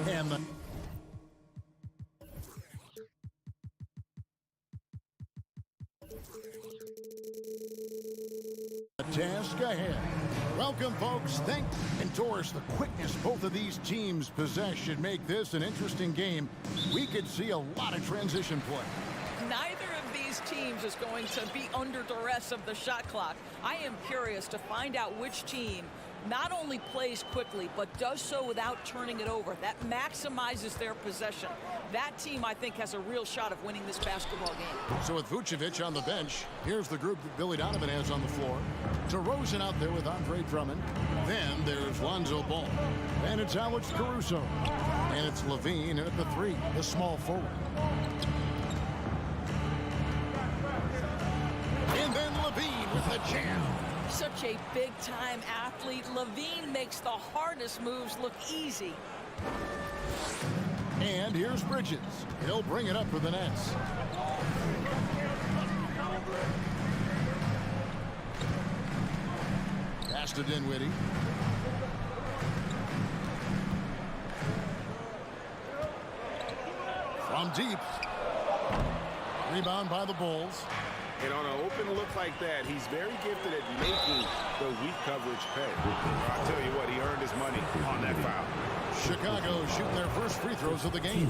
And the task ahead. Welcome, folks. And Doris, the quickness both of these teams possess should make this an interesting game. We could see a lot of transition play. Neither of these teams is going to be under duress of the shot clock. I am curious to find out which team not only plays quickly, but does so without turning it over. That maximizes their possession. That team, I think, has a real shot of winning this basketball game. So with Vucevic on the bench, here's the group that Billy Donovan has on the floor. DeRozan out there with Andre Drummond. Then there's Lonzo Ball. And it's Alex Caruso. And it's Levine at the 3, the small forward. And then Levine with the jam. Such a big-time athlete. Levine makes the hardest moves look easy. And here's Bridges. He'll bring it up for the Nets. Pass to Dinwiddie. From deep. Rebound by the Bulls. And on an open look like that, he's very gifted at making the weak coverage pay. I'll tell you what, he earned his money on that foul. Chicago shooting their first free throws of the game.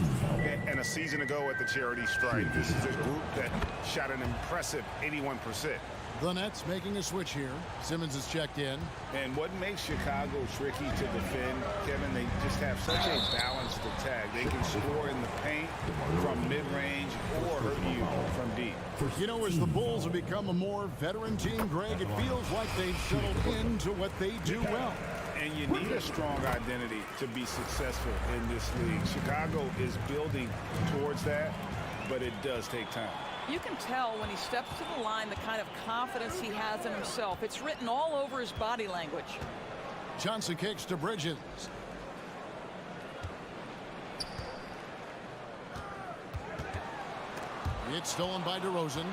And a season ago at the charity stripe, this is a group that shot an impressive 81%. The Nets making a switch here. Simmons is checked in. And what makes Chicago tricky to defend, Kevin, they just have such a balanced attack. They can score in the paint from mid-range or hurt you from deep. You know, as the Bulls have become a more veteran team, Greg, it feels like they've settled into what they do well. And you need a strong identity to be successful in this league. Chicago is building towards that, but it does take time. You can tell when he steps to the line the kind of confidence he has in himself. It's written all over his body language. Johnson kicks to Bridges. It's stolen by DeRozan.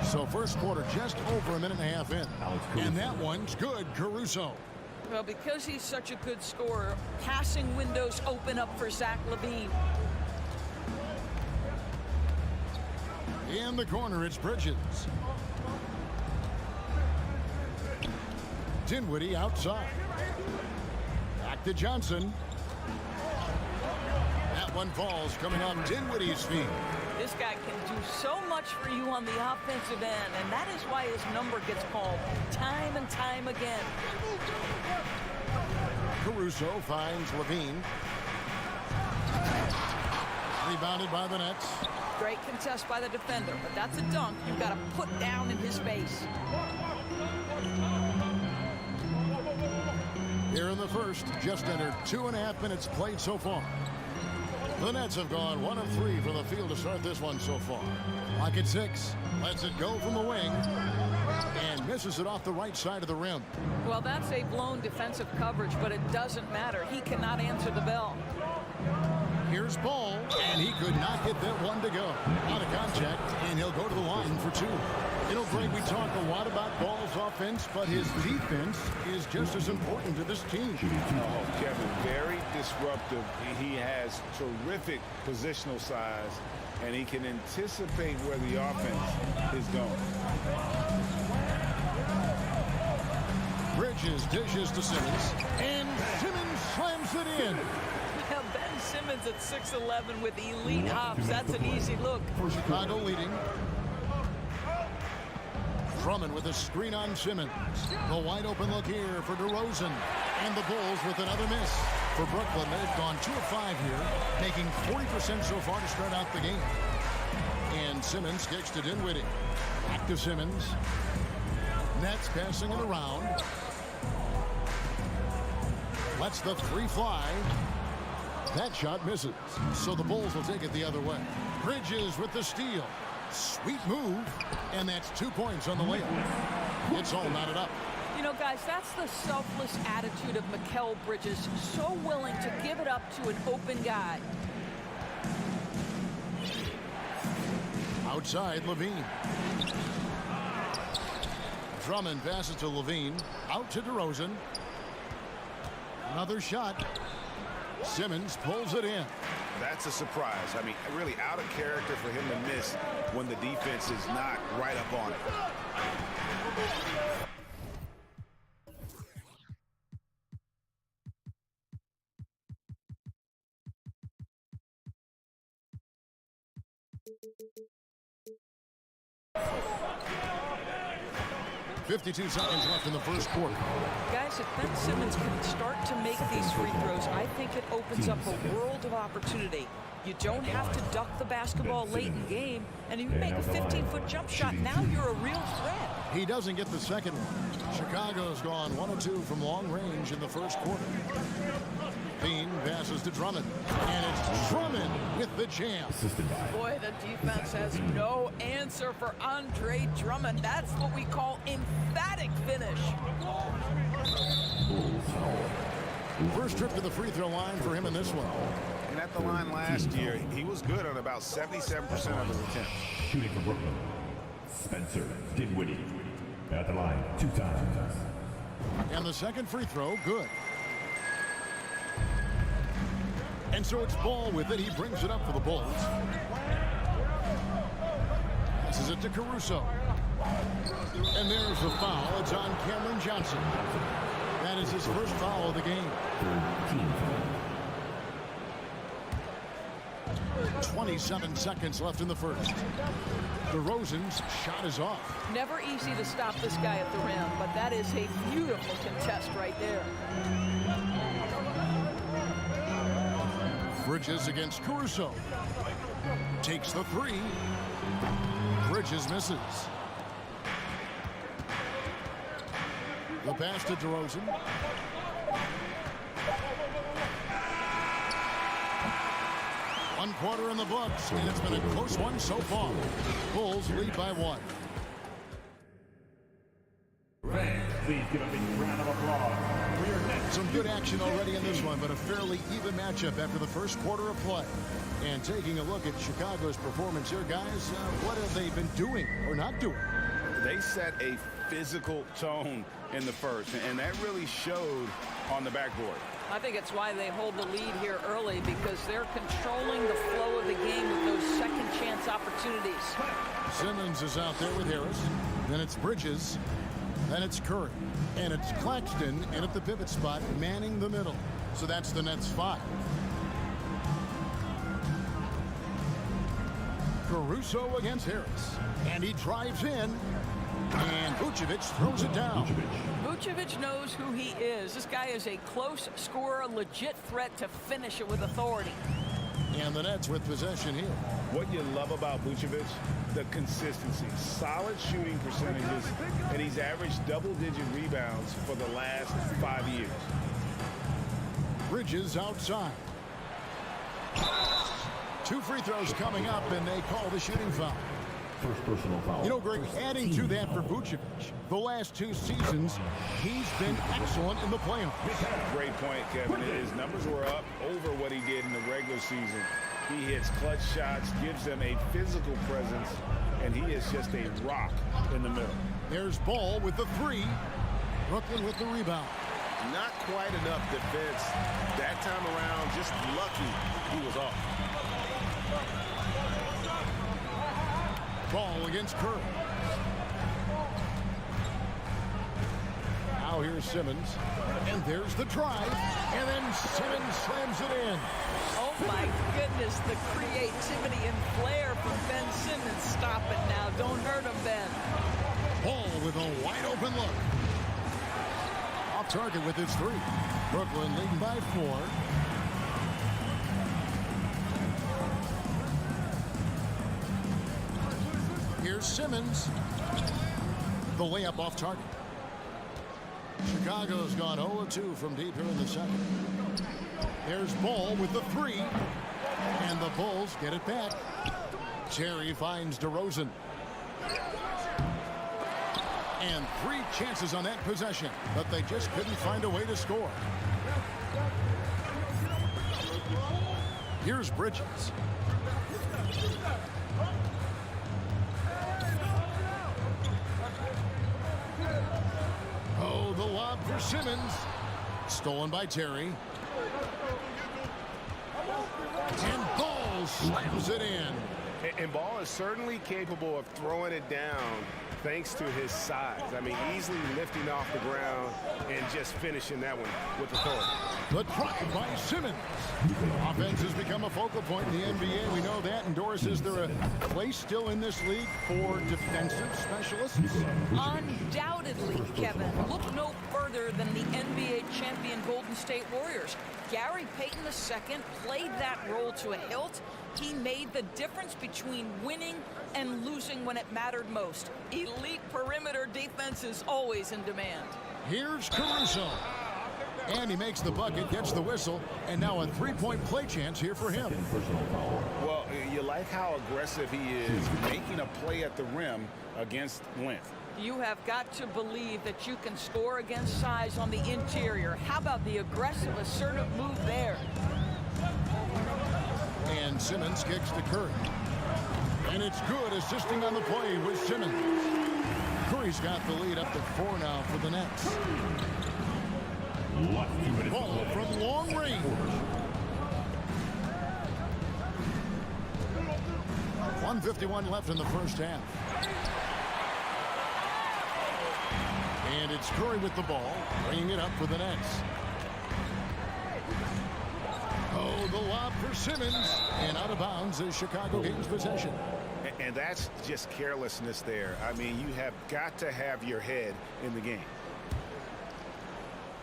So first quarter just over a minute and a half in. And that one's good, Caruso. Well, because he's such a good scorer, passing windows open up for Zach LaVine. In the corner, it's Bridges. Dinwiddie outside. Back to Johnson. That one falls coming off Dinwiddie's feet. This guy can do so much for you on the offensive end, and that is why his number gets called time and time again. Caruso finds Levine. Rebounded by the Nets. Great contest by the defender, but that's a dunk you've got to put down in his face. Here in the first, just under 2.5 minutes played so far. The Nets have gone 1 of 3 from the field to start this one so far. Lock at 6. Lets it go from the wing. And misses it off the right side of the rim. Well, that's a blown defensive coverage, but it doesn't matter. He cannot answer the bell. Here's Ball, and he could not get that one to go. Out of contact, and he'll go to the line for 2. You know, Greg, we talk a lot about Ball's offense, but his defense is just as important to this team. Oh, Kevin, very disruptive. He has terrific positional size, and he can anticipate where the offense is going. Bridges dishes to Simmons, and Simmons slams it in. Now, Ben Simmons at 6'11" with elite hops. That's an easy look. Chicago leading. Drummond with a screen on Simmons. The wide open look here for DeRozan. And the Bulls with another miss. For Brooklyn, they've gone 2 of 5 here, making 40% so far to start out the game. And Simmons kicks to Dinwiddie. Back to Simmons. Nets passing it around. Lets the 3 fly. That shot misses. So the Bulls will take it the other way. Bridges with the steal. Sweet move. And that's 2 points on the layup. It's all knotted up. You know, guys, that's the selfless attitude of Mikal Bridges. So willing to give it up to an open guy. Outside, Levine. Drummond passes to Levine. Out to DeRozan. Another shot. Simmons pulls it in. That's a surprise. I mean, really out of character for him to miss when the defense is not right up on it. .52 seconds left in the first quarter. Guys, if Ben Simmons can start to make these free throws, I think it opens up a world of opportunity. You don't have to duck the basketball late in the game, and if you make a 15-foot jump shot, now you're a real threat. He doesn't get the second one. Chicago's gone 1 of 2 from long range in the first quarter. Bean passes to Drummond, and it's Drummond with the jam. Boy, the defense has no answer for Andre Drummond. That's what we call emphatic finish. First trip to the free throw line for him in this one. And at the line last year, he was good on about 77% of his attempts. Shooting for Brooklyn, Spencer Dinwiddie at the line 2 times. And the second free throw, good. And so it's Ball with it. He brings it up for the Bulls. Passes it to Caruso. And there's the foul. It's on Cameron Johnson. That is his first foul of the game. 27 seconds left in the first. DeRozan's shot is off. Never easy to stop this guy at the rim, but that is a beautiful contest right there. Bridges against Caruso. Takes the three. Bridges misses. The pass to DeRozan. One quarter in the books, and it's been a close one so far. Bulls lead by 1. Please give a big round of applause for your next. Some good action already in this one, but a fairly even matchup after the first quarter of play. And taking a look at Chicago's performance here, guys, what have they been doing or not doing? They set a physical tone in the first, and that really showed on the backboard. I think it's why they hold the lead here early, because they're controlling the flow of the game with those second chance opportunities. Simmons is out there with Harris. Then it's Bridges. Then it's Curry. And it's Claxton in at the pivot spot, manning the middle. So that's the Nets 5. Caruso against Harris. And he drives in. And Vucevic throws it down. Vucevic knows who he is. This guy is a close scorer, a legit threat to finish it with authority. And the Nets with possession here. What you love about Vucevic, the consistency, solid shooting percentages, and he's averaged double-digit rebounds for the last 5 years. Bridges outside. 2 free throws coming up, and they call the shooting foul. First personal foul. You know, Greg, adding to that for Vucevic, the last 2 seasons, he's been excellent in the playoffs. Great point, Kevin. His numbers were up over what he did in the regular season. He hits clutch shots, gives them a physical presence, and he is just a rock in the middle. There's Ball with the 3. Brooklyn with the rebound. Not quite enough defense that time around. Just lucky he was off. Ball against Curry. Now here's Simmons. And there's the drive. And then Simmons slams it in. Oh, my goodness, the creativity and flair from Ben Simmons. Stop it now. Don't hurt him, Ben. Ball with a wide open look. Off target with his 3. Brooklyn leading by 4. Here's Simmons. The layup off target. Chicago's gone 0-2 from deep here in the second. There's Ball with the 3. And the Bulls get it back. Terry finds DeRozan. And 3 chances on that possession, but they just couldn't find a way to score. Here's Bridges. Oh, the lob for Simmons. Stolen by Terry. And Ball slams it in. And Ball is certainly capable of throwing it down thanks to his size. I mean, easily lifting off the ground and just finishing that one with authority. The drive by Simmons. Offense has become a focal point in the NBA. We know that. And Doris, is there a place still in this league for defensive specialists? Undoubtedly, Kevin. Look no further than the NBA champion Golden State Warriors. Gary Payton II played that role to a hilt. He made the difference between winning and losing when it mattered most. Elite perimeter defense is always in demand. Here's Caruso. And he makes the bucket, gets the whistle, and now a three-point play chance here for him. Well, you like how aggressive he is making a play at the rim against length. You have got to believe that you can score against size on the interior. How about the aggressive, assertive move there? And Simmons kicks to Curry. And it's good, assisting on the play with Simmons. Curry's got the lead up to 4 now for the Nets. Ball from long range. .151 left in the first half. And it's Curry with the ball, bringing it up for the Nets. Oh, the lob for Simmons. And out of bounds as Chicago gains possession. And that's just carelessness there. I mean, you have got to have your head in the game.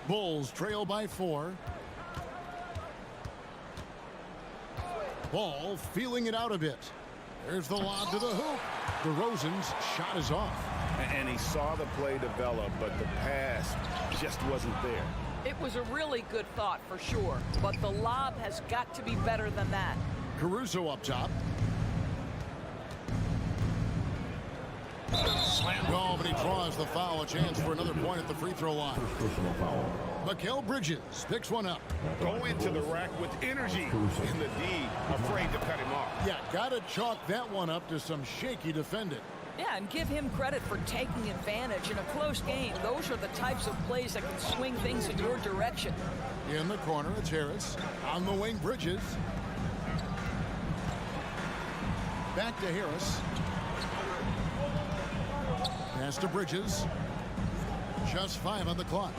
Bulls trail by 4. Ball feeling it out a bit. There's the lob to the hoop. DeRozan's shot is off. And he saw the play develop, but the pass just wasn't there. It was a really good thought for sure, but the lob has got to be better than that. Caruso up top. Slam ball, but he draws the foul. A chance for another point at the free throw line. Mikal Bridges picks one up. Go into the rack with energy in the D, afraid to cut him off. Yeah, gotta chalk that one up to some shaky defending. Yeah, and give him credit for taking advantage in a close game. Those are the types of plays that can swing things in your direction. In the corner, it's Harris. On the wing, Bridges. Back to Harris. Pass to Bridges. Just 5 on the clock.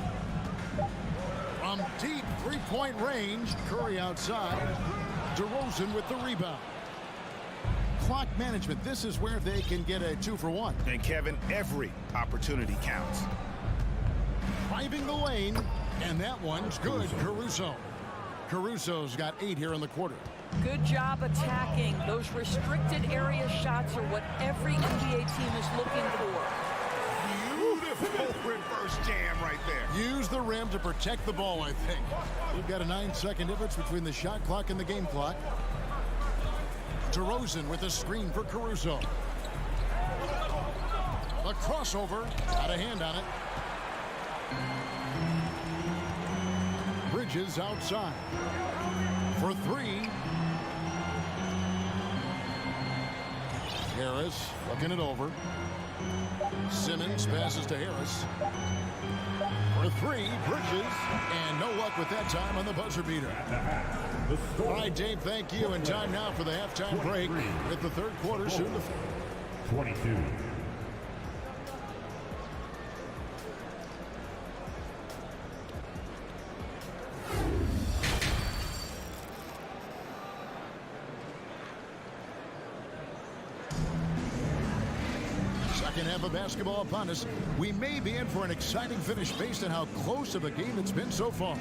From deep three-point range, Curry outside. DeRozan with the rebound. Clock management. This is where they can get a 2-for-1. And Kevin, every opportunity counts. Driving the lane, and that one's good. Caruso. Caruso's got 8 here in the quarter. Good job attacking. Those restricted area shots are what every NBA team is looking for. Beautiful reverse jam right there. Use the rim to protect the ball, I think. We've got a 9-second difference between the shot clock and the game clock. DeRozan with a screen for Caruso. A crossover. Got a hand on it. Bridges outside. For 3. Harris looking it over. Simmons passes to Harris. For 3, Bridges. And no luck with that time on the buzzer beater. All right, Dave, thank you. And time now for the halftime break with the third quarter soon to 22. Second half of basketball upon us. We may be in for an exciting finish based on how close of a game it's been so far.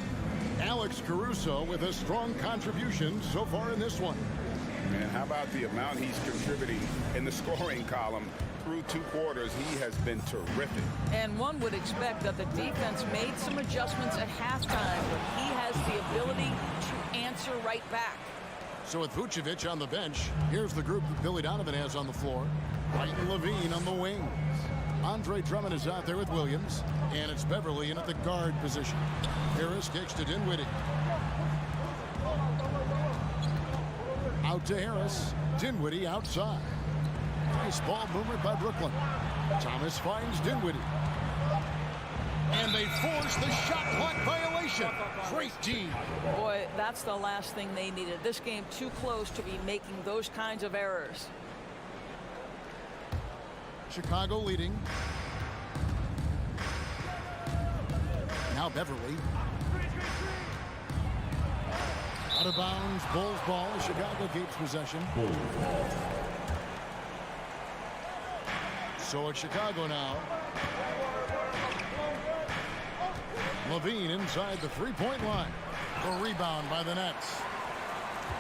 Alex Caruso with a strong contribution so far in this one. And how about the amount he's contributing in the scoring column through 2 quarters? He has been terrific. And one would expect that the defense made some adjustments at halftime, but he has the ability to answer right back. So with Vucevic on the bench, here's the group that Billy Donovan has on the floor. White and Levine on the wings. Andre Drummond is out there with Williams, and it's Beverly in at the guard position. Harris kicks to Dinwiddie. Out to Harris. Dinwiddie outside. Nice ball movement by Brooklyn. Thomas finds Dinwiddie. And they They force the shot clock violation. Great D. Boy, that's the last thing they needed. This game too close to be making those kinds of errors. Chicago leading. Now Beverly. Out of bounds, Bulls ball. Chicago keeps possession. So it's Chicago now. Levine inside the three-point line. The rebound by the Nets.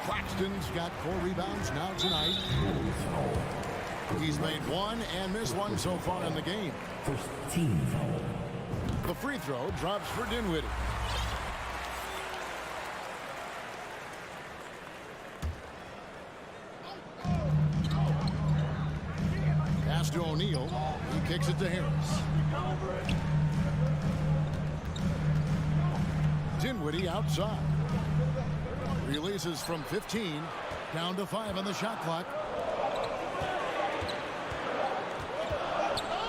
Claxton's got 4 rebounds now tonight. He's made 1 and missed 1 so far in the game. First team foul. The free throw drops for Dinwiddie. Pass to O'Neal. He kicks it to Harris. Dinwiddie outside. Releases from 15. Down to 5 on the shot clock.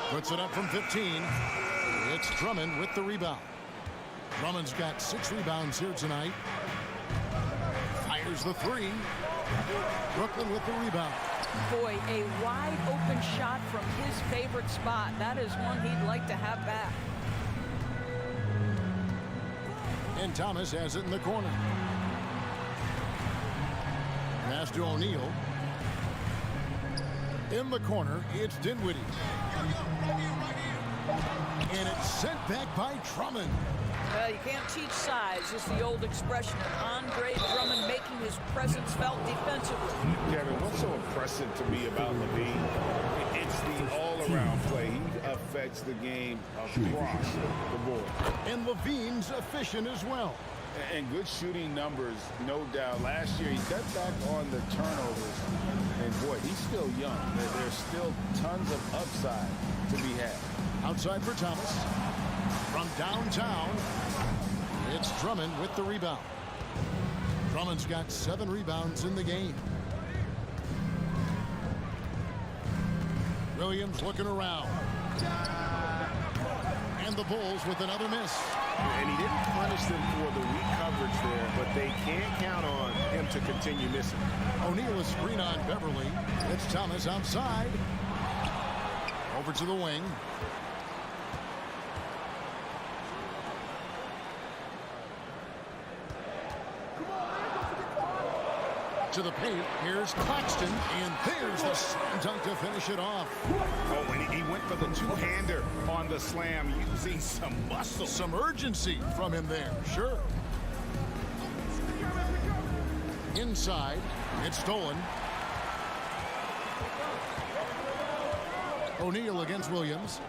Puts it up from 15. It's Drummond with the rebound. Drummond's got 6 rebounds here tonight. Fires the 3. Brooklyn with the rebound. Boy, a wide open shot from his favorite spot. That is one he'd like to have back. And Thomas has it in the corner. Pass to O'Neal. In the corner, it's Dinwiddie. And it's sent back by Drummond. Well, you can't teach size. It's the old expression of Andre Drummond making his presence felt defensively. Kevin, what's so impressive to me about Levine? It's the all-around play. He affects the game across the board. And Levine's efficient as well. And good shooting numbers, no doubt. Last year, he cut back on the turnovers. And, boy, he's still young. There's still tons of upside to be had. Outside for Thomas. From downtown, it's Drummond with the rebound. Drummond's got 7 rebounds in the game. Williams looking around. And the Bulls with another miss. And he didn't punish them for the weak coverage there, but they can't count on him to continue missing. O'Neal is screen on Beverly. It's Thomas outside. Over to the wing. To the paint. Here's Claxton. And there's the slam dunk to finish it off. Oh, and he went for the two-hander on the slam, using some muscle. Some urgency from him there. Sure. Inside. It's stolen. O'Neal against Williams.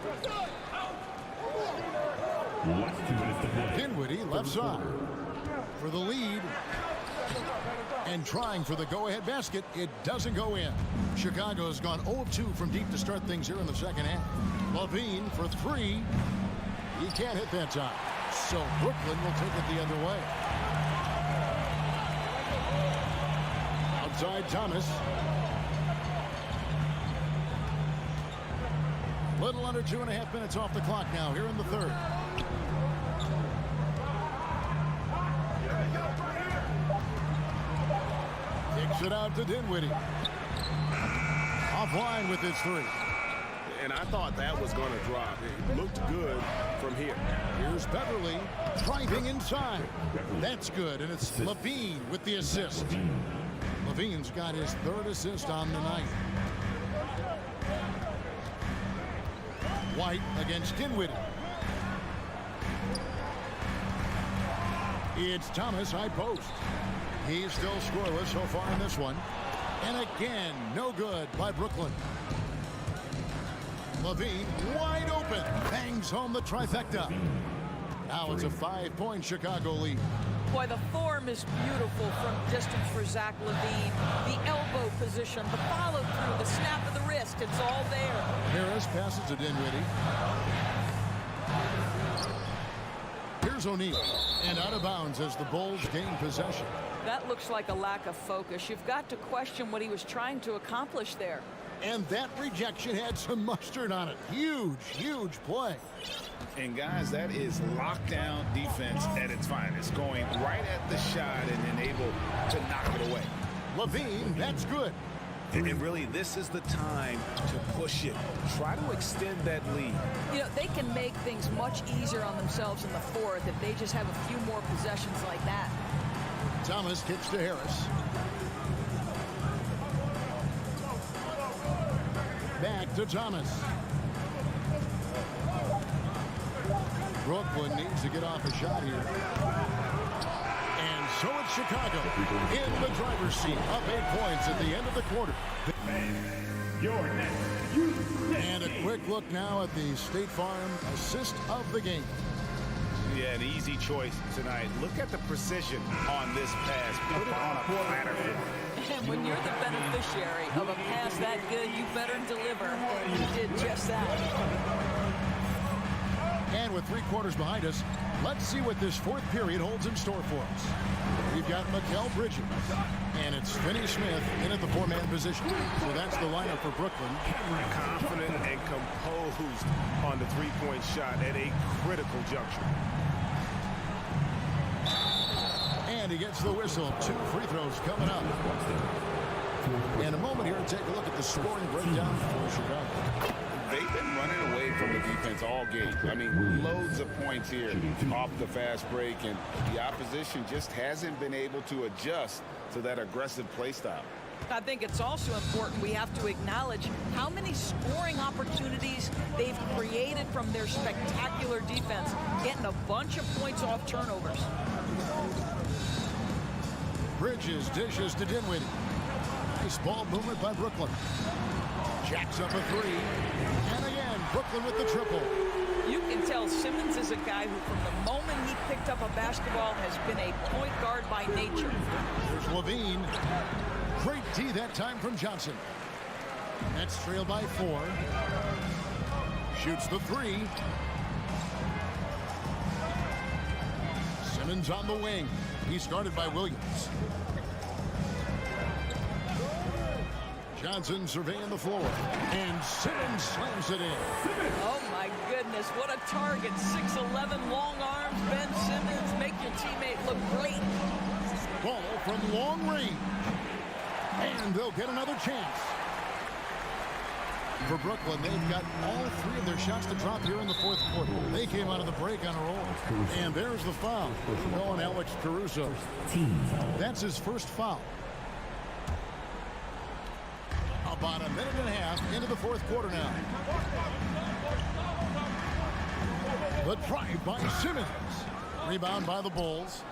Last 2 minutes to play. Dinwiddie left side. For the lead. And trying for the go-ahead basket. It doesn't go in. Chicago's gone 0 of 2 from deep to start things here in the second half. Levine for 3. He can't hit that time. So Brooklyn will take it the other way. Outside Thomas. Little under 2.5 minutes off the clock now here in the third. Kicks it out to Dinwiddie. Offline with his 3. And I thought that was going to drop. It looked good from here. Here's Beverly driving inside. That's good, and it's Levine with the assist. Levine's got his 3rd assist on the night. White against Dinwiddie. It's Thomas high post. He's still scoreless so far in this one. And again, no good by Brooklyn. Levine wide open. Bangs home the trifecta. Now it's a 5-point Chicago lead. Boy, the form is beautiful from distance for Zach Levine. The elbow position, the follow through, the snap of the wrist, it's all there. Harris passes to Dinwiddie. Here's O'Neal. And out of bounds as the Bulls gain possession. That looks like a lack of focus. You've got to question what he was trying to accomplish there. And that rejection had some mustard on it. Huge, huge play. And, guys, that is lockdown defense at its finest. Going right at the shot and then able to knock it away. Levine, that's good. And really, this is the time to push it. Try to extend that lead. You know, they can make things much easier on themselves in the fourth if they just have a few more possessions like that. Thomas kicks to Harris. Back to Thomas. Brooklyn needs to get off a shot here. And so it's Chicago in the driver's seat, up 8 points at the end of the quarter. And a quick look now at the State Farm assist of the game. Yeah, an easy choice tonight. Look at the precision on this pass. Put it on a platter. And when you're the beneficiary of a pass that good, you better deliver. And he did just that. And with 3 quarters behind us, let's see what this fourth period holds in store for us. We've got Mikal Bridges, and it's Finney Smith in at the 4-man position. So that's the lineup for Brooklyn. Confident and composed on the three-point shot at a critical juncture. And he gets the whistle. 2 free throws coming up. In a moment here, take a look at the scoring breakdown for Chicago. They've been running away from the defense all game. I mean, loads of points here off the fast break, and the opposition just hasn't been able to adjust to that aggressive play style. I think it's also important we have to acknowledge how many scoring opportunities they've created from their spectacular defense, getting a bunch of points off turnovers. Bridges dishes to Dinwiddie. Nice ball movement by Brooklyn. Jacks up a 3. And again, Brooklyn with the triple. You can tell Simmons is a guy who, from the moment he picked up a basketball, has been a point guard by nature. There's Levine. Great D that time from Johnson. Nets trailed by 4. Shoots the 3. Simmons on the wing. He's guarded by Williams. Johnson surveying the floor. And Simmons slams it in. Oh, my goodness. What a target. 6'11", long arms. Ben Simmons, make your teammate look great. Ball from long range. And they'll get another chance. For Brooklyn, they've got all 3 of their shots to drop here in the fourth quarter. They came out of the break on a roll. And there's the foul. Going Alex Caruso. That's his first foul. About a minute and a half into the fourth quarter now. The drive by Simmons. Rebound by the Bulls.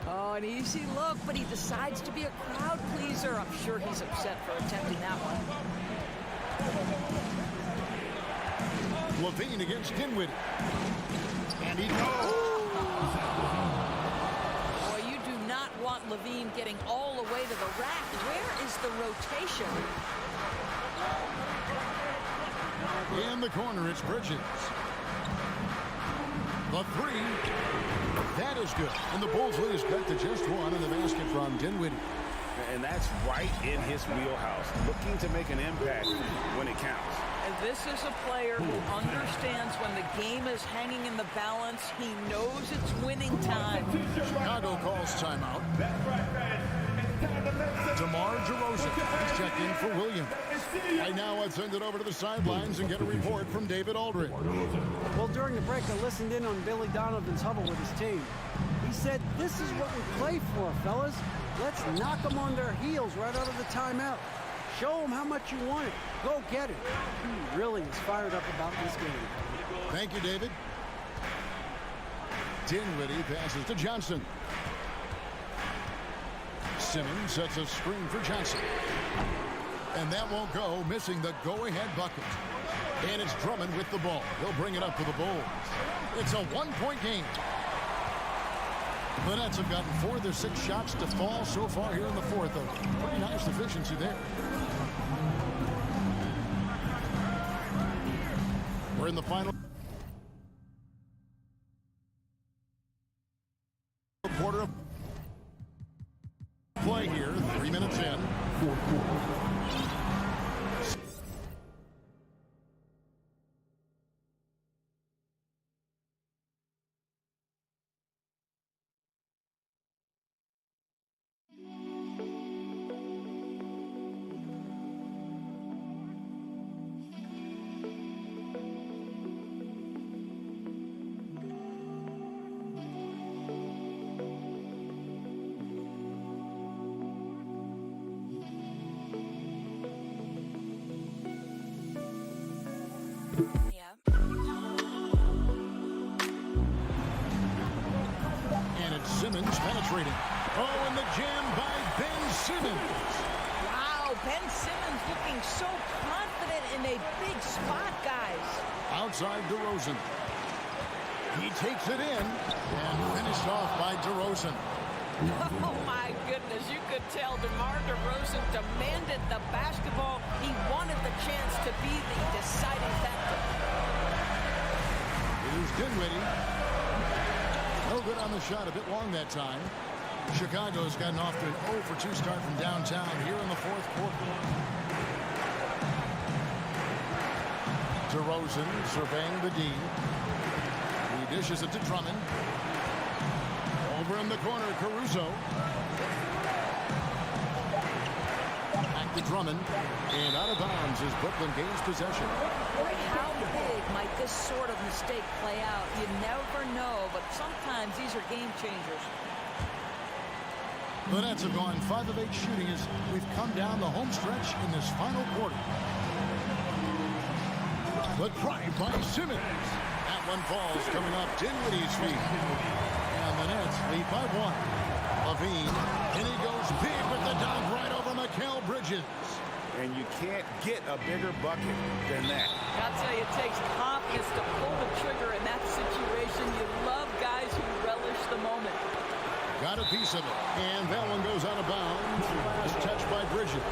Oh, an easy look, but he decides to be a crowd pleaser. I'm sure he's upset for attempting that one. Levine against Dinwiddie. And he goes. Boy, you do not want Levine getting all the way to the rack. Where is the rotation? In the corner, it's Bridges. The 3. That is good. And the Bulls lead is cut to just 1 in the basket from Dinwiddie. And that's right in his wheelhouse. Looking to make an impact when it counts. And this is a player who understands when the game is hanging in the balance. He knows it's winning time. Chicago calls timeout. DeMar DeRozan is checked in for Williams. Right now, I'd send it over to the sidelines and get a report from David Aldridge. Well, during the break, I listened in on Billy Donovan's huddle with his team. He said, "This is what we play for, fellas. Let's knock them on their heels right out of the timeout. Show them how much you want it. Go get it." He really is fired up about this game. Thank you, David. Dinwiddie passes to Johnson. Simmons sets a screen for Johnson. And that won't go, missing the go-ahead bucket. And it's Drummond with the ball. He'll bring it up to the Bulls. It's a 1-point game. The Nets have gotten 4 of their 6 shots to fall so far here in the fourth. A pretty nice efficiency there. We're in the final quarter of play here. 3 minutes in. That's Simmons penetrating. Oh, and the jam by Ben Simmons. Wow, Ben Simmons looking so confident in a big spot, guys. Outside DeRozan. He takes it in and finished off by DeRozan. Oh, my goodness. You could tell DeMar DeRozan demanded the basketball. He wanted the chance to be the deciding factor. Here's Dinwiddie. No good on the shot. A bit long that time. Chicago's gotten off to an 0 for 2 start from downtown here in the fourth quarter. DeRozan surveying the D. He dishes it to Drummond. Over in the corner, Caruso. Back to Drummond. And out of bounds as Brooklyn gains possession. How big might this sort of mistake play out? You never know, but sometimes these are game changers. The Nets have gone 5 of 8 shooting as we've come down the home stretch in this final quarter. The drive by Simmons. That one falls coming off Dinwiddie's feet. And the Nets lead by 1. Levine, and he goes big with the dunk right over Mikal Bridges. And you can't get a bigger bucket than that. I'll tell you, it takes confidence to pull the trigger in that situation. You love guys who relish the moment. Got a piece of it. And that one goes out of bounds. Last touch by Bridges.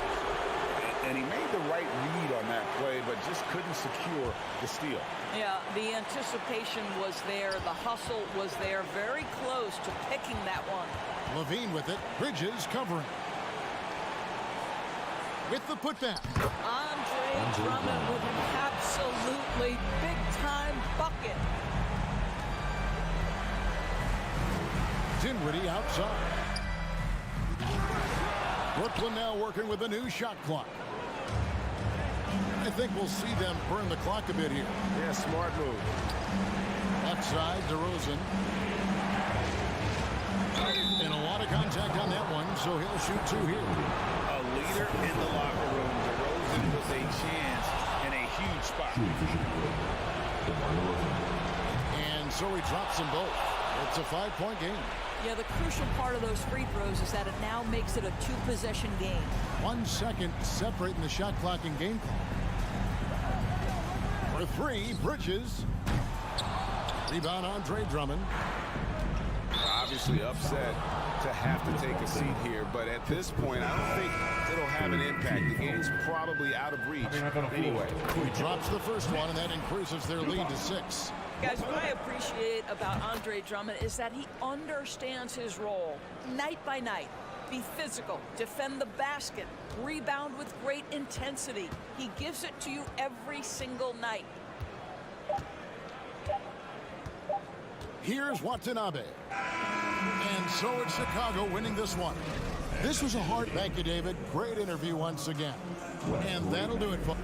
And he made the right read on that play, but just couldn't secure the steal. Yeah, the anticipation was there. The hustle was there. Very close to picking that one. Levine with it. Bridges covering. With the putback. Andre Drummond with an absolutely big-time bucket. Dinwiddie outside. Brooklyn now working with a new shot clock. I think we'll see them burn the clock a bit here. Yeah, smart move. Left side, DeRozan. And a lot of contact on that one, so he'll shoot 2 here. A leader in the locker room. DeRozan was a chance in a huge spot. And so he drops them both. It's a 5-point game. Yeah, the crucial part of those free throws is that it now makes it a 2-possession game. 1 second separating the shot clock and game clock. For 3, Bridges. Rebound, Andre Drummond. Obviously upset to have to take a seat here, but at this point, I don't think it'll have an impact. The game's probably out of reach anyway. He drops the first one, and that increases their lead to 6. Guys, what I appreciate about Andre Drummond is that he understands his role night by night. Be physical, defend the basket, rebound with great intensity. He gives it to you every single night. Here's Watanabe. And so it's Chicago winning this one. This was a hard thank you, David. Great interview once again. And that'll do it for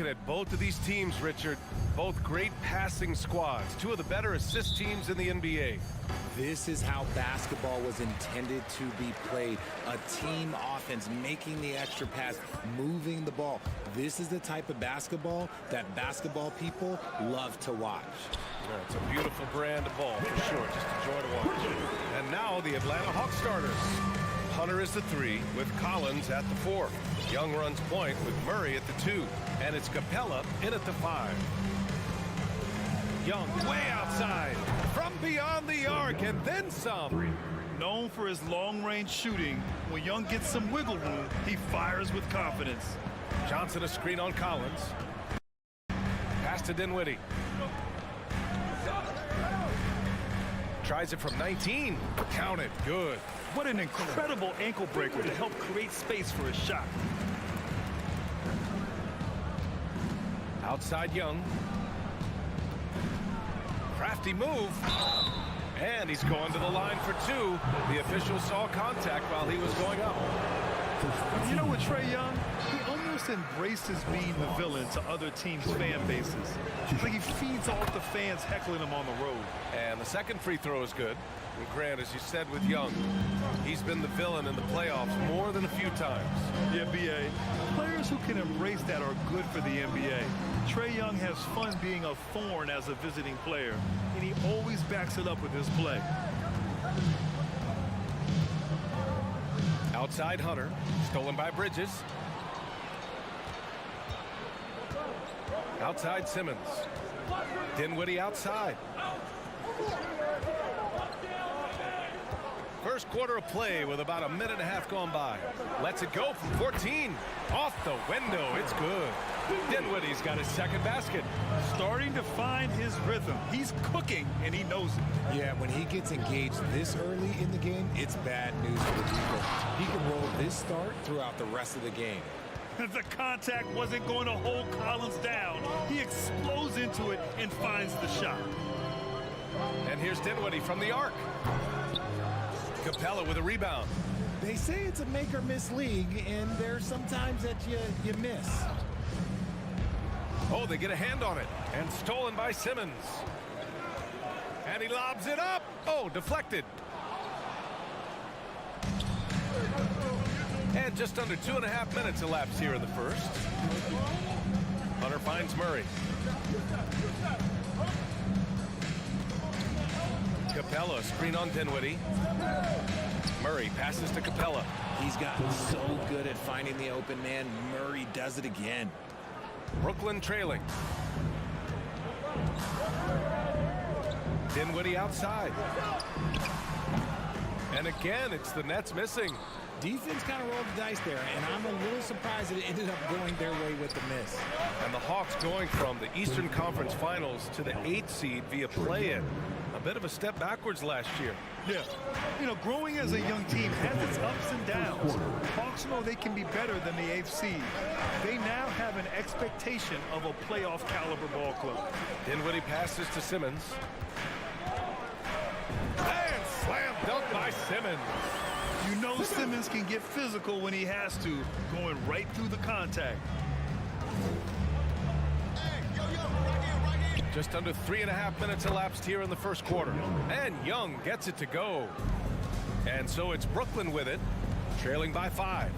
looking at both of these teams, Richard. Both great passing squads. Two of the better assist teams in the NBA. This is how basketball was intended to be played. A team offense, making the extra pass, moving the ball. This is the type of basketball that basketball people love to watch. Yeah, it's a beautiful brand of ball, for sure. Just a joy to watch. And now the Atlanta Hawks starters. Hunter is the 3 with Collins at the 4. Young runs point with Murray at the 2. And it's Capella in at the 5. Young way outside from beyond the arc and then some. Known for his long-range shooting, when Young gets some wiggle room, he fires with confidence. Johnson a screen on Collins. Pass to Dinwiddie. Tries it from 19. Count it. Good. What an incredible ankle breaker to help create space for a shot. Outside Young. Crafty move. And he's going to the line for 2. The official saw contact while he was going up. You know what, Trae Young? He almost embraces being the villain to other teams' fan bases. It's like he feeds off the fans heckling him on the road. And the second free throw is good. And Grant, as you said with Young, he's been the villain in the playoffs more than a few times. Yeah, B.A. Players who can embrace that are good for the NBA. Trae Young has fun being a thorn as a visiting player, and he always backs it up with his play. Outside Hunter, stolen by Bridges. Outside Simmons. Dinwiddie outside. First quarter of play with about a minute and a half gone by. Lets it go from 14. Off the window. It's good. Dinwiddie's got his second basket. Starting to find his rhythm. He's cooking, and he knows it. Yeah, when he gets engaged this early in the game, it's bad news for the defense. He can roll this start throughout the rest of the game. The contact wasn't going to hold Collins down. He explodes into it and finds the shot. And here's Dinwiddie from the arc. Capella with a rebound. They say it's a make or miss league, and there's sometimes that you miss. Oh, they get a hand on it. And stolen by Simmons. And he lobs it up. Oh, deflected. And just under 2.5 minutes elapsed here in the first. Hunter finds Murray. Capella, screen on Dinwiddie. Murray passes to Capella. He's gotten so good at finding the open man. Murray does it again. Brooklyn trailing. Dinwiddie outside. And again, it's the Nets missing. Defense kind of rolled the dice there, and I'm a little surprised that it ended up going their way with the miss. And the Hawks going from the Eastern Conference Finals to the 8th seed via play-in. A bit of a step backwards last year. Yeah. You know, growing as a young team has its ups and downs. Hawks know they can be better than the 8th seed. They now have an expectation of a playoff caliber ball club. Dinwiddie passes to Simmons. And slam dunk by Simmons. You know Simmons can get physical when he has to, going right through the contact. Just under 3.5 minutes elapsed here in the first quarter. And Young gets it to go. And so it's Brooklyn with it, trailing by 5.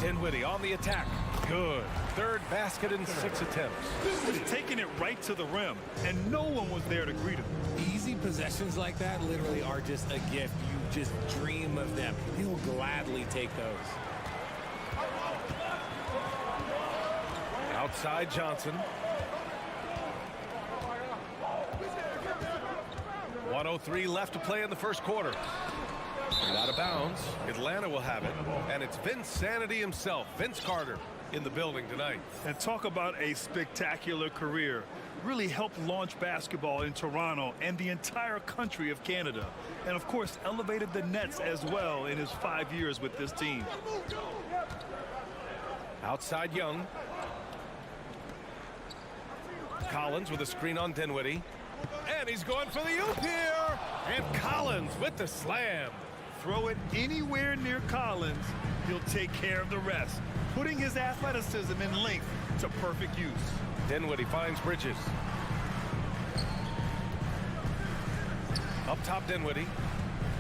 Dinwiddie on the attack. Good. Third basket in 6 attempts. He's taking it right to the rim, and no one was there to greet him. Easy possessions like that literally are just a gift. You just dream of them. He'll gladly take those. Outside Johnson. 1:03 left to play in the first quarter. And out of bounds. Atlanta will have it. And it's Vince Sanity himself, Vince Carter, in the building tonight. And talk about a spectacular career. Really helped launch basketball in Toronto and the entire country of Canada. And, of course, elevated the Nets as well in his 5 years with this team. Outside Young. Collins with a screen on Dinwiddie. And he's going for the oop here. And Collins with the slam. Throw it anywhere near Collins, he'll take care of the rest, putting his athleticism and length to perfect use. Dinwiddie finds Bridges. Up top, Dinwiddie.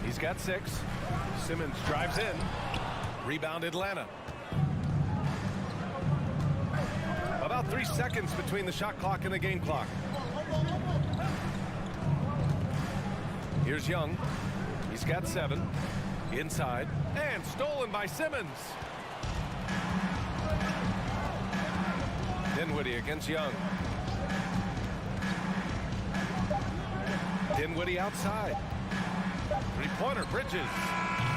He's got 6. Simmons drives in. Rebound, Atlanta. About 3 seconds between the shot clock and the game clock. Here's Young. He's got 7. Inside. And stolen by Simmons. Dinwiddie against Young. Dinwiddie outside. Three-pointer, Bridges.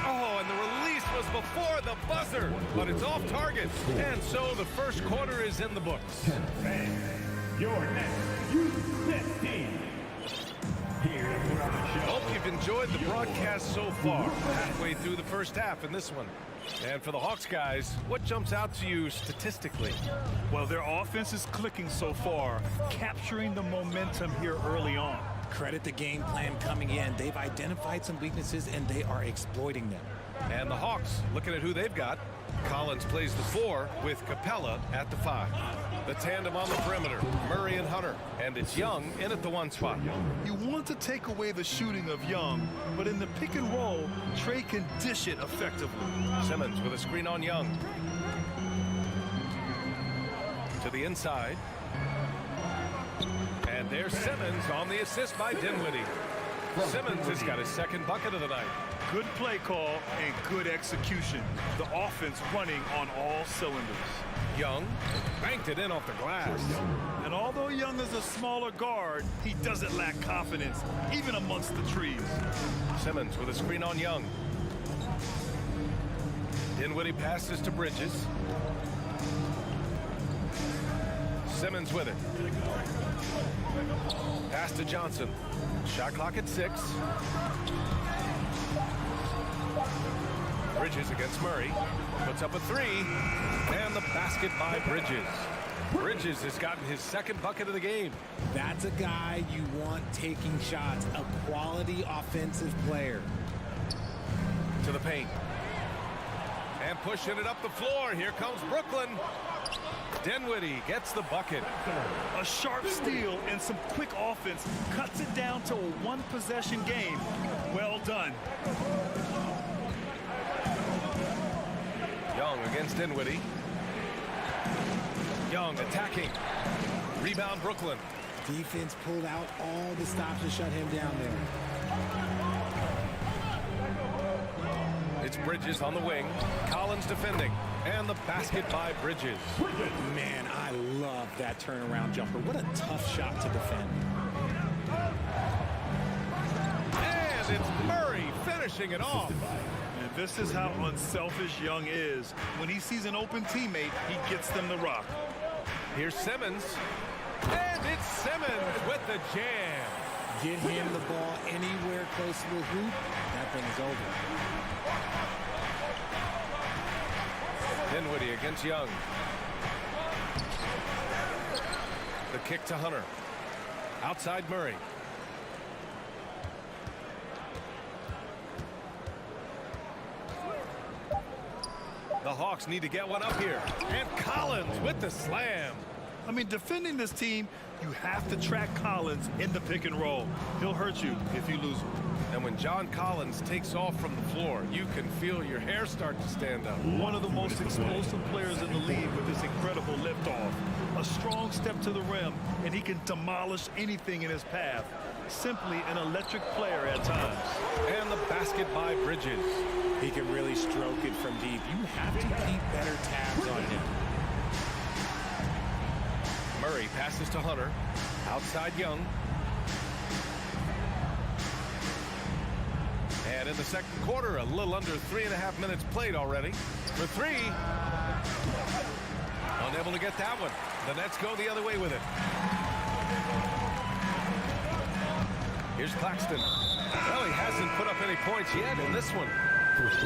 Oh, and the release was before the buzzer, but it's off target. And so the first quarter is in the books. Your next youth team. Here to put on the show. Hope you've enjoyed the broadcast so far. Halfway through the first half in this one. And for the Hawks guys, what jumps out to you statistically? Well, their offense is clicking so far, capturing the momentum here early on. Credit the game plan coming in. They've identified some weaknesses, and they are exploiting them. And the Hawks, looking at who they've got. Collins plays the 4 with Capella at the 5. The tandem on the perimeter, Murray and Hunter. And it's Young in at the 1 spot. You want to take away the shooting of Young, but in the pick and roll, Trey can dish it effectively. Simmons with a screen on Young. To the inside. And there's Simmons on the assist by Dinwiddie. Simmons has got his second bucket of the night. Good play call and good execution. The offense running on all cylinders. Young banked it in off the glass. And although Young is a smaller guard, he doesn't lack confidence, even amongst the trees. Simmons with a screen on Young. Dinwiddie passes to Bridges. Simmons with it. Pass to Johnson. Shot clock at 6. Bridges against Murray. Puts up a 3. And the basket by Bridges. Bridges has gotten his second bucket of the game. That's a guy you want taking shots, a quality offensive player. To the paint. And pushing it up the floor. Here comes Brooklyn. Dinwiddie gets the bucket. A sharp steal and some quick offense cuts it down to a one-possession game. Well done. Young against Dinwiddie. Young attacking. Rebound Brooklyn. Defense pulled out all the stops to shut him down there. It's Bridges on the wing. Collins defending. And the basket by Bridges. Man, I love that turnaround jumper. What a tough shot to defend. And it's Murray finishing it off. And this is how unselfish Young is. When he sees an open teammate, he gets them the rock. Here's Simmons. And it's Simmons with the jam. Get him the ball anywhere close to the hoop. That thing is over. Dinwiddie against Young. The kick to Hunter. Outside Murray. The Hawks need to get one up here. And Collins with the slam. I mean, defending this team, you have to track Collins in the pick and roll. He'll hurt you if you lose him. And when John Collins takes off from the floor, you can feel your hair start to stand up. One of the most explosive players in the league with this incredible liftoff. A strong step to the rim, and he can demolish anything in his path. Simply an electric player at times. And the basket by Bridges. He can really stroke it from deep. You have to keep better tabs on him. Murray passes to Hunter. Outside Young. And in the second quarter, a little under 3.5 minutes played already. For 3. Unable to get that one. The Nets go the other way with it. Here's Claxton. Well, he hasn't put up any points yet in this one.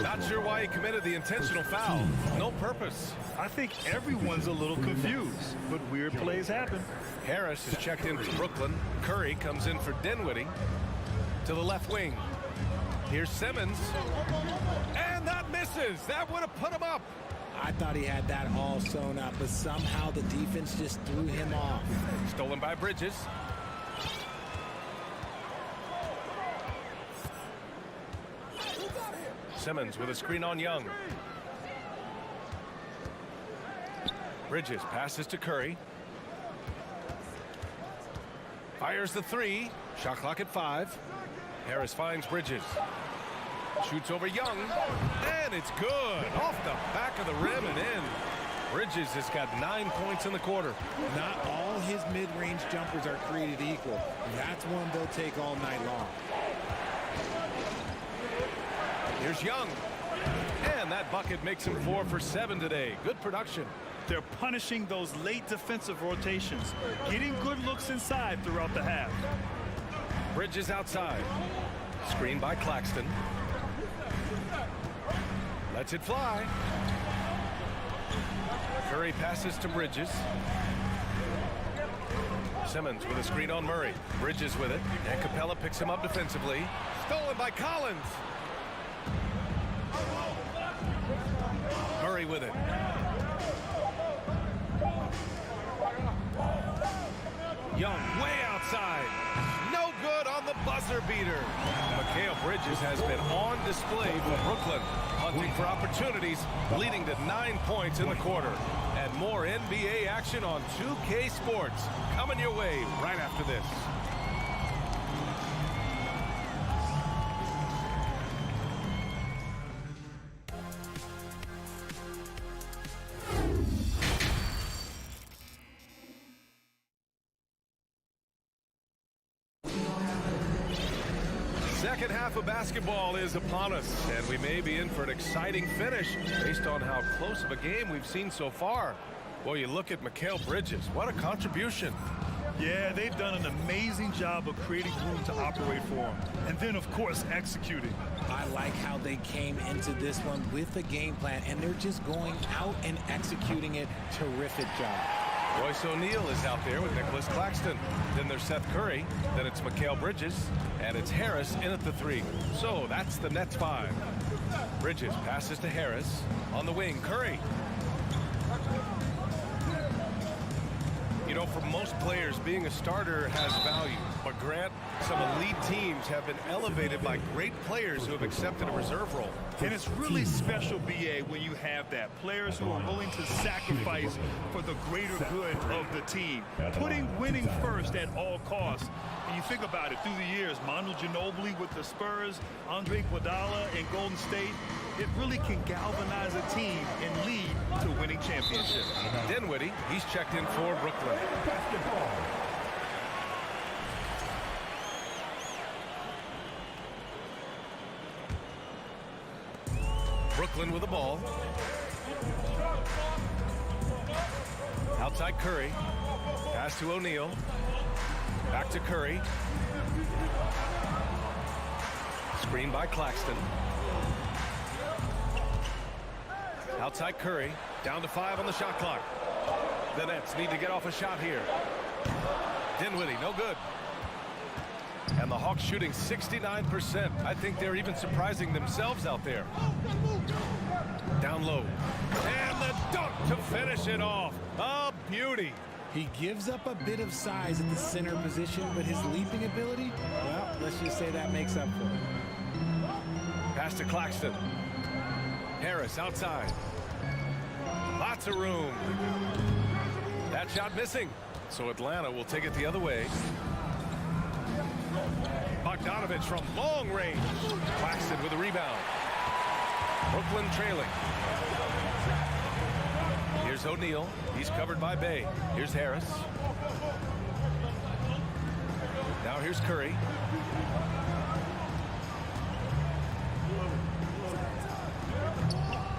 Not sure why he committed the intentional foul. No purpose. I think everyone's a little confused, but weird plays happen. Harris is checked in for Brooklyn. Curry comes in for Dinwiddie. To the left wing. Here's Simmons. And that misses. misses. That would have put him up. I thought he had that all sewn up, but somehow the defense just threw him off. Stolen by Bridges. Simmons with a screen on Young. Bridges passes to Curry. Fires the three. Shot clock at 5. Harris finds Bridges. Shoots over Young. And it's good. Off the back of the rim and in. Bridges has got 9 points in the quarter. Not all his mid-range jumpers are created equal. That's one they'll take all night long. Here's Young. And that bucket makes him 4 for 7 today. Good production. They're punishing those late defensive rotations, getting good looks inside throughout the half. Bridges outside. Screen by Claxton. Lets it fly. Curry passes to Bridges. Simmons with a screen on Murray. Bridges with it. And Capella picks him up defensively. Stolen by Collins. Murray with it. Young way outside. No good on the buzzer beater. Mikal Bridges has been on display for Brooklyn, hunting for opportunities, leading to 9 points in the quarter. And more NBA action on 2K Sports coming your way right after this. Second half of basketball is upon us, and we may be in for an exciting finish based on how close of a game we've seen so far. Well, you look at Mikal Bridges. What a contribution. Yeah, they've done an amazing job of creating room to operate for him. And then, of course, executing. I like how they came into this one with a game plan, and they're just going out and executing it. Terrific job. Royce O'Neal is out there with Nicholas Claxton. Then there's Seth Curry. Then it's Mikal Bridges. And it's Harris in at the 3. So that's the Nets 5. Bridges passes to Harris. On the wing, Curry. You know, for most players, being a starter has value. But Grant, some elite teams have been elevated by great players who have accepted a reserve role. And it's really special, BA, when you have that. Players who are willing to sacrifice for the greater good of the team. Putting winning first at all costs. And you think about it, through the years, Manu Ginobili with the Spurs, Andre Iguodala in Golden State, it really can galvanize a team and lead to winning championships. Dinwiddie, he's checked in for Brooklyn. Brooklyn with the ball. Outside Curry. Pass to O'Neal. Back to Curry. Screen by Claxton. Outside Curry. Down to 5 on the shot clock. The Nets need to get off a shot here. Dinwiddie, no good. And the Hawks shooting 69%. I think they're even surprising themselves out there. Down low. And the dunk to finish it off. A beauty. He gives up a bit of size at the center position, but his leaping ability, well, let's just say that makes up for it. Pass to Claxton. Harris outside. Lots of room. That shot missing. So Atlanta will take it the other way. Bogdanovich from long range. Claxton with a rebound. Brooklyn trailing. Here's O'Neal. He's covered by Bay. Here's Harris. Now here's Curry.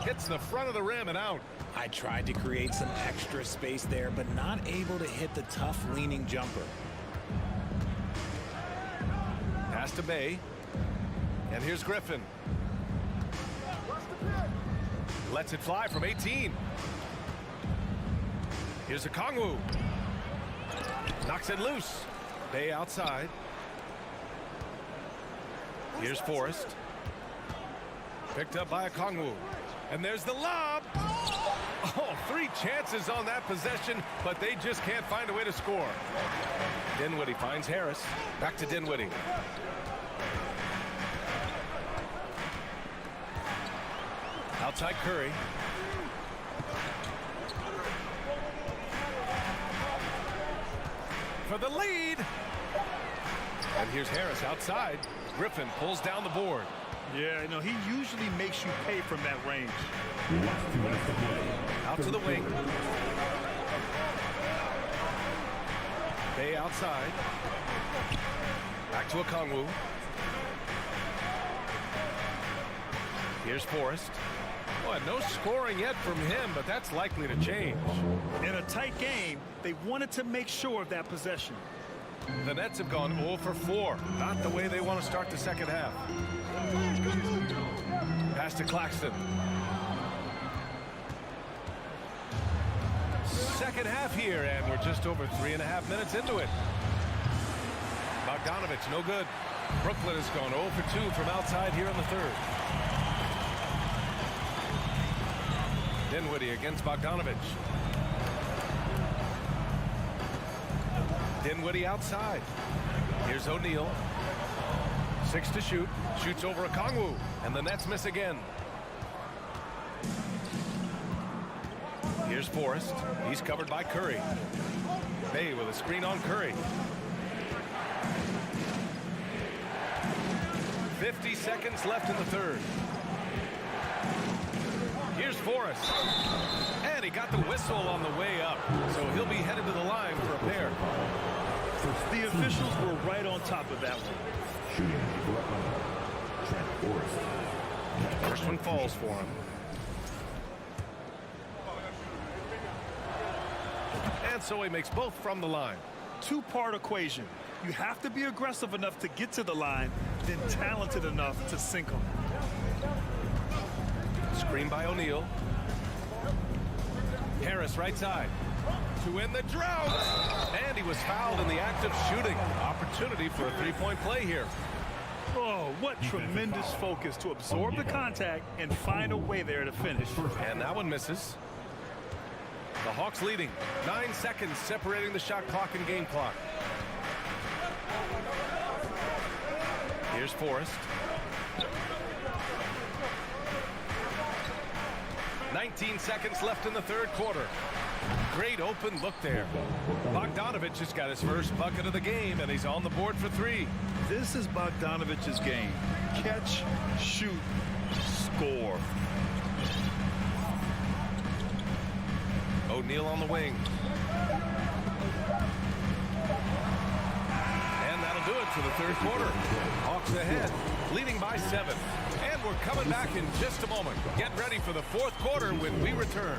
Hits the front of the rim and out. I tried to create some extra space there, but not able to hit the tough leaning jumper. Pass to Bay. And here's Griffin. Lets it fly from 18. Here's Okongwu. Knocks it loose. Bay outside. Here's Forrest. Picked up by Okongwu. And there's the lob. Oh, 3 chances on that possession, but they just can't find a way to score. Dinwiddie finds Harris. Back to Dinwiddie. Outside Curry. For the lead. And here's Harris outside. Griffin pulls down the board. Yeah, he usually makes you pay from that range. Out to the wing. Bay outside. Back to Okongwu. Here's Forrest. Boy, no scoring yet from him, but that's likely to change. In a tight game, they wanted to make sure of that possession. The Nets have gone 0 for 4. Not the way they want to start the second half. Pass to Claxton. Second half here, and we're just over 3.5 minutes into it. Bogdanovich, no good. Brooklyn has gone 0 for 2 from outside here in the third. Dinwiddie against Bogdanovich. Dinwiddie outside. Here's O'Neal. 6 to shoot. Shoots over Okongwu. And the Nets miss again. Here's Forrest. He's covered by Curry. Bay with a screen on Curry. 50 seconds left in the third. Here's Forrest. And he got the whistle on the way up. So he'll be headed to the line for a pair. The officials were right on top of that one. First one falls for him. And so he makes both from the line. Two-part equation. You have to be aggressive enough to get to the line, then talented enough to sink them. Screen by O'Neal. Harris right side. To end the drought. And he was fouled in the act of shooting. Opportunity for a three-point play here. Oh, what tremendous focus to absorb the contact and find a way there to finish. And that one misses. The Hawks leading. 9 seconds separating the shot clock and game clock. Here's Forrest. 19 seconds left in the third quarter. Great open look there. Bogdanovich has got his first bucket of the game, and he's on the board for 3. This is Bogdanovich's game. Catch, shoot, score. O'Neal on the wing. And that'll do it for the third quarter. Hawks ahead, leading by 7. And we're coming back in just a moment. Get ready for the fourth quarter when we return.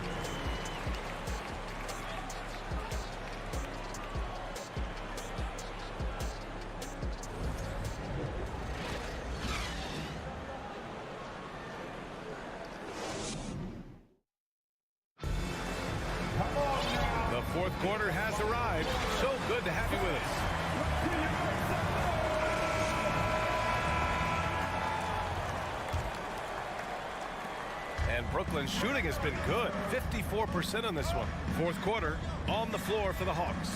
The fourth quarter has arrived. So good to have you with us. And Brooklyn's shooting has been good. 54% on this one. Fourth quarter on the floor for the Hawks.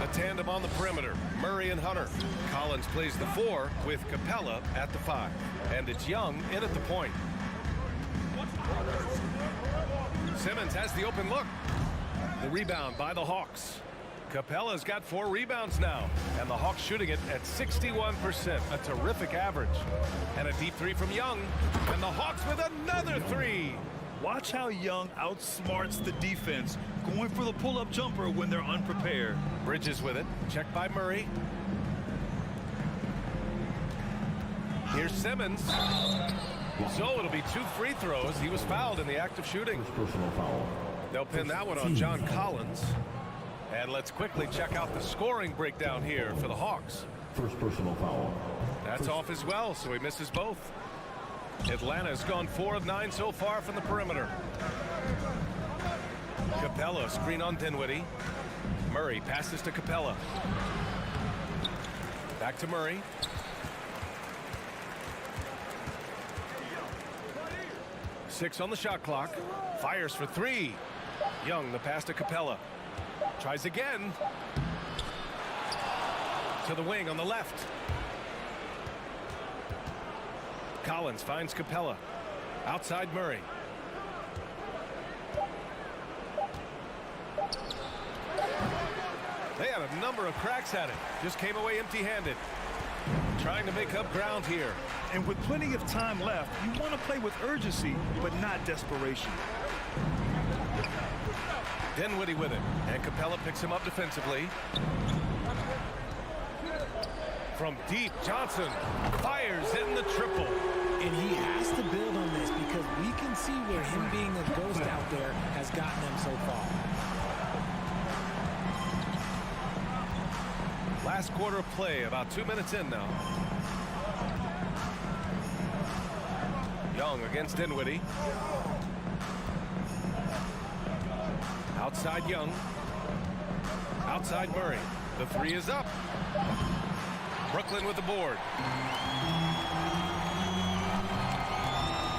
A tandem on the perimeter. Murray and Hunter. Collins plays the 4 with Capella at the 5. And it's Young in at the point. Simmons has the open look. The rebound by the Hawks. Capella's got 4 rebounds now, and the Hawks shooting it at 61%, a terrific average. And a deep 3 from Young, and the Hawks with another 3. Watch how Young outsmarts the defense, going for the pull-up jumper when they're unprepared. Bridges with it, checked by Murray. Here's Simmons. So it'll be 2 free throws. He was fouled in the act of shooting. Personal foul. They'll pin that one on John Collins. And let's quickly check out the scoring breakdown here for the Hawks. First personal foul. That's off as well, so he misses both. Atlanta's gone 4 of 9 so far from the perimeter. Capella, screen on Dinwiddie. Murray passes to Capella. Back to 2:06 on the shot clock. Fires for three. Young, the pass to Capella. Tries again. To the wing on the left. Collins finds Capella. Outside Murray. They had a number of cracks at it. Just came away empty-handed. Trying to make up ground here. And with plenty of time left, you want to play with urgency, but not desperation. Dinwiddie with it. And Capella picks him up defensively. From deep, Johnson fires in the triple. And he has to build on this because we can see where him being a ghost out there has gotten him so far. Last quarter of play, about 2 minutes in now. Young against Dinwiddie. Outside Young. Outside Murray. The three is up. Brooklyn with the board.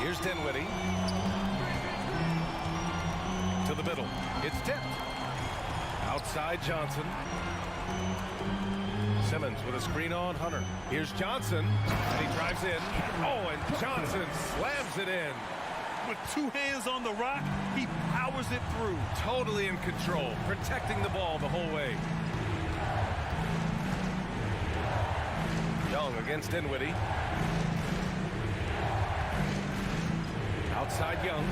Here's Dinwiddie. To the middle. It's tipped. Outside Johnson. Simmons with a screen on Hunter. Here's Johnson. And he drives in. Oh, and Johnson slams it in. With two hands on the rock, he powers it through. Totally in control. Protecting the ball the whole way. Young against Dinwiddie. Outside Young.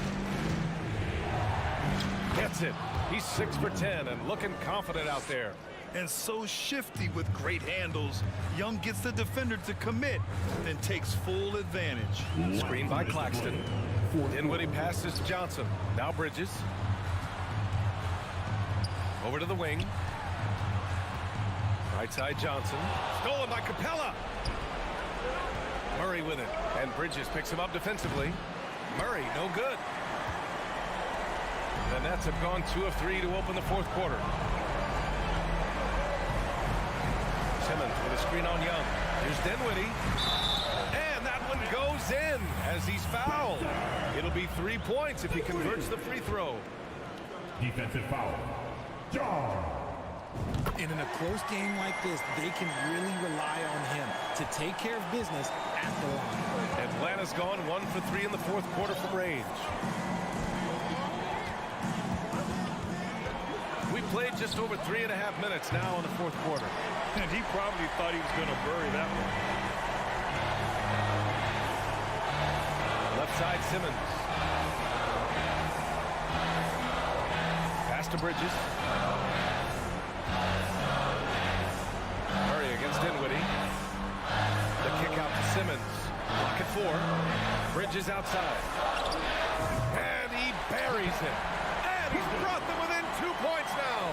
Gets it. He's 6 for 10 and looking confident out there. And so shifty with great handles. Young gets the defender to commit, then takes full advantage. Screen by Claxton. Dinwiddie passes to Johnson. Now Bridges. Over to the wing. Right side Johnson. Stolen by Capella. Murray with it. And Bridges picks him up defensively. Murray, no good. The Nets have gone 2 of 3 to open the fourth quarter. Simmons with a screen on Young. Here's Dinwiddie. And that one goes in as he's fouled. It'll be 3 points if he converts the free throw. Defensive foul. John. And in a close game like this, they can really rely on him to take care of business at the line. Atlanta's gone 1 for 3 in the fourth quarter from range. We played just over 3.5 minutes now in the fourth quarter. And he probably thought he was going to bury that one. Left side Simmons. Pass to Bridges. Murray against Dinwiddie. The kick out to Simmons. Block at 4. Bridges outside. And he buries it. And he's brought them within 2 points now.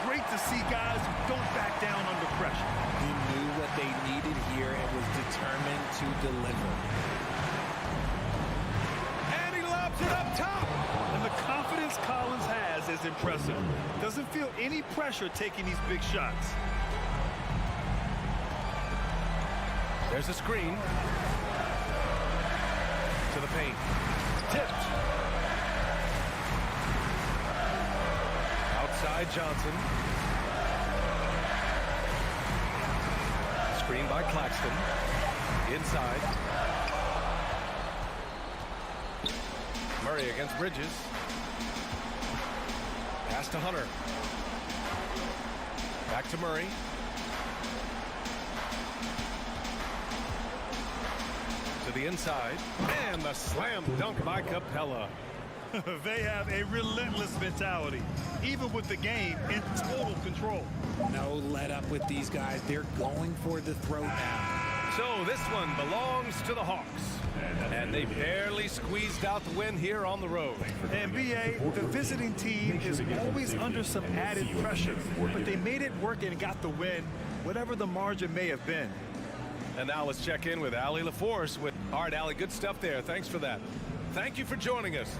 Great to see guys who don't back down under pressure. He knew what they needed here and was determined to deliver. And he lobs it up top. And the confidence Collins has is impressive. Doesn't feel any pressure taking these big shots. There's a screen. To the paint. Tipped. Outside Johnson. Screen by Claxton. Inside. Murray against Bridges. Pass to Hunter. Back to Murray. To the inside. And the slam dunk by Capella. They have a relentless mentality, even with the game in total control. No let up with these guys. They're going for the throw now. So this one belongs to the Hawks. And they barely squeezed out the win here on the road. NBA, the visiting team is always under some added pressure, but they made it work and got the win, whatever the margin may have been. And now let's check in with Allie LaForce. All right, Allie, good stuff there. Thanks for that. Thank you for joining us.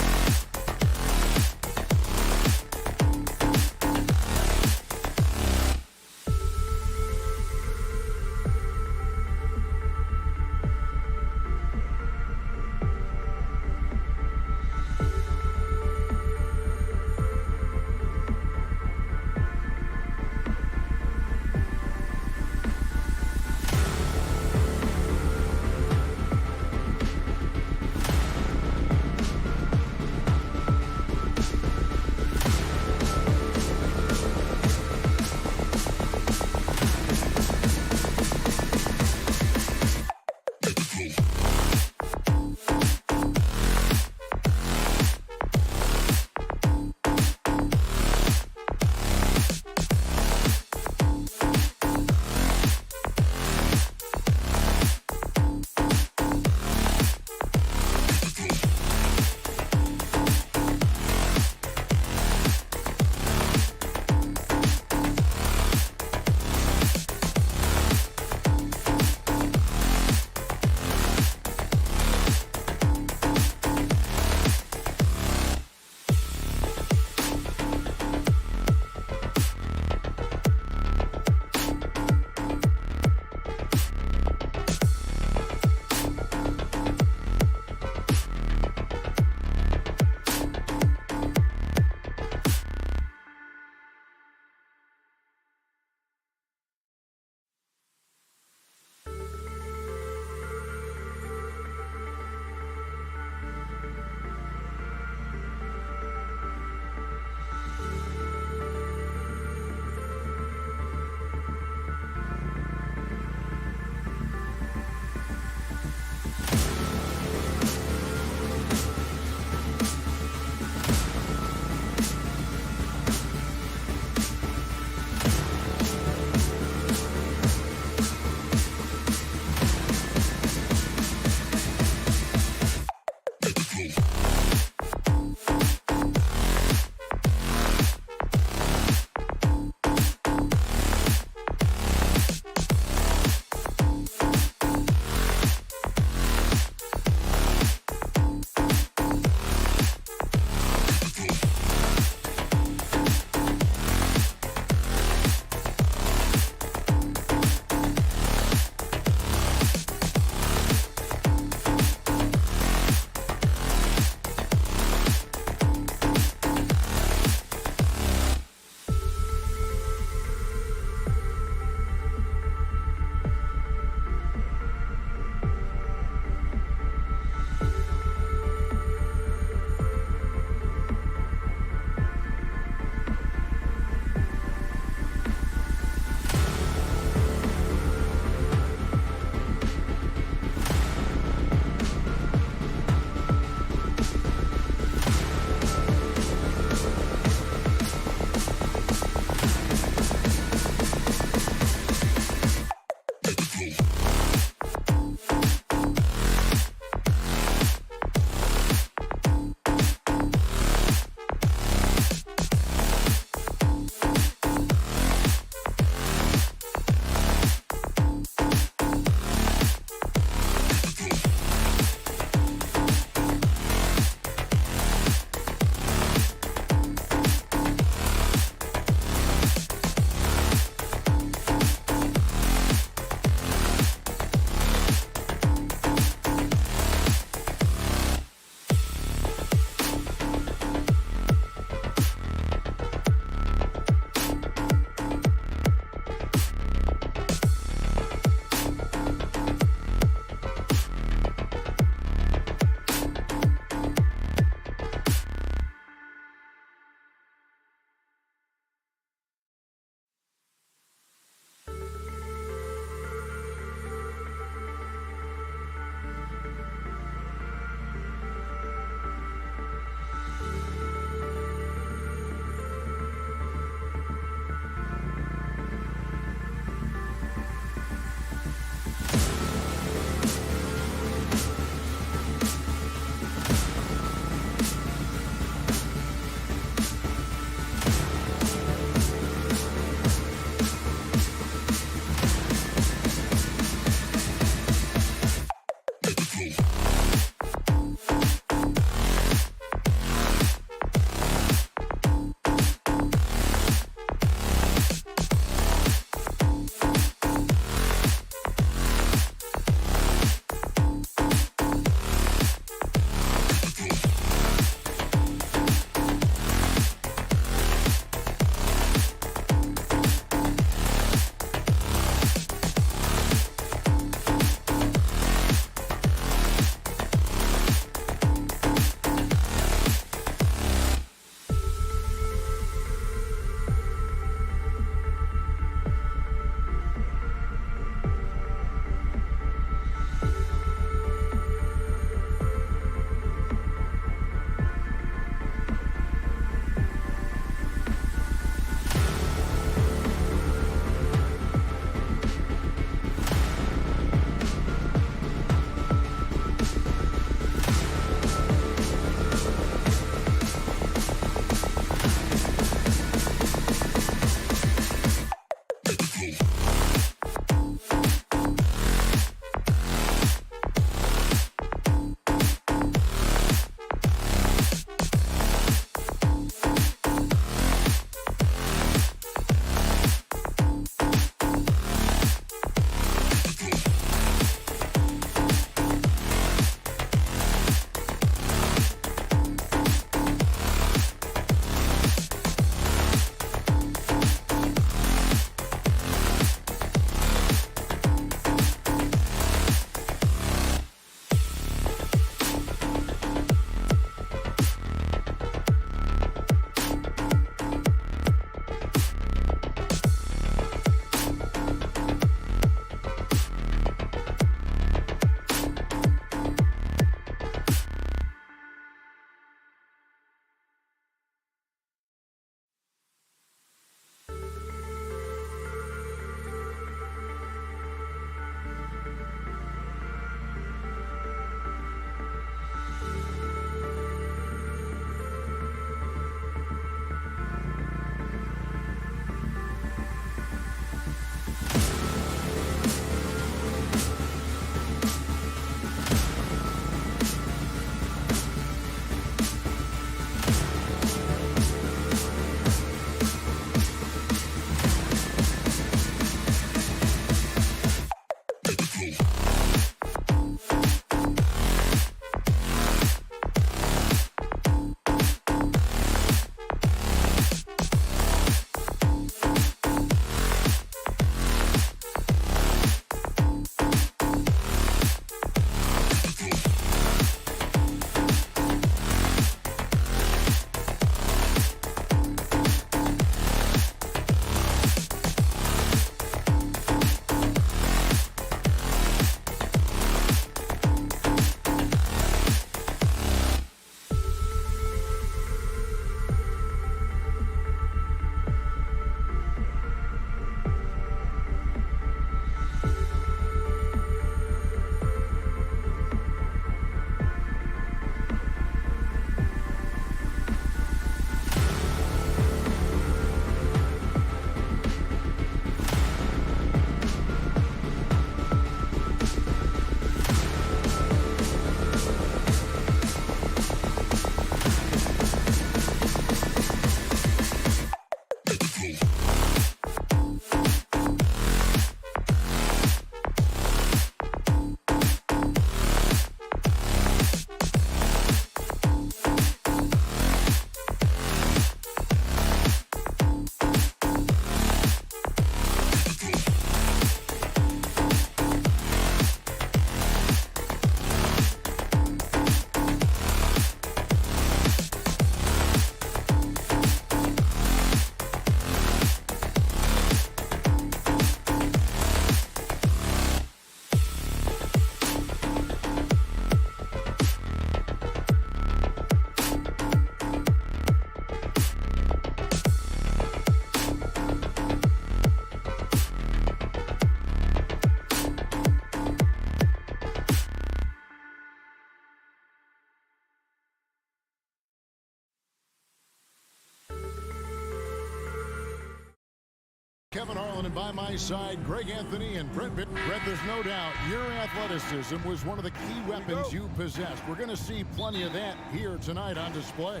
Kevin Harlan, and by my side, Greg Anthony and Brett. Brett, there's no doubt your athleticism was one of the key weapons you possessed. We're going to see plenty of that here tonight on display.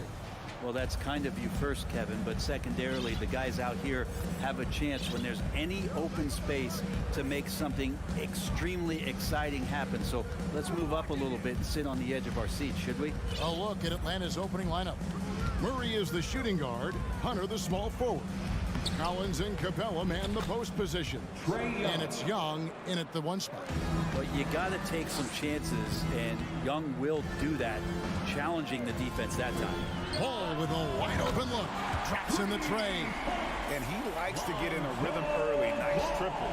Well, that's kind of you first, Kevin, but secondarily, the guys out here have a chance when there's any open space to make something extremely exciting happen. So let's move up a little bit and sit on the edge of our seats, should we? A look at Atlanta's opening lineup. Murray is the shooting guard, Hunter the small forward. Collins and Capella man the post position. And it's Young in at the one spot. But you got to take some chances, and Young will do that, challenging the defense that time. Ball with a wide open look. Drops in the tray. And he likes to get in a rhythm early. Nice triple.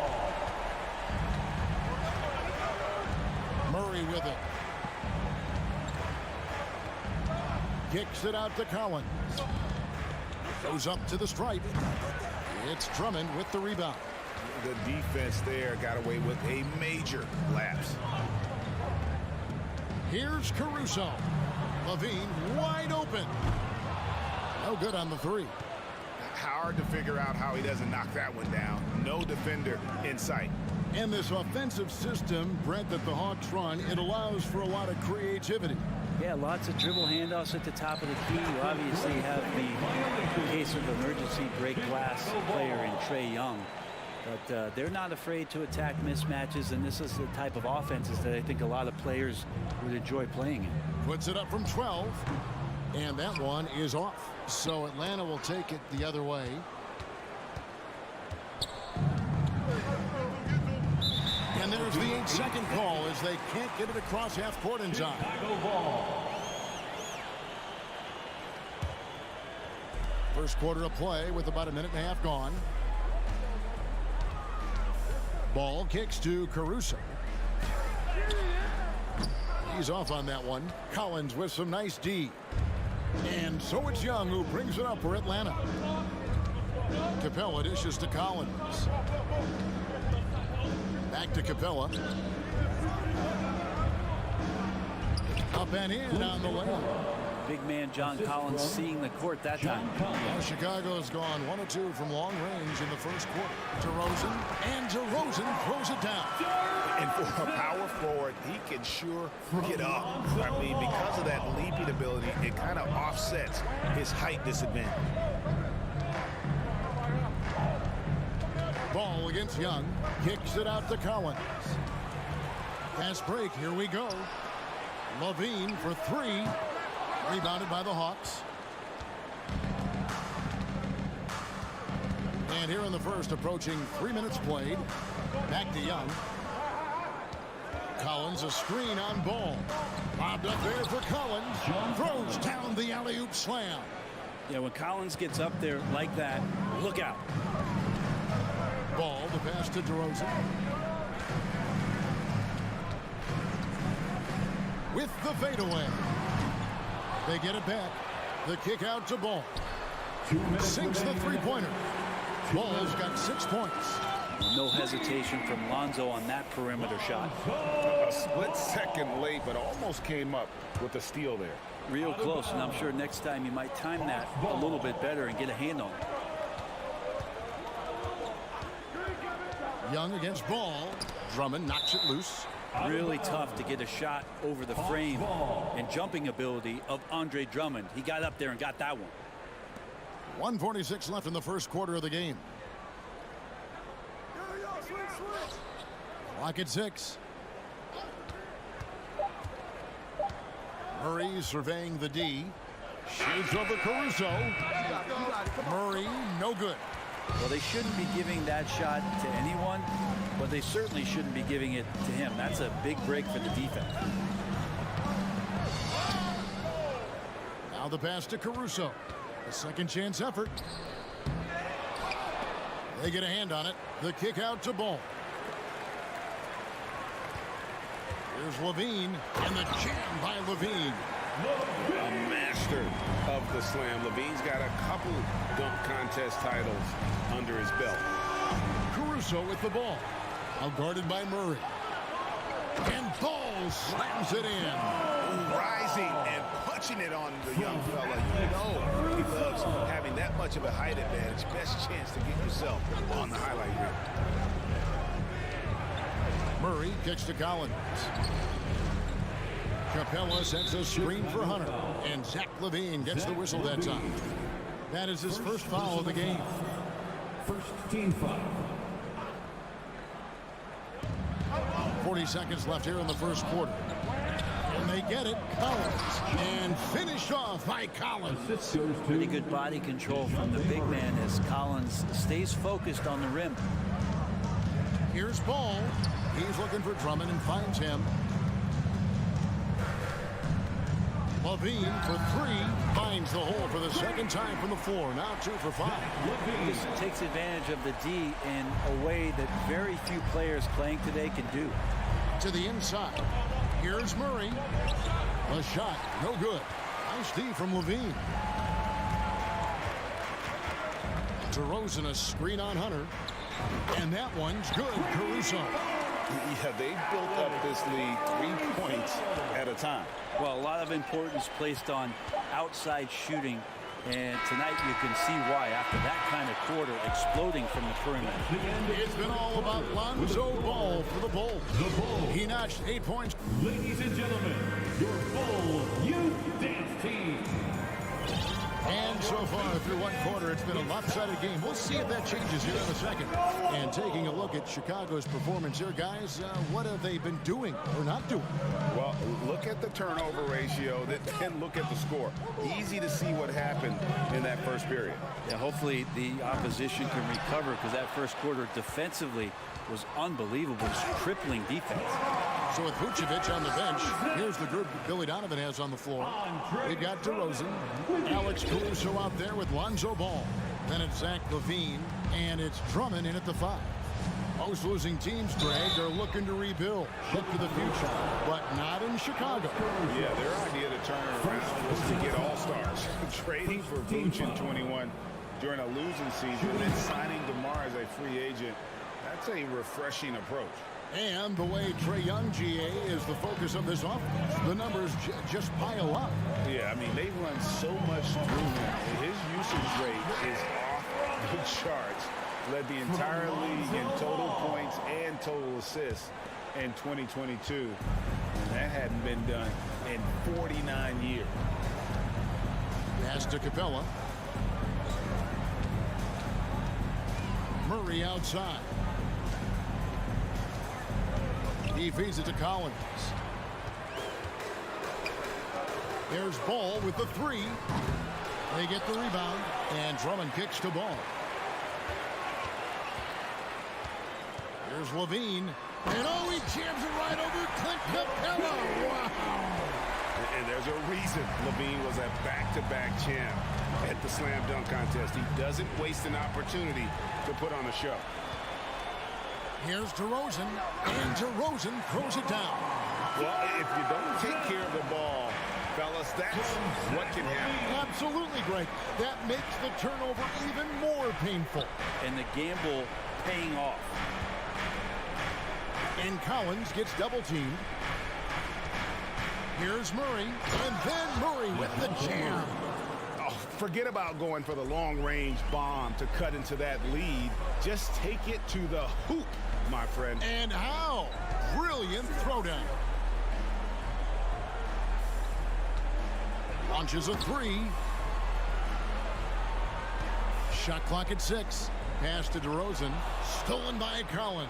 Murray with it. Kicks it out to Collins. Goes up to the stripe. It's Drummond with the rebound. The defense there got away with a major lapse. Here's Caruso. Levine wide open. No good on the three. Hard to figure out how he doesn't knock that one down. No defender in sight. And this offensive system, Brent, that the Hawks run, it allows for a lot of creativity. Yeah, lots of dribble handoffs at the top of the key. You obviously have the case of emergency break glass player in Trae Young. But they're not afraid to attack mismatches, and this is the type of offenses that I think a lot of players would enjoy playing in. Puts it up from 12, and that one is off. So Atlanta will take it the other way. And there's the 8-second call as they can't get it across half court in time. First quarter of play with about a minute and a half gone. Ball kicks to Caruso. He's off on that one. Collins with some nice D. And so it's Young who brings it up for Atlanta. Capella dishes to Collins. Back to Capella. Up and in on the layup. Big man John Collins seeing the court that time. Well, Chicago's gone 1 of 2 from long range in the first quarter. DeRozan, and DeRozan throws it down. And for a power forward, he can sure get up. I mean, because of that leaping ability, it kind of offsets his height disadvantage. Ball against Young. Kicks it out to Collins. Fast break. Here we go. Levine for 3. Rebounded by the Hawks. And here in the first, approaching 3 minutes played. Back to Young. Collins, a screen on Ball. Lobbed up there for Collins. Throws down the alley-oop slam. Yeah, when Collins gets up there like that, look out. Ball, the pass to DeRozan. With the fadeaway. They get it back. The kick out to Ball. Sinks the three-pointer. Ball's got 6 points. No hesitation from Lonzo on that perimeter shot. A split second late, but almost came up with a steal there. Real close, and I'm sure next time you might time that a little bit better and get a hand on it. Young against Ball. Drummond knocks it loose. Really tough to get a shot over the frame and jumping ability of Andre Drummond. He got up there and got that one. 1:46 left in the first quarter of the game. Clock at 6. Murray surveying the D. Shoots over Caruso. Murray, no good. Well, they shouldn't be giving that shot to anyone, but they certainly shouldn't be giving it to him. That's a big break for the defense. Now the pass to Caruso. A second chance effort. They get a hand on it. The kick out to Ball. Here's Levine, and the jam by Levine. A master of the slam. Levine's got a couple dunk contest titles under his belt. Caruso with the ball. Outguarded by Murray. And Ball slams it in. Rising and punching it on the young fella. You know he loves having that much much of a height advantage. Best chance to get yourself on the highlight reel. Murray kicks to Collins. Capella sets a screen for Hunter. And Zach LaVine gets the whistle that time. That is his first foul of the game. First team foul. 40 seconds left here in the first quarter. And they get it. Collins. And finished off by Collins. Pretty good body control from the big man as Collins stays focused on the rim. Here's Ball. He's looking for Drummond and finds him. LaVine for three. Finds the hole for the second time from the floor. Now 2 for 5. This takes advantage of the D in a way that very few players playing today can do. To the inside. Here's Murray. A shot. No good. Nice D from LaVine. DeRozan a screen on Hunter. And that one's good. Caruso. Yeah, they built up this lead 3 points at a time. Well, a lot of importance placed on outside shooting. And tonight you can see why after that kind of quarter exploding from the perimeter. It's been all about Lonzo Ball for the Bulls. He notched 8 points. Ladies and gentlemen, your Bull Youth Dance Team. And so far through one quarter, it's been a lopsided game. We'll see if that changes here in a second. And taking a look at Chicago's performance here, guys, what have they been doing or not doing? Well, look at the turnover ratio, then look at the score. Easy to see what happened in that first period. Yeah, hopefully the opposition can recover because that first quarter defensively was unbelievable. Just crippling defense. So with Vucevic on the bench, here's the group Billy Donovan has on the floor. We've got DeRozan, Alex Caruso out there with Lonzo Ball. Then it's Zach LaVine, and it's Drummond in at the 5. Most losing teams, Greg, are looking to rebuild. Look to the future, but not in Chicago. Yeah, their idea to turn around was to get all-stars. Trading for Vuce in 21 during a losing season, and then signing DeMar as a free agent. That's a refreshing approach. And the way Trae Young, GA, is the focus of this offense. The numbers just pile up. Yeah, I mean, they run so much through him. His usage rate is off the charts. Led the entire league in total points and total assists in 2022. And that hadn't been done in 49 years. Pass to Capella. Murray outside. He feeds it to Collins. There's Ball with the 3. They get the rebound, and Drummond kicks to Ball. Here's LaVine. And oh, he jams it right over Clint Capella. Wow. And there's a reason LaVine was a back-to-back champ at the slam dunk contest. He doesn't waste an opportunity to put on a show. Here's DeRozan, and DeRozan throws it down. Well, if you don't take care of the ball, fellas, that's what can happen. Absolutely, Greg. That makes the turnover even more painful. And the gamble paying off. And Collins gets double-teamed. Here's Murray, and then Murray with the jam. Oh, forget about going for the long-range bomb to cut into that lead. Just take it to the hoop, my friend. And how? Brilliant throwdown. Launches a 3. Shot clock at 6. Pass to DeRozan. Stolen by Collins.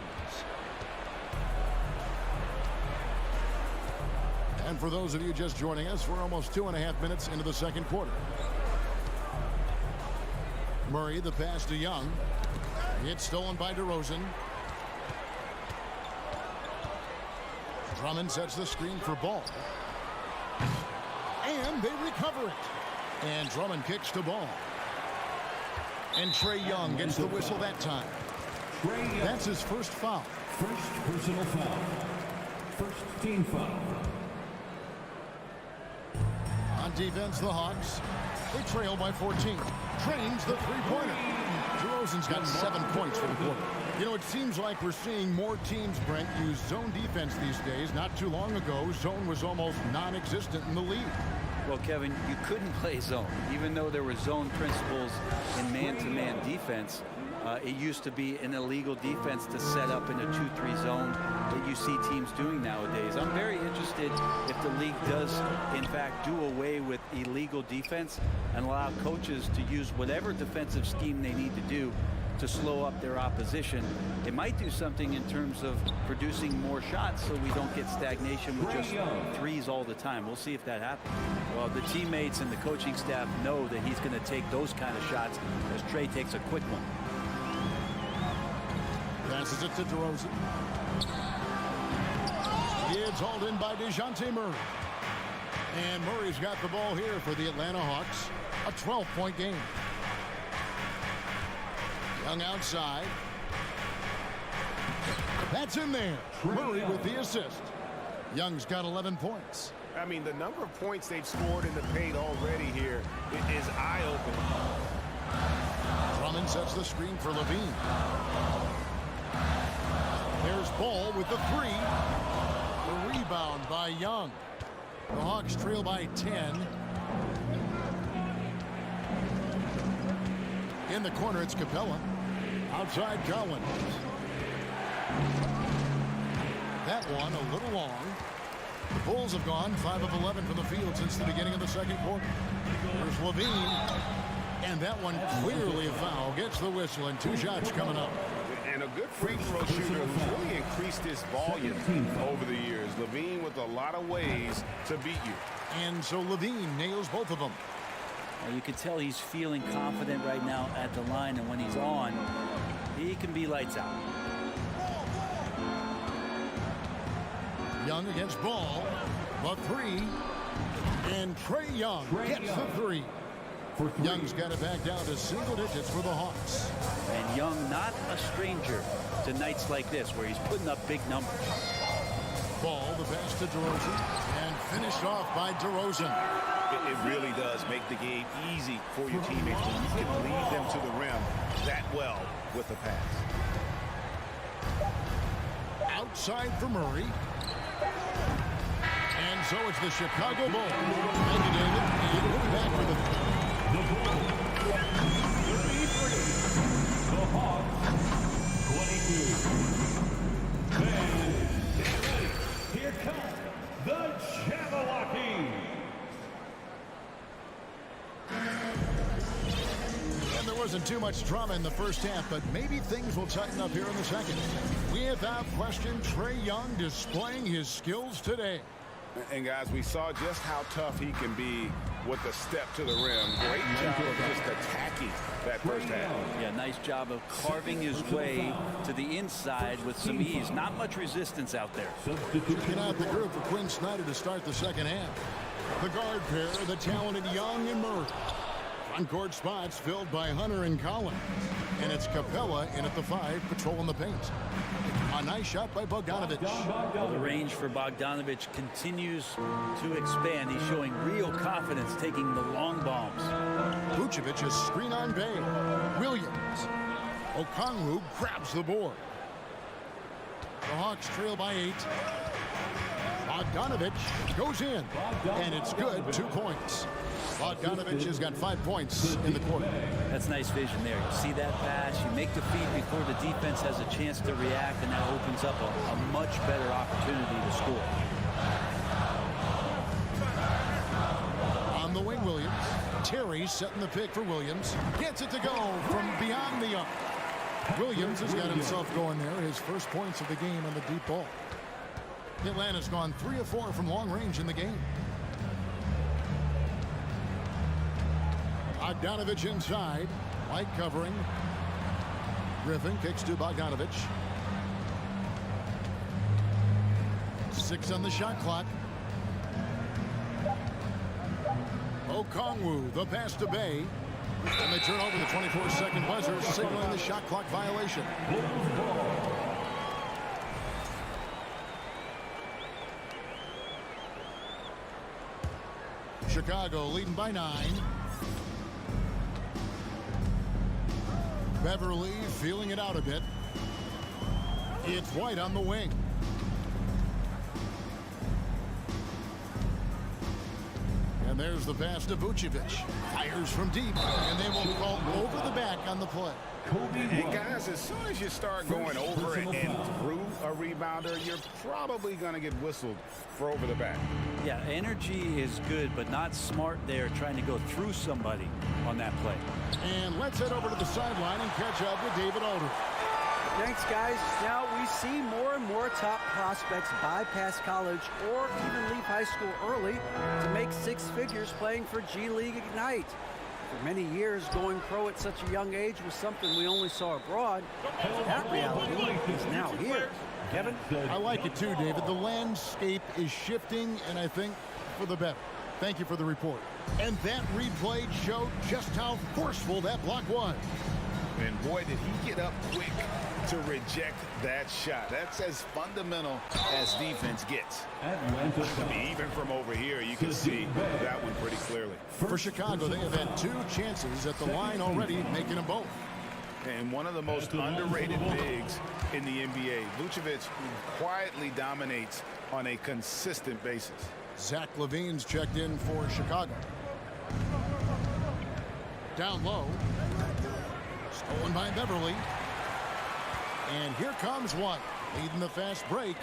And for those of you just joining us, we're almost 2.5 minutes into the second quarter. Murray, the pass to Young. It's stolen by DeRozan. Drummond sets the screen for Ball. And they recover it. And Drummond kicks to Ball. And Trae Young gets the whistle that time. That's his first foul. First personal foul. First team foul. On defense, the Hawks. They trail by 14. Trains the three-pointer. DeRozan's got 7 points for the quarter. You know, it seems like we're seeing more teams, Brent, use zone defense these days. Not too long ago, zone was almost non-existent in the league. Well, Kevin, you couldn't play zone. Even though there were zone principles in man-to-man defense, it used to be an illegal defense to set up in a 2-3 zone that you see teams doing nowadays. I'm very interested if the league does, in fact, do away with illegal defense and allow coaches to use whatever defensive scheme they need to do to slow up their opposition. It might do something in terms of producing more shots so we don't get stagnation with just threes all the time. We'll see if that happens. Well, the teammates and the coaching staff know that he's going to take those kind of shots as Trey takes a quick one. Passes it to DeRozan. It's hauled in by DeJounte Murray. And Murray's got the ball here for the Atlanta Hawks. A 12-point game. Young outside. That's in there. Murray with the assist. Young's got 11 points. I mean, the number of points they've scored in the paint already here is eye-opening. Drummond sets the screen for Levine. There's Ball with the three. The rebound by Young. The Hawks trail by 10. In the corner, it's Capella. Outside, Collins. That one a little long. The Bulls have gone 5 of 11 from the field since the beginning of the second quarter. There's Levine. And that one clearly a foul. Gets the whistle and 2 shots coming up. And a good free throw shooter who's really increased his volume over the years. Levine with a lot of ways to beat you. And so Levine nails both of them. You can tell he's feeling confident right now at the line, and when he's on, he can be lights out. Young against Ball. The three. And Trey Young gets the three. Young's got it back down to single digits for the Hawks. And Young not a stranger to nights like this where he's putting up big numbers. Ball, the pass to DeRozan. And finished off by DeRozan. It really does make the game easy for your teammates when you can lead them to the rim that well with a pass. Outside for Murray. And so it's the Chicago Bulls. Thank you, David. And we'll be back with The Bulls, 33. The Hawks, 22. And here comes the Jabberwocky. And there wasn't too much drama in the first half, but maybe things will tighten up here in the second. Without question, Trey Young displaying his skills today. And guys, we saw just how tough he can be with the step to the rim. Great job of just attacking that first half. Yeah, nice job of carving his way to the inside with some ease. Not much resistance out there. Checking out the group for Quinn Snyder to start the second half. The guard pair, the talented Young and Murray. Front court spots filled by Hunter and Collins. And it's Capella in at the 5, patrolling the paint. A nice shot by Bogdanovic. Well, the range for Bogdanovic continues to expand. He's showing real confidence taking the long bombs. Vucevic's screen on Bay. Williams. Okongwu grabs the board. The Hawks trail by 8. Bogdanovic goes in. And it's good, 2 points. Bogdanovic has got 5 points in the quarter. That's nice vision there. You see that pass, you make the feed before the defense has a chance to react, and that opens up a much better opportunity to score. On the wing, Williams. Terry setting the pick for Williams. Gets it to go from beyond the arc. Williams has got himself going there. His first points of the game on the deep ball. Atlanta's gone 3 of 4 from long range in the game. Bogdanovic inside. White covering. Griffin kicks to Bogdanovic. 6 on the shot clock. Okongwu, the pass to Bay. And they turn over the 24-second buzzer, signaling the shot clock violation. Chicago leading by 9. Beverly feeling it out a bit. It's White on the wing. And there's the pass to Vucevic. Fires from deep, and they will call over the back on the play. And guys, as soon as you start going over and through a rebounder, you're probably going to get whistled for over the back. Yeah, energy is good, but not smart there trying to go through somebody on that play. And let's head over to the sideline and catch up with David Aldridge. Thanks, guys. Now, we see more and more top prospects bypass college or even leave high school early to make six figures playing for G League Ignite. For many years, going pro at such a young age was something we only saw abroad. That reality is now here. Kevin? I like it too, David. The landscape is shifting, and I think for the better. Thank you for the report. And that replay showed just how forceful that block was. And boy, did he get up quick to reject that shot. That's as fundamental as defense gets. I mean, even from over here, you can see that one pretty clearly. For Chicago, they have had two chances at the line already, making them both. And one of the most underrated bigs in the NBA, Vucevic quietly dominates on a consistent basis. Zach LaVine's checked in for Chicago. Down low. Stolen by Beverly. And here comes one, leading the fast break.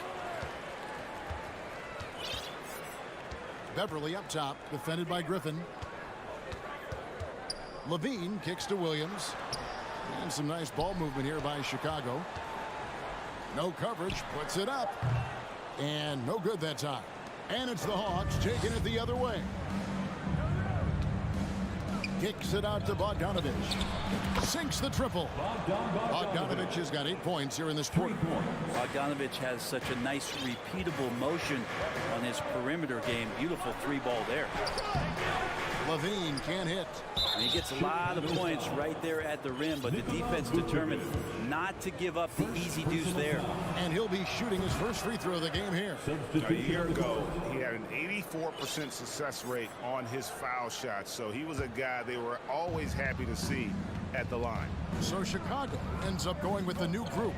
Beverly up top, defended by Griffin. LaVine kicks to Williams. And some nice ball movement here by Chicago. No coverage, puts it up. And no good that time. And it's the Hawks taking it the other way. Kicks it out to Bogdanovich. Sinks the triple. Bogdanovich has got 8 points here in this quarter. Bogdanovich has such a nice repeatable motion on his perimeter game. Beautiful three ball there. LaVine can't hit. And he gets a lot of points right there at the rim, but the defense determined not to give up the easy deuce there. And he'll be shooting his first free throw of the game here. A year ago, he had an 84% success rate on his foul shots, so he was a guy they were always happy to see at the line. So Chicago ends up going with the new group.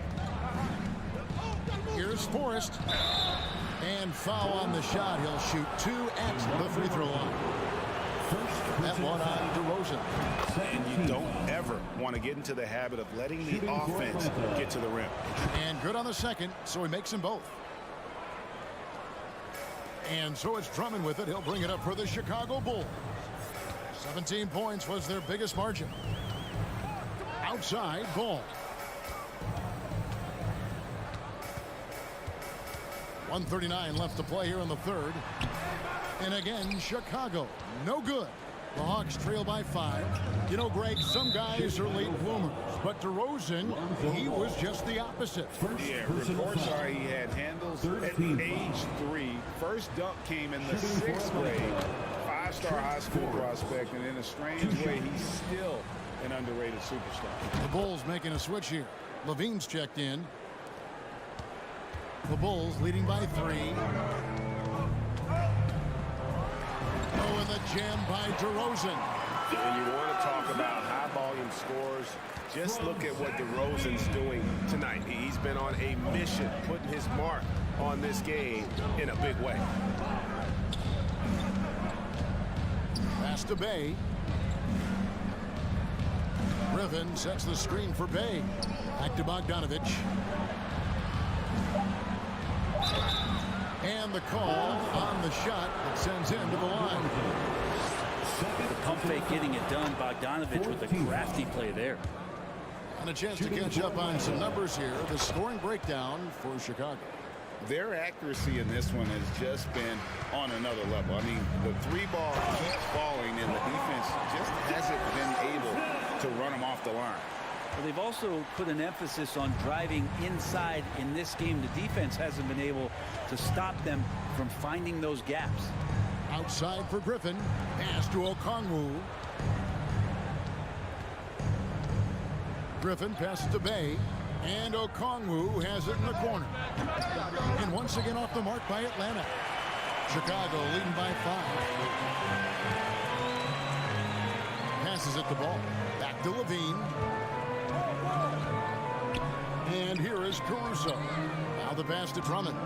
Here's Forrest. And foul on the shot. He'll shoot 2 at the free throw line. That one on DeRozan. And you don't ever want to get into the habit of letting the offense get to the rim. And good on the second, so he makes them both. And so it's Drummond with it. He'll bring it up for the Chicago Bulls. 17 points was their biggest margin. Outside, Ball. 1:39 left to play here in the third. And again, Chicago, no good. The Hawks trail by 5. You know, Greg, some guys are late bloomers, but DeRozan, he was just the opposite. Yeah, reports are he had handles at age 3. First dunk came in the 6th grade. 5-star high school prospect, and in a strange way, he's still an underrated superstar. The Bulls making a switch here. LaVine's checked in. The Bulls leading by 3. Oh, and the jam by DeRozan. When you want to talk about high-volume scores, just look at what DeRozan's doing tonight. He's been on a mission, putting his mark on this game in a big way. Pass to Bay. Griffin sets the screen for Bay. Back to Bogdanovich. And the call on the shot that sends him to the line. The pump fake getting it done. Bogdanovich with a crafty play there. And a chance to catch up on some numbers here. The scoring breakdown for Chicago. Their accuracy in this one has just been on another level. I mean, the 3-ball keeps falling, and the defense just hasn't been able to run them off the line. Well, they've also put an emphasis on driving inside in this game. The defense hasn't been able to stop them from finding those gaps. Outside for Griffin. Pass to Okongwu. Griffin passes to Bay. And Okongwu has it in the corner. And once again off the mark by Atlanta. Chicago leading by 5. Passes it the ball. Back to LaVine. And here is Caruso. Now the pass to Drummond.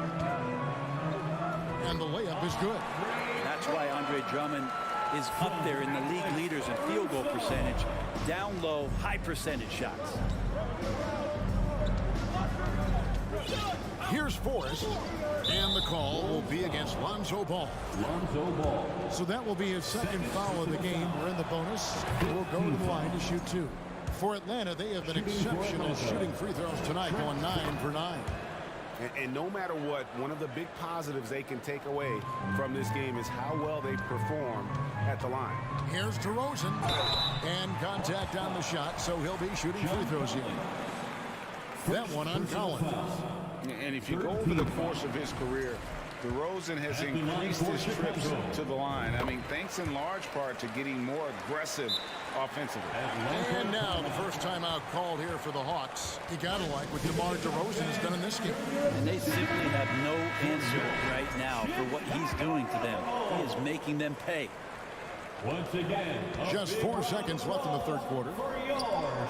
And the layup is good. That's why Andre Drummond is up there in the league leaders in field goal percentage. Down low, high percentage shots. Here's Forrest, and the call will be against Lonzo Ball. So that will be his second foul of the game. We're in the bonus. We'll go to the line to shoot 2. For Atlanta, they have been exceptional shooting free throws tonight, going 9 for 9. And no matter what, one of the big positives they can take away from this game is how well they perform at the line. Here's DeRozan, and contact on the shot, so he'll be shooting free throws here. That one on Collins. And if you go over the course of his career, DeRozan has increased his trips to the line. I mean, thanks in large part to getting more aggressive offensively. And now the first timeout called here for the Hawks. You gotta like what DeMar DeRozan has done in this game. And they simply have no answer right now for what he's doing to them. He is making them pay. Once again, just 4 seconds left in the third quarter.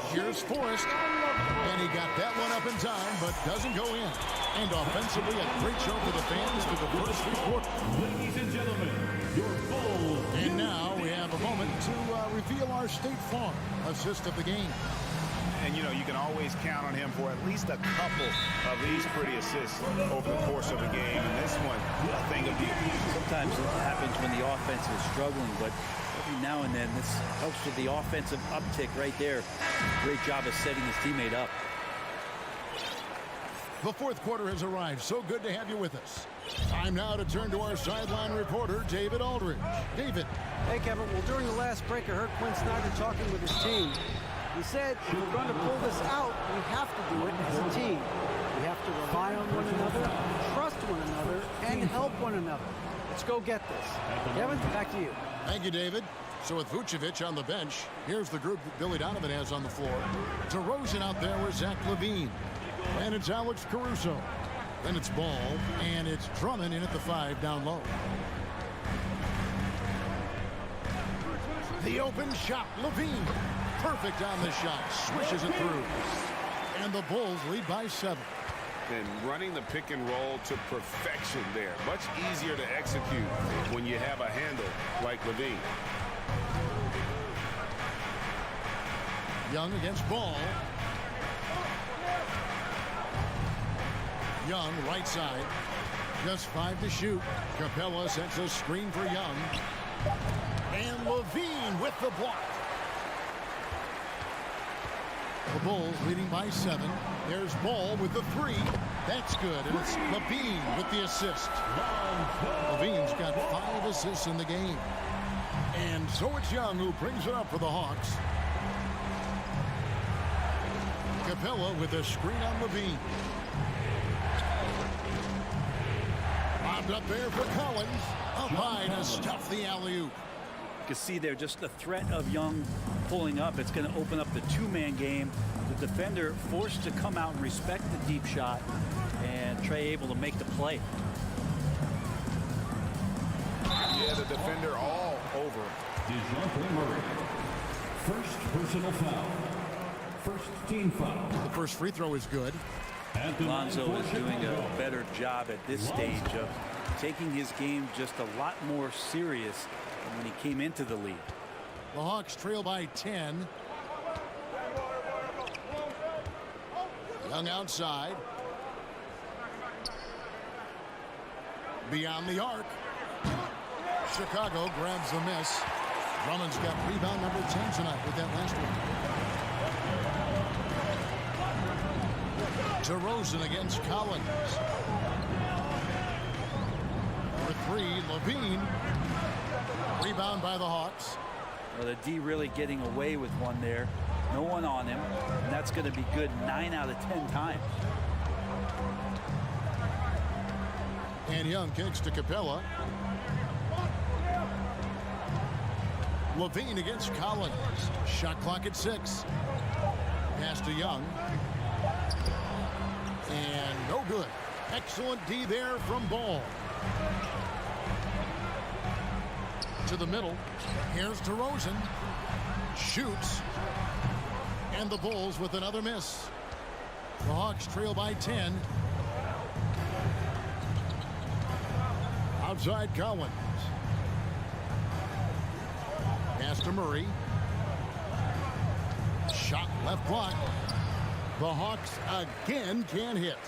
Here's Forrest, and he got that one up in time, but doesn't go in. And offensively, a great show for the fans through the first 3 quarters. Ladies and gentlemen, your Bulls. And now we have a moment to reveal our State Farm assist of the game. And, you know, you can always count on him for at least a couple of these pretty assists over the course of a game. And this one, a thing of beauty. Sometimes it happens when the offense is struggling, but every now and then this helps with the offensive uptick right there. Great job of setting his teammate up. The fourth quarter has arrived. So good to have you with us. Time now to turn to our sideline reporter, David Aldridge. David. Hey, Kevin. Well, during the last break, I heard Quinn Snyder talking with his team. He said, if we're going to pull this out, we have to do it as a team. We have to rely on one another, trust one another, and help one another. Let's go get this. Kevin, back to you. Thank you, David. So with Vucevic on the bench, here's the group that Billy Donovan has on the floor. DeRozan out there with Zach LaVine. And it's Alex Caruso. Then it's Ball, and it's Drummond in at the 5 down low. The open shot, LaVine. Perfect on the shot, swishes it through. And the Bulls lead by 7. And running the pick and roll to perfection there. Much easier to execute when you have a handle like LaVine. Young against Ball. Young, right side. Just 5 to shoot. Capella sets a screen for Young. And LaVine with the block. The Bulls leading by 7. There's Ball with the 3. That's good. And it's LaVine with the assist. LaVine's got 5 assists in the game. And so it's Young who brings it up for the Hawks. Capella with a screen on LaVine. Bobbed up there for Collins. Up high to stuff the alley-oop. You can see there just the threat of Young pulling up. It's going to open up the 2-man game. The defender forced to come out and respect the deep shot, and Trey able to make the play. Yeah, the defender all over. DeJounte Murray. First personal foul. First team foul. The first free throw is good. Lonzo is doing a better job at this stage of taking his game just a lot more serious than when he came into the league. The Hawks trail by 10. Young outside. Beyond the arc. Chicago grabs the miss. Drummond's got rebound number 10 tonight with that last one. DeRozan against Collins. For 3, LaVine. Rebound by the Hawks. Well, the D really getting away with one there. No one on him. And that's going to be good 9 out of 10 times. And Young kicks to Capella. LaVine against Collins. Shot clock at 6. Pass to Young. And no good. Excellent D there from Ball. To the middle. Here's DeRozan. Shoots. And the Bulls with another miss. The Hawks trail by 10. Outside Collins. to Murray. Shot left block. The Hawks again can't hit.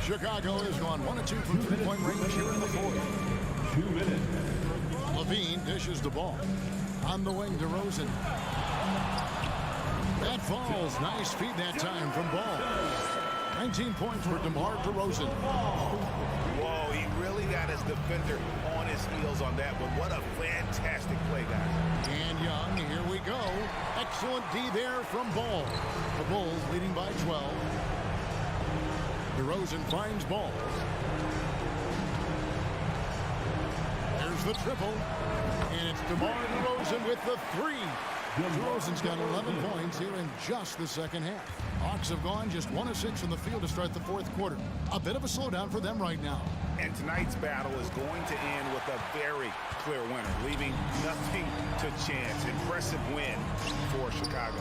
Chicago has gone 1 of 2 from three-point range here in the fourth. 2 minutes. Levine dishes the ball. On the wing to Rosen. That falls. Nice feed that time from Ball. 19 points for DeMar DeRozan. Whoa, he really got his defender on his heels on that one. What a fantastic play, guys. And Young, here we go. Excellent D there from Ball. The Bulls leading by 12. DeRozan finds Ball. There's the triple. And it's DeMar DeRozan with the three. DeRozan's got 11 points here in just the second half. Hawks have gone just 1 of 6 from the field to start the fourth quarter. A bit of a slowdown for them right now. And tonight's battle is going to end with a very clear winner, leaving nothing to chance. Impressive win for Chicago.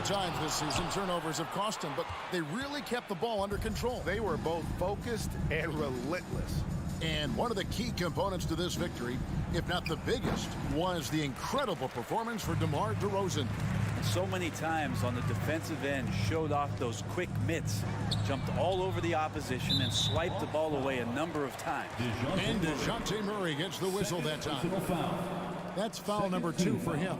3 times this season, turnovers have cost them, but they really kept the ball under control. They were both focused and relentless. And one of the key components to this victory, if not the biggest, was the incredible performance for DeMar DeRozan. And so many times on the defensive end showed off those quick mitts, jumped all over the opposition and swiped the ball away a number of times. And DeJounte Murray gets the whistle that time. That's foul number 2 for him.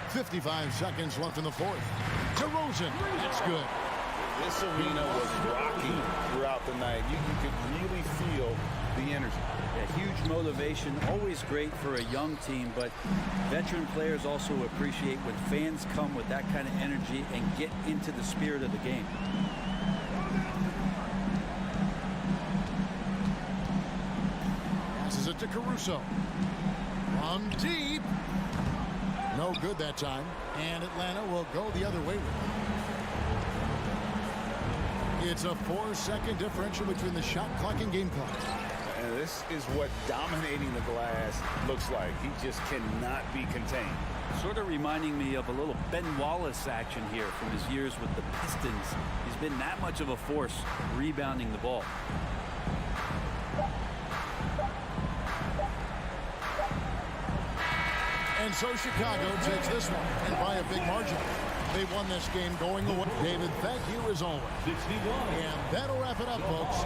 55 seconds left in the fourth. DeRozan, that's good. This arena was rocking throughout the night. You could really feel the energy. A huge motivation, always great for a young team, but veteran players also appreciate when fans come with that kind of energy and get into the spirit of the game. Passes it to Caruso. From deep. No good that time. And Atlanta will go the other way with it. It's a 4-second differential between the shot clock and game clock. And this is what dominating the glass looks like. He just cannot be contained. Sort of reminding me of a little Ben Wallace action here from his years with the Pistons. He's been that much of a force rebounding the ball. And so Chicago takes this one, and by a big margin. They won this game going away. David, thank you as always. 61. And that'll wrap it up, folks.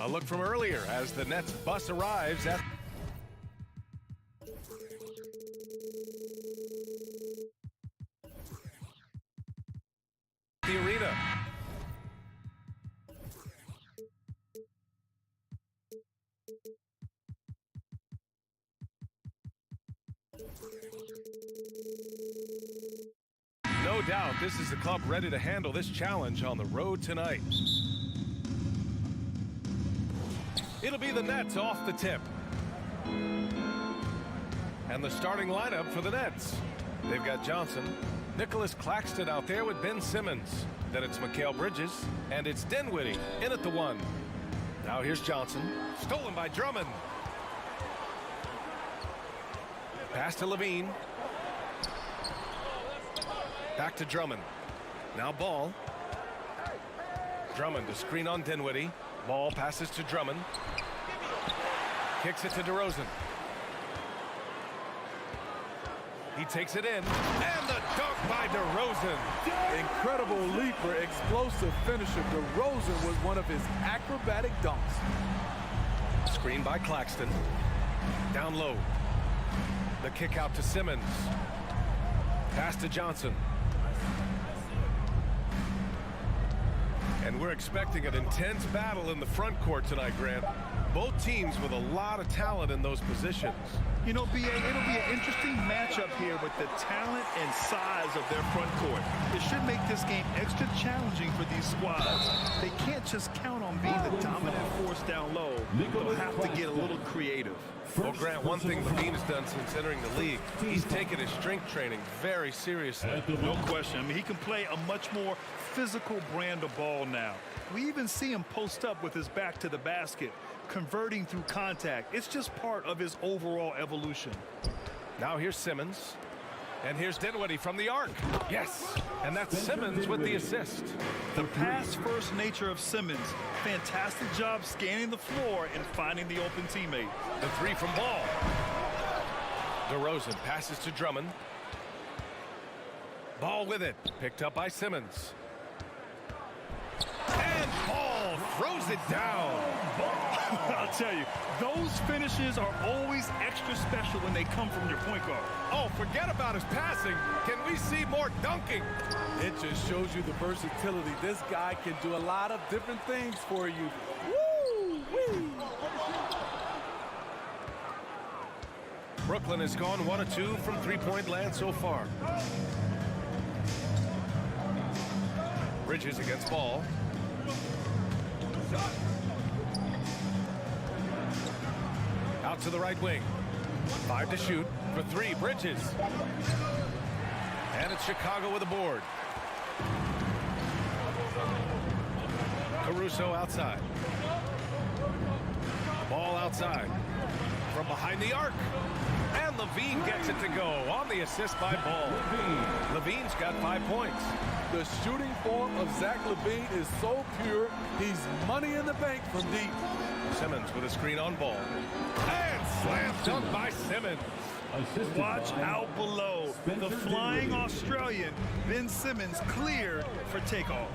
A look from earlier as the Nets bus arrives at the arena. No doubt this is the club ready to handle this challenge on the road tonight. It'll be the Nets off the tip. And the starting lineup for the Nets. They've got Johnson, Nicholas Claxton out there with Ben Simmons. Then it's Mikal Bridges, and it's Dinwiddie in at the 1. Now here's Johnson, stolen by Drummond. Pass to Levine. Back to Drummond. Now Ball. Drummond to screen on Dinwiddie. Ball passes to Drummond. Kicks it to DeRozan. He takes it in. And the dunk by DeRozan. Incredible leaper, explosive finisher. DeRozan was one of his acrobatic dunks. Screen by Claxton. Down low. The kick out to Simmons. Pass to Johnson. And we're expecting an intense battle in the front court tonight, Grant. Both teams with a lot of talent in those positions. You know, B.A., it'll be an interesting matchup here with the talent and size of their front court. It should make this game extra challenging for these squads. They can't just count on being the dominant force down low. They'll have to get a little creative. Well, Grant, one thing Levine has done since entering the league, he's taken his strength training very seriously. No question. I mean, he can play a much more physical brand of ball now. We even see him post up with his back to the basket, converting through contact. It's just part of his overall evolution. Now here's Simmons. And here's Dinwiddie from the arc. Yes, and that's Simmons with the assist. The pass-first nature of Simmons. Fantastic job scanning the floor and finding the open teammate. The 3 from Ball. DeRozan passes to Drummond. Ball with it. Picked up by Simmons. And Ball throws it down. I'll tell you, those finishes are always extra special when they come from your point guard. Oh, forget about his passing. Can we see more dunking? It just shows you the versatility. This guy can do a lot of different things for you. Woo-wee. Brooklyn has gone 1 of 2 from three-point land so far. Bridges against Ball. Out to the right wing. 5 to shoot for 3. Bridges. And it's Chicago with a board. Caruso outside. Ball outside. From behind the arc. And Levine gets it to go on the assist by Ball. Levine's got 5 points. The shooting form of Zach LaVine is so pure, he's money in the bank from deep. Simmons with a screen on Ball. And slam dunk by Simmons. Watch out below. The flying Australian, Ben Simmons, cleared for takeoff.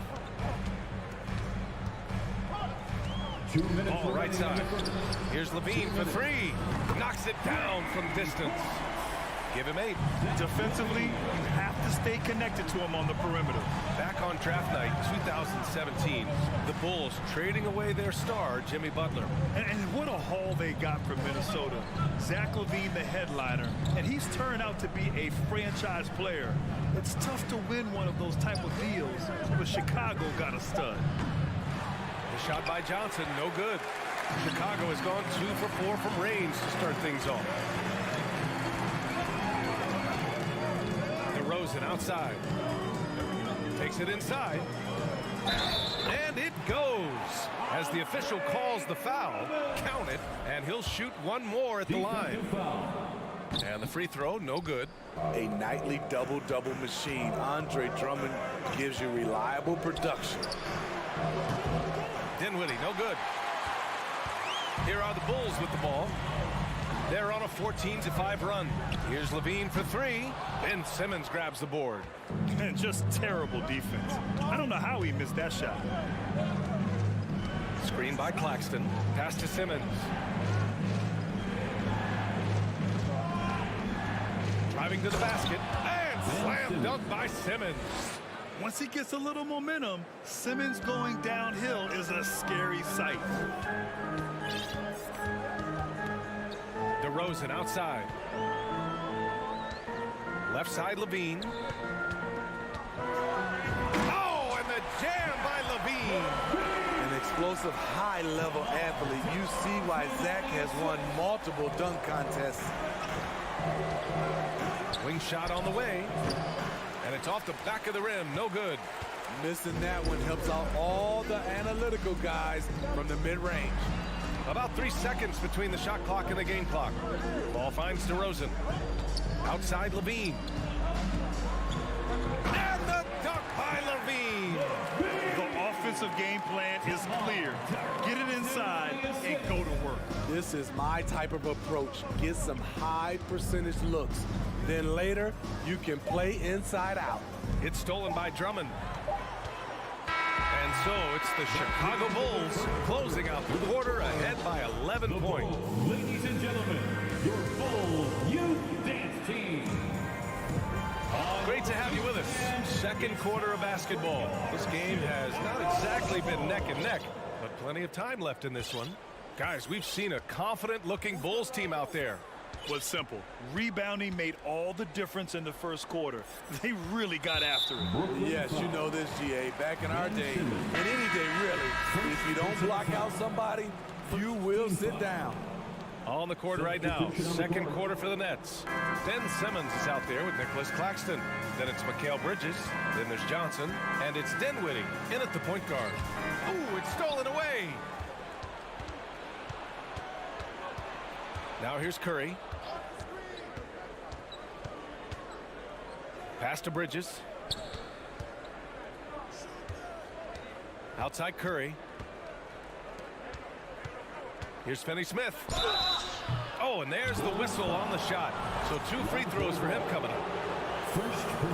Ball right side. Here's Levine for 3. Knocks it down from distance. Give him 8. Defensively, you have to stay connected to him on the perimeter. Back on draft night 2017, the Bulls trading away their star, Jimmy Butler. And what a haul they got from Minnesota. Zach LaVine, the headliner, and he's turned out to be a franchise player. It's tough to win one of those type of deals, but Chicago got a stud. The shot by Johnson, no good. Chicago has gone 2 for 4 from range to start things off. DeRozan outside. Takes it inside. And it goes. As the official calls the foul, count it, and he'll shoot one more at the line. And the free throw, no good. A nightly double-double machine. Andre Drummond gives you reliable production. Dinwiddie, no good. Here are the Bulls with the ball. They're on a 14-5 run. Here's Levine for 3. Ben Simmons grabs the board. And just terrible defense. I don't know how he missed that shot. Screen by Claxton. Pass to Simmons. Driving to the basket. And slam dunk by Simmons. Once he gets a little momentum, Simmons going downhill is a scary sight. DeRozan outside. Left side, Levine. Oh, and the jam by Levine. An explosive, high-level athlete. You see why Zach has won multiple dunk contests. Wing shot on the way. And it's off the back of the rim. No good. Missing that one helps out all the analytical guys from the mid-range. About 3 seconds between the shot clock and the game clock. Ball finds DeRozan. Outside Levine. And the dunk by Levine. The offensive game plan is clear. Get it inside and go to work. This is my type of approach. Get some high percentage looks. Then later, you can play inside out. It's stolen by Drummond. And so it's the Chicago Bulls closing out the quarter ahead by 11 points. Ladies and gentlemen, your Bulls Youth Dance Team. Great to have you with us. Second quarter of basketball. This game has not exactly been neck and neck, but plenty of time left in this one. Guys, we've seen a confident-looking Bulls team out there. Was simple. Rebounding made all the difference in the first quarter. They really got after it. Yes, you know this, GA. Back in our day, and any day really, if you don't block out somebody, you will sit down. On the court right now, second quarter for the Nets. Ben Simmons is out there with Nicholas Claxton. Then it's Mikal Bridges. Then there's Johnson. And it's Dinwiddie in at the point guard. Ooh, it's stolen away. Now here's Curry. Pass to Bridges. Outside Curry. Here's Finney-Smith. Oh, and there's the whistle on the shot. So 2 free throws for him coming up.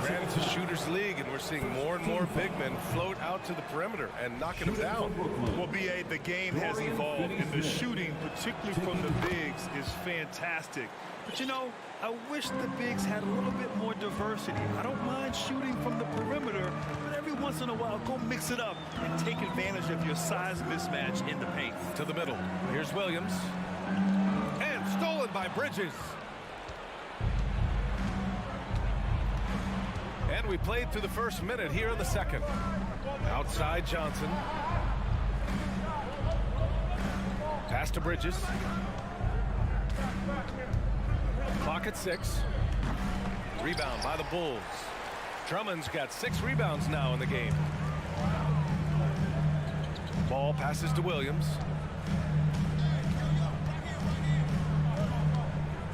Granted, it's a shooter's league, and we're seeing more and more big men float out to the perimeter and knocking them down. Well, B.A., the game has evolved, and the shooting, particularly from the bigs, is fantastic. But, you know, I wish the bigs had a little bit more diversity. I don't mind shooting from the perimeter, but every once in a while, go mix it up and take advantage of your size mismatch in the paint. To the middle. Here's Williams. And stolen by Bridges. And we played through the first minute here in the second. Outside Johnson. Pass to Bridges. Clock at 6. Rebound by the Bulls. Drummond's got 6 rebounds now in the game. Ball passes to Williams.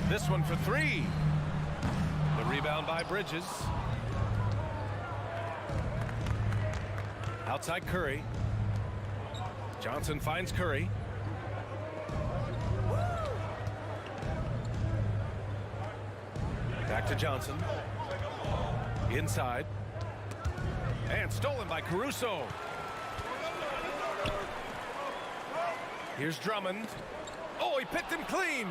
This one for 3. The rebound by Bridges. Outside Curry. Johnson finds Curry. Back to Johnson. Inside. And stolen by Caruso. Here's Drummond. Oh, he picked him clean.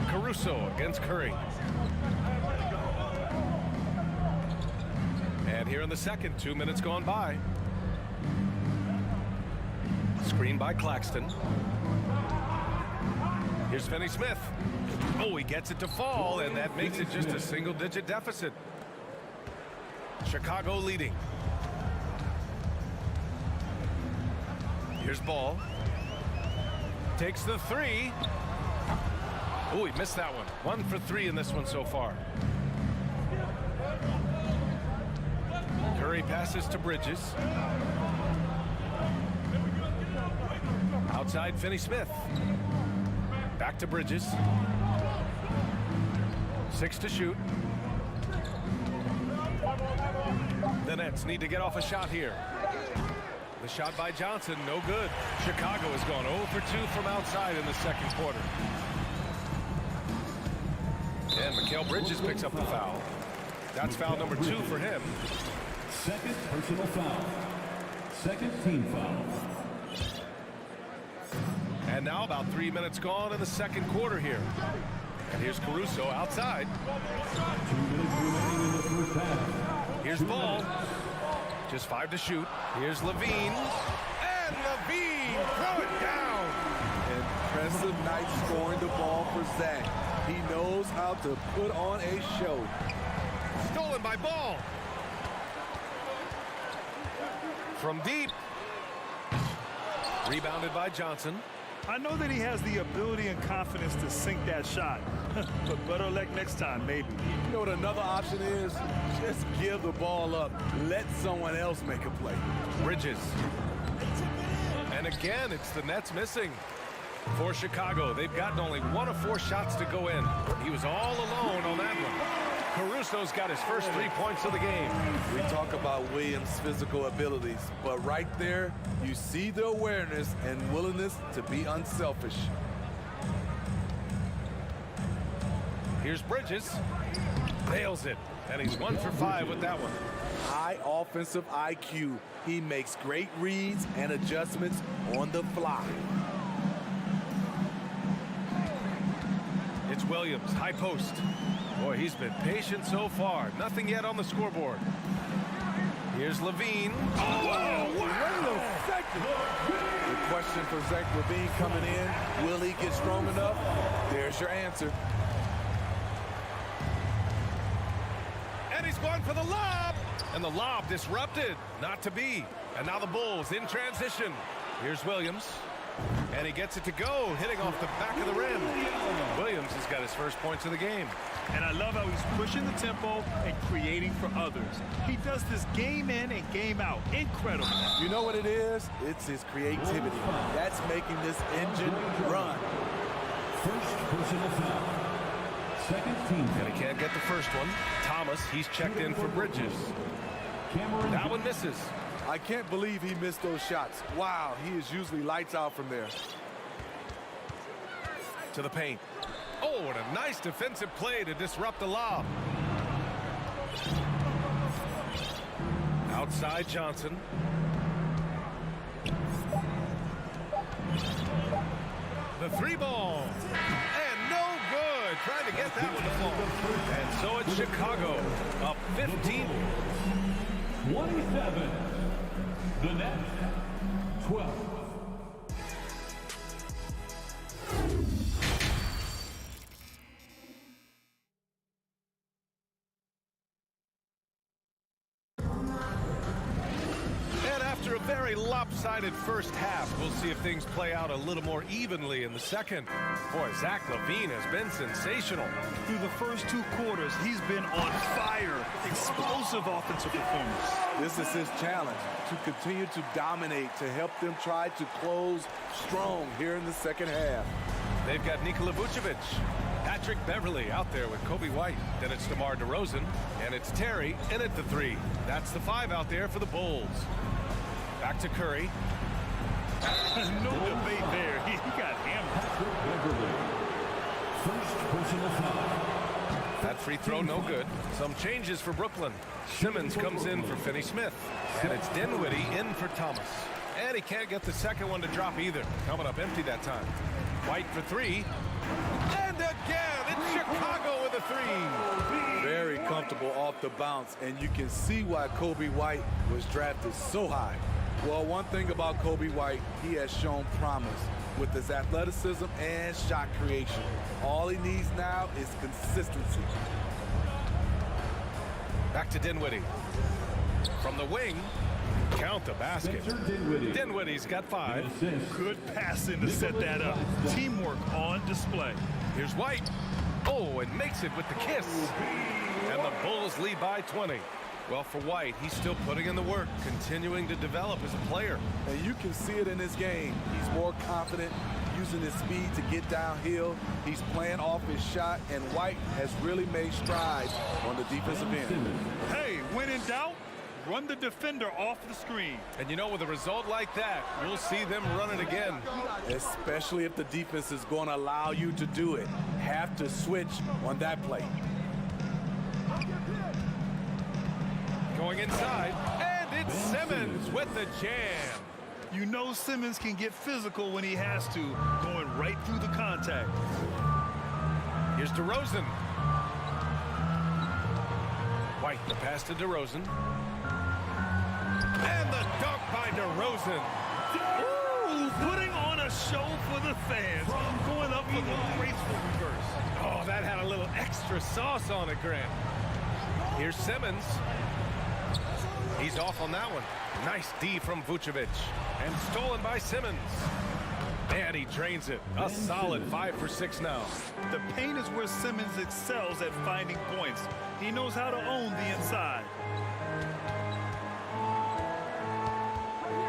Caruso against Curry. And here in the second, 2 minutes gone by. Screen by Claxton. Here's Finney-Smith. Oh, he gets it to fall, and that makes it just a single-digit deficit. Chicago leading. Here's Ball. Takes the 3. Oh, he missed that one. 1 for 3 in this one so far. Curry passes to Bridges. Outside Finney-Smith. Back to Bridges. 6 to shoot. The Nets need to get off a shot here. The shot by Johnson, no good. Chicago has gone 0 for 2 from outside in the second quarter. And Mikal Bridges picks up the foul. That's foul number 2 for him. Second personal foul. Second team foul. And now about 3 minutes gone in the second quarter here. And here's Caruso outside. 2 minutes remaining in the first half. Here's Ball. Just 5 to shoot. Here's Levine. And Levine throw it down. Impressive night scoring the ball for Zach. He knows how to put on a show. Stolen by Ball. From deep. Rebounded by Johnson. I know that he has the ability and confidence to sink that shot. But better luck next time, maybe. You know what another option is? Just give the ball up. Let someone else make a play. Bridges. And again, it's the Nets missing. For Chicago, they've gotten only 1 of 4 shots to go in. He was all alone on that one. Caruso's got his first 3 points of the game. We talk about Williams' physical abilities, but right there, you see the awareness and willingness to be unselfish. Here's Bridges. Nails it. And he's 1 for 5 with that one. High offensive IQ. He makes great reads and adjustments on the fly. It's Williams, high post. Boy, he's been patient so far. Nothing yet on the scoreboard. Here's Levine. Oh, wait a second. The question for Zach Levine coming in, will he get strong enough? There's your answer. And he's going for the lob. And the lob disrupted. Not to be. And now the Bulls in transition. Here's Williams. And he gets it to go, hitting off the back of the rim. Williams has got his first points of the game. And I love how he's pushing the tempo and creating for others. He does this game in and game out. Incredible. You know what it is? It's his creativity. That's making this engine run. First personal foul. Second team foul. And he can't get the first one. Thomas, he's checked in for Bridges. That one misses. I can't believe he missed those shots. Wow, he is usually lights out from there. To the paint. Oh, what a nice defensive play to disrupt the lob. Outside Johnson. The 3 ball. And no good. Trying to get that one to fall. And so it's Chicago up 15. 27. The Nets, 12. And after a very lopsided first half, we'll see if things play out a little more evenly in the second. Boy, Zach Levine has been sensational. Through the first 2 quarters, he's been on fire. Explosive offensive performance. This is his challenge, to continue to dominate, to help them try to close strong here in the second half. They've got Nikola Vucevic, Patrick Beverly out there with Kobe White. Then it's DeMar DeRozan, and it's Terry in at the 3. That's the 5 out there for the Bulls. Back to Curry. No debate there. He got hammered. Beverly. First personal foul. That free throw no good. Some changes for Brooklyn. Simmons comes in for Finney-Smith. And it's Dinwiddie in for Thomas. And he can't get the second one to drop either. Coming up empty that time. White for 3. And again, it's Chicago with a 3. Very comfortable off the bounce, and you can see why Kobe White was drafted so high. Well, one thing about Kobe White, he has shown promise with his athleticism and shot creation. All he needs now is consistency. Back to Dinwiddie. From the wing, count the basket. Dinwiddie's got 5. Good passing to set that up. Teamwork on display. Here's White. Oh, and makes it with the kiss. And the Bulls lead by 20. Well, for White, he's still putting in the work, continuing to develop as a player. And you can see it in his game. He's more confident, using his speed to get downhill. He's playing off his shot, and White has really made strides on the defensive end. Hey, when in doubt, run the defender off the screen. And you know, with a result like that, you'll see them run it again. Especially if the defense is going to allow you to do it. Have to switch on that play. Going inside, and it's Simmons with the jam. You know Simmons can get physical when he has to, going right through the contact. Here's DeRozan. White, the pass to DeRozan. And the dunk by DeRozan. Ooh, putting on a show for the fans. Going up with a graceful reverse. Oh, that had a little extra sauce on it, Grant. Here's Simmons. He's off on that one. Nice D from Vucevic. And stolen by Simmons. And he drains it. A solid 5 for 6 now. The paint is where Simmons excels at finding points. He knows how to own the inside.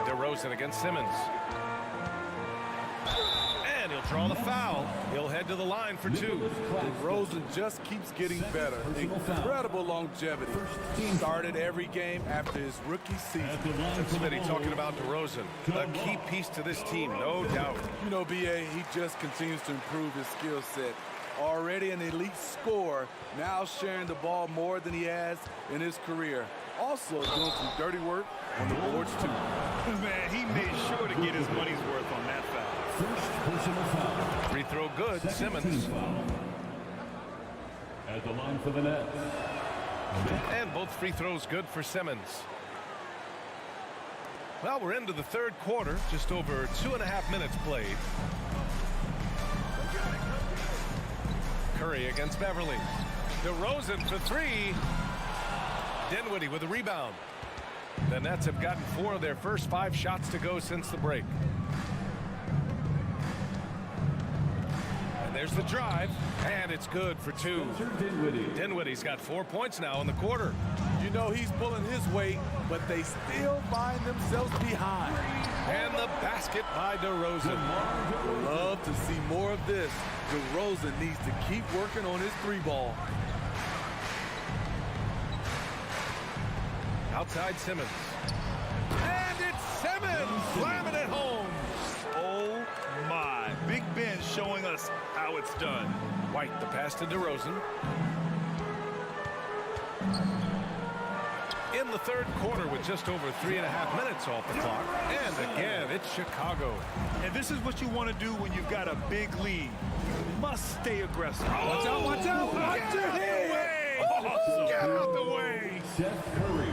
DeRozan against Simmons. And he'll draw the foul. He'll head to the line for 2. DeRozan just keeps getting better. Incredible longevity. Started every game after his rookie season. And Smitty talking about DeRozan. A key piece to this team, no doubt. You know, BA, he just continues to improve his skill set. Already an elite scorer, now sharing the ball more than he has in his career. Also doing some dirty work on the boards, too. Man, he made sure to get his money's worth on that foul. First personal foul. Free throw good, Second Simmons. team foul. At the line for the net. And both free throws good for Simmons. Well, we're into the third quarter, just over 2.5 minutes played. Curry against Beverly. DeRozan for 3. Dinwiddie with a rebound. The Nets have gotten 4 of their first 5 shots to go since the break. And there's the drive, and it's good for 2. Dinwiddie's got 4 points now in the quarter. You know he's pulling his weight, but they still find themselves behind. And the basket by DeRozan. Love to see more of this. DeRozan needs to keep working on his 3-ball. Outside Simmons. And it's Simmons slamming it home. Oh, my. Big Ben showing us how it's done. White, the pass to DeRozan. In the third quarter with just over 3.5 minutes off the clock. And again, it's Chicago. And this is what you want to do when you've got a big lead. You must stay aggressive. Watch out, watch out. Watch your head. Get out the way.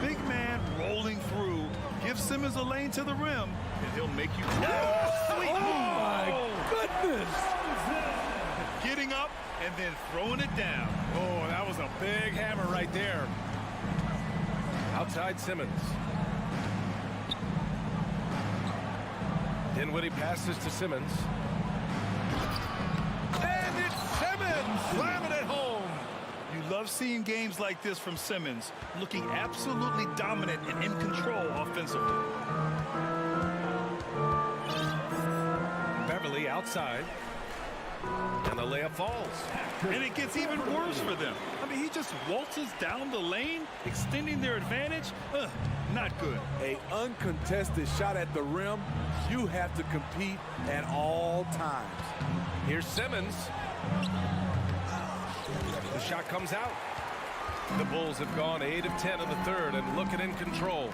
Big man rolling through. Give Simmons a lane to the rim, and he'll make you. Sweet move. My goodness. Getting up and then throwing it down. Oh, that was a big hammer right there. Outside Simmons. Dinwiddie passes to Simmons. And it's Simmons slamming it home. You love seeing games like this from Simmons, looking absolutely dominant and in control offensively. Beverly outside. And the layup falls. And it gets even worse for them. I mean, he just waltzes down the lane, extending their advantage. Not good. An uncontested shot at the rim, you have to compete at all times. Here's Simmons. The shot comes out. The Bulls have gone 8 of 10 in the third and looking in control.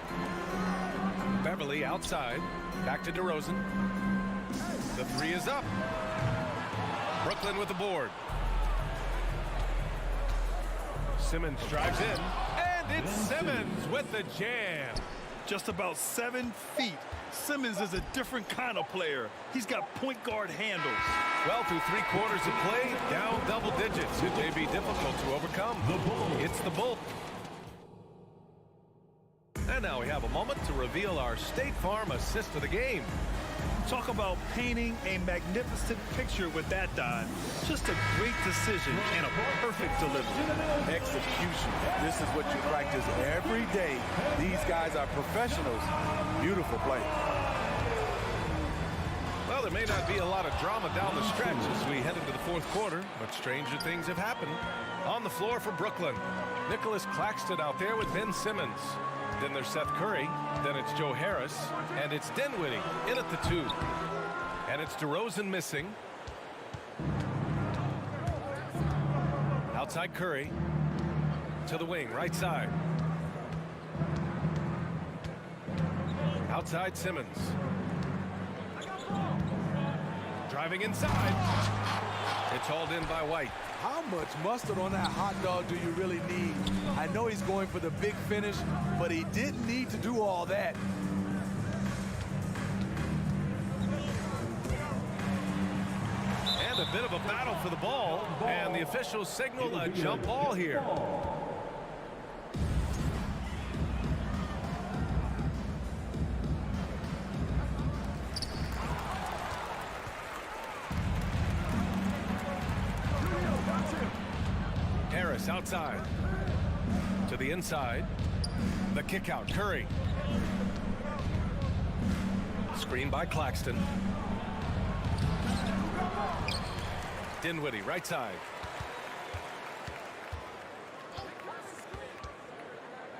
Beverly outside. Back to DeRozan. The 3 is up. Brooklyn with the board. Simmons drives in. And it's Simmons with the jam. Just about 7 feet. Simmons is a different kind of player. He's got point guard handles. Well, through 3 quarters of play, down double digits. It may be difficult to overcome. It's the Bull. And now we have a moment to reveal our State Farm assist of the game. Talk about painting a magnificent picture with that dive. Just a great decision and a perfect delivery. Execution. This is what you practice every day. These guys are professionals. Beautiful play. Well, there may not be a lot of drama down the stretch as we head into the fourth quarter, but stranger things have happened. On the floor for Brooklyn, Nicholas Claxton out there with Ben Simmons. Then there's Seth Curry, then it's Joe Harris, and it's Dinwiddie in at the 2. And it's DeRozan missing. Outside Curry to the wing, right side. Outside Simmons. Driving inside. It's hauled in by White. How much mustard on that hot dog do you really need? I know he's going for the big finish, but he didn't need to do all that. And a bit of a battle for the ball, and the officials signal a jump ball here. Harris outside to the inside. The kick out. Curry. Screen by Claxton. Dinwiddie right side.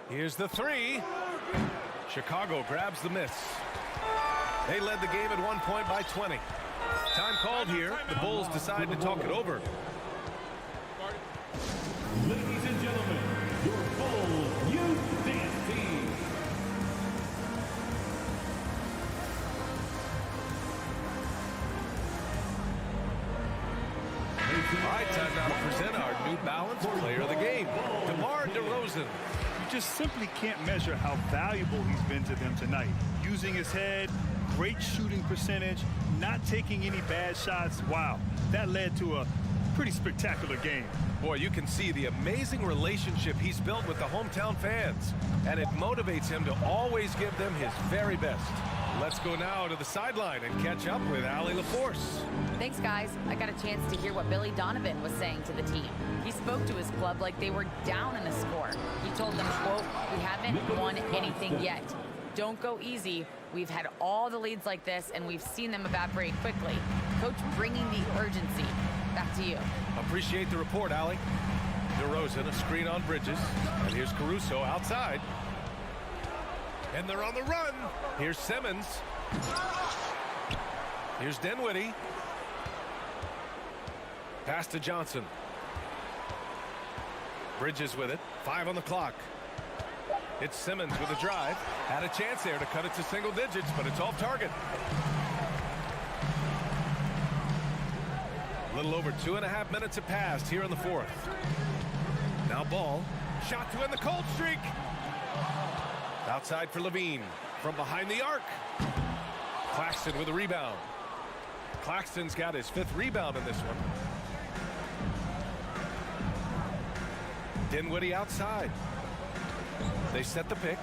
Here's the three. Chicago grabs the miss. They led the game at 1 point by 20. Time called here. The Bulls decide to talk it over. Ladies and gentlemen, your Bulls Youth Dance Team. All right, time now to present our New Balance Player of the Game, DeMar DeRozan. You just simply can't measure how valuable he's been to them tonight. Using his head, great shooting percentage, not taking any bad shots. Wow, that led to a pretty spectacular game. Boy, you can see the amazing relationship he's built with the hometown fans, and it motivates him to always give them his very best. Let's go now to the sideline and catch up with Allie LaForce. Thanks, guys. I got a chance to hear what Billy Donovan was saying to the team. He spoke to his club like they were down in the score. He told them, quote, "We haven't won anything yet. Don't go easy. We've had all the leads like this, and we've seen them evaporate quickly." Coach bringing the urgency. Back to you. Appreciate the report, Allie. DeRozan, a screen on Bridges. And here's Caruso outside. And they're on the run. Here's Simmons. Here's Dinwiddie. Pass to Johnson. Bridges with it. 5 on the clock. It's Simmons with a drive. Had a chance there to cut it to single digits, but it's off target. A little over 2.5 minutes have passed here in the fourth. Now Ball. Shot to end the cold streak. Outside for Levine. From behind the arc. Claxton with a rebound. Claxton's got his 5th rebound in this one. Dinwiddie outside. They set the pick.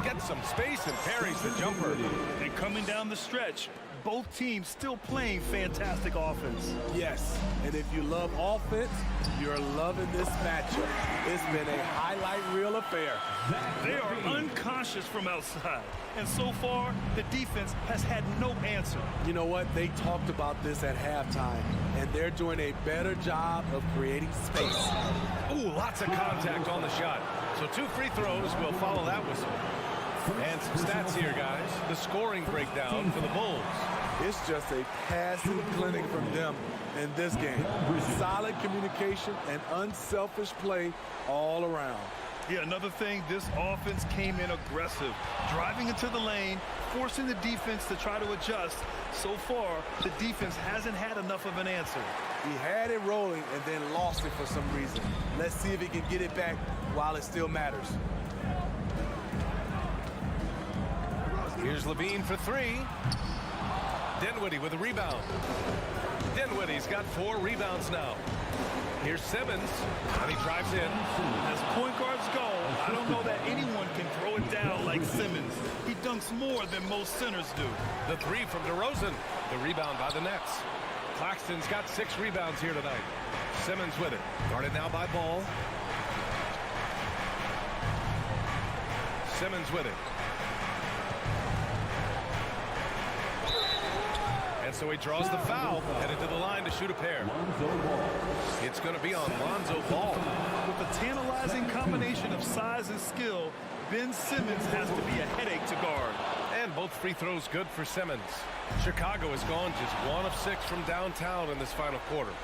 Gets some space and parries the jumper. And coming down the stretch, both teams still playing fantastic offense. Yes, and if you love offense, you're loving this matchup. It's been a highlight reel affair. They are unconscious from outside, and so far, the defense has had no answer. You know what? They talked about this at halftime, and they're doing a better job of creating space. Ooh, lots of contact on the shot. So 2 free throws will follow that whistle. And some stats here, guys. The scoring breakdown for the Bulls. It's just a passing clinic from them in this game. Solid communication and unselfish play all around. Yeah, another thing, this offense came in aggressive, driving into the lane, forcing the defense to try to adjust. So far, the defense hasn't had enough of an answer. He had it rolling and then lost it for some reason. Let's see if he can get it back while it still matters. Here's Levine for 3. Dinwiddie with a rebound. Dinwiddie's got 4 rebounds now. Here's Simmons, and he drives in. As point guards go, I don't know that anyone can throw it down like Simmons. He dunks more than most centers do. The 3 from DeRozan. The rebound by the Nets. Claxton's got 6 rebounds here tonight. Simmons with it. Guarded now by Ball. Simmons with it. And so he draws the foul, headed to the line to shoot a pair. It's going to be on Lonzo Ball. With a tantalizing combination of size and skill, Ben Simmons has to be a headache to guard. And both free throws good for Simmons. Chicago has gone just 1 of 6 from downtown in this final quarter.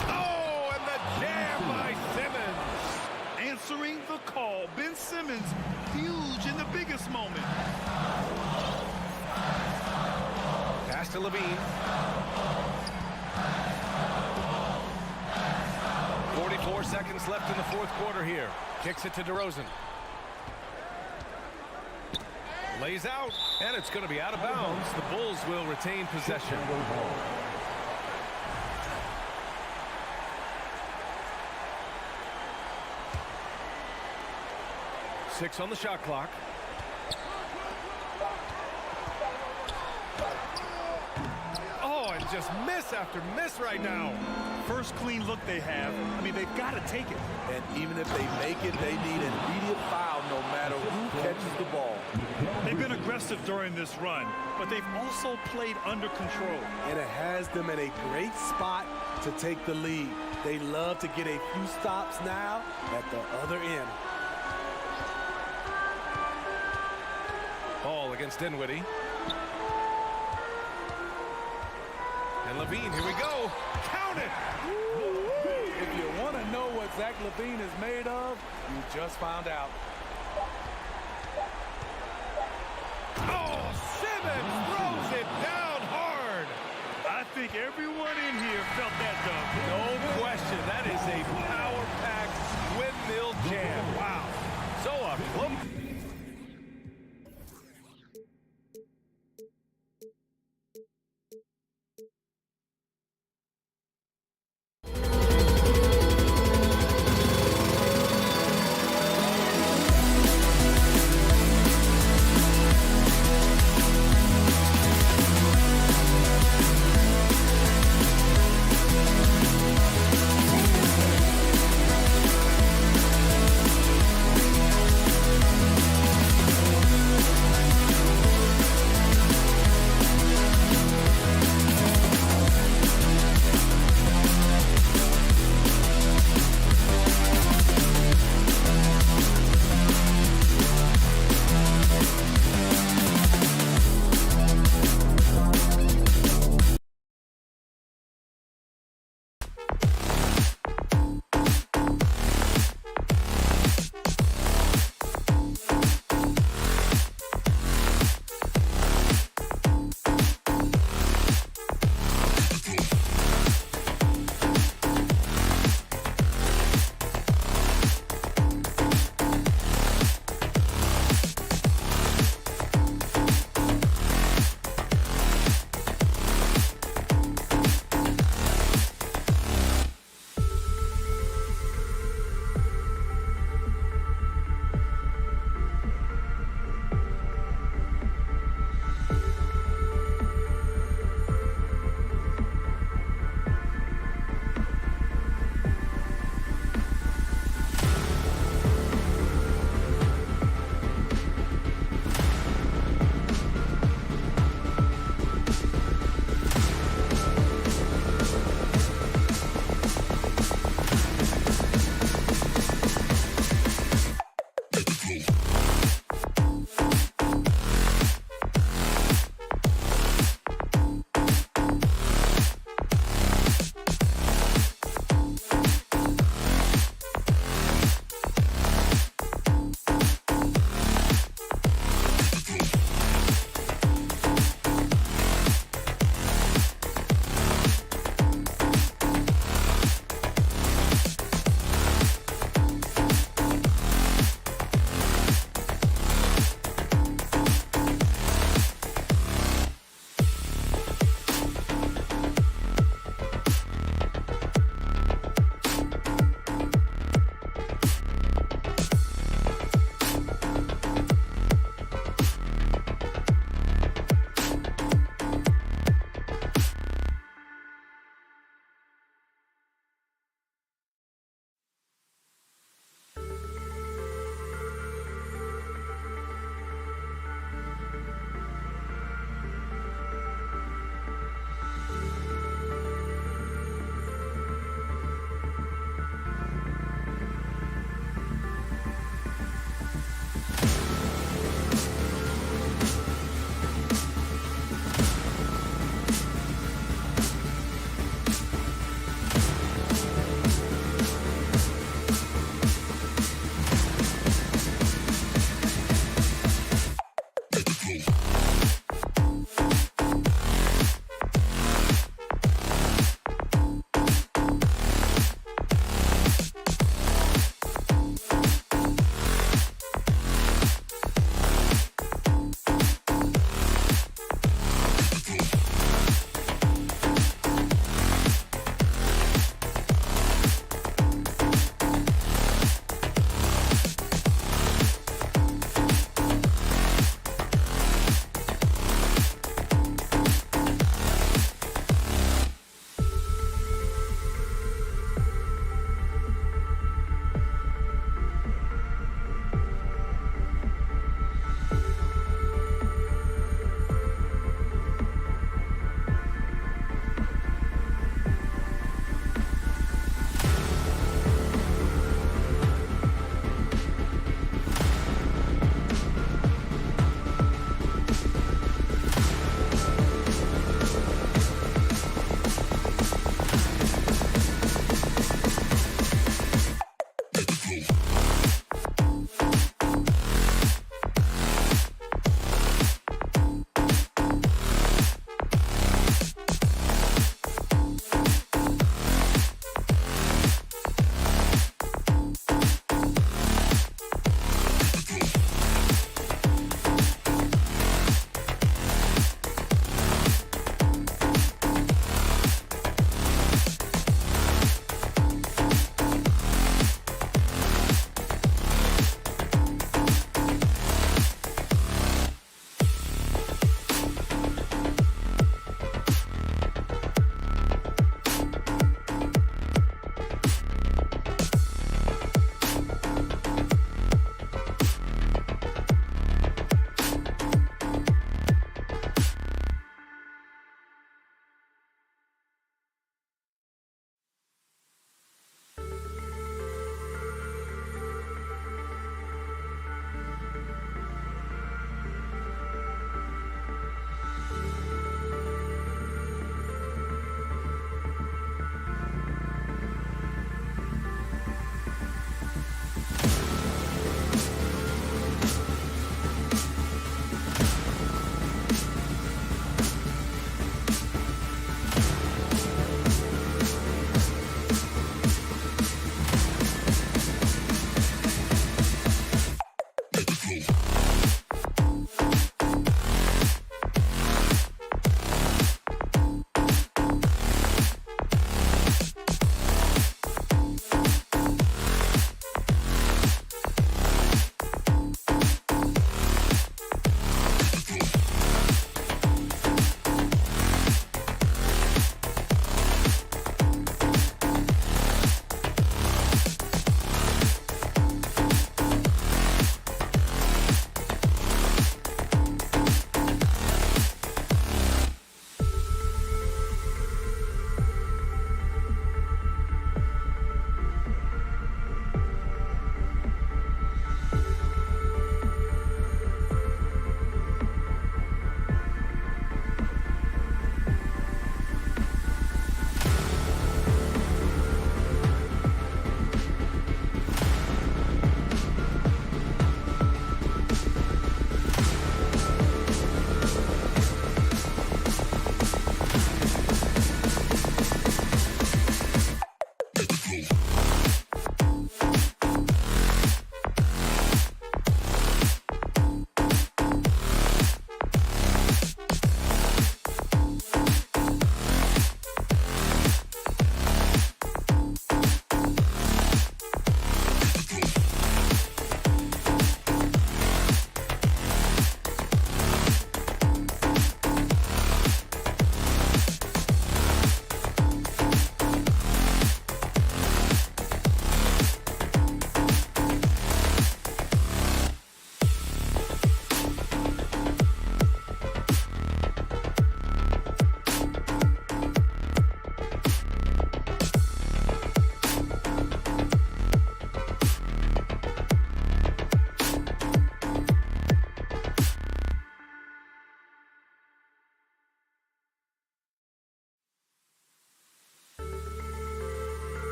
Oh, and the jam by Simmons. answering the call. Ben Simmons, huge in the biggest moment. Pass to Levine. 44 seconds left in the fourth quarter here. Kicks it to DeRozan. Lays out, and it's going to be out of bounds. The Bulls will retain possession. 6 on the shot clock. Oh, and just miss after miss right now. First clean look they have. I mean, they've got to take it. And even if they make it, they need an immediate foul no matter who catches the ball. They've been aggressive during this run, but they've also played under control. And it has them in a great spot to take the lead. They love to get a few stops now at the other end. Ball against Dinwiddie. And Levine, here we go. Count it! If you want to know what Zach LaVine is made of, you just found out. Oh, Simmons throws it down hard. I think everyone in here felt that dunk. No question. That is a power-packed windmill jam. Wow. So up close.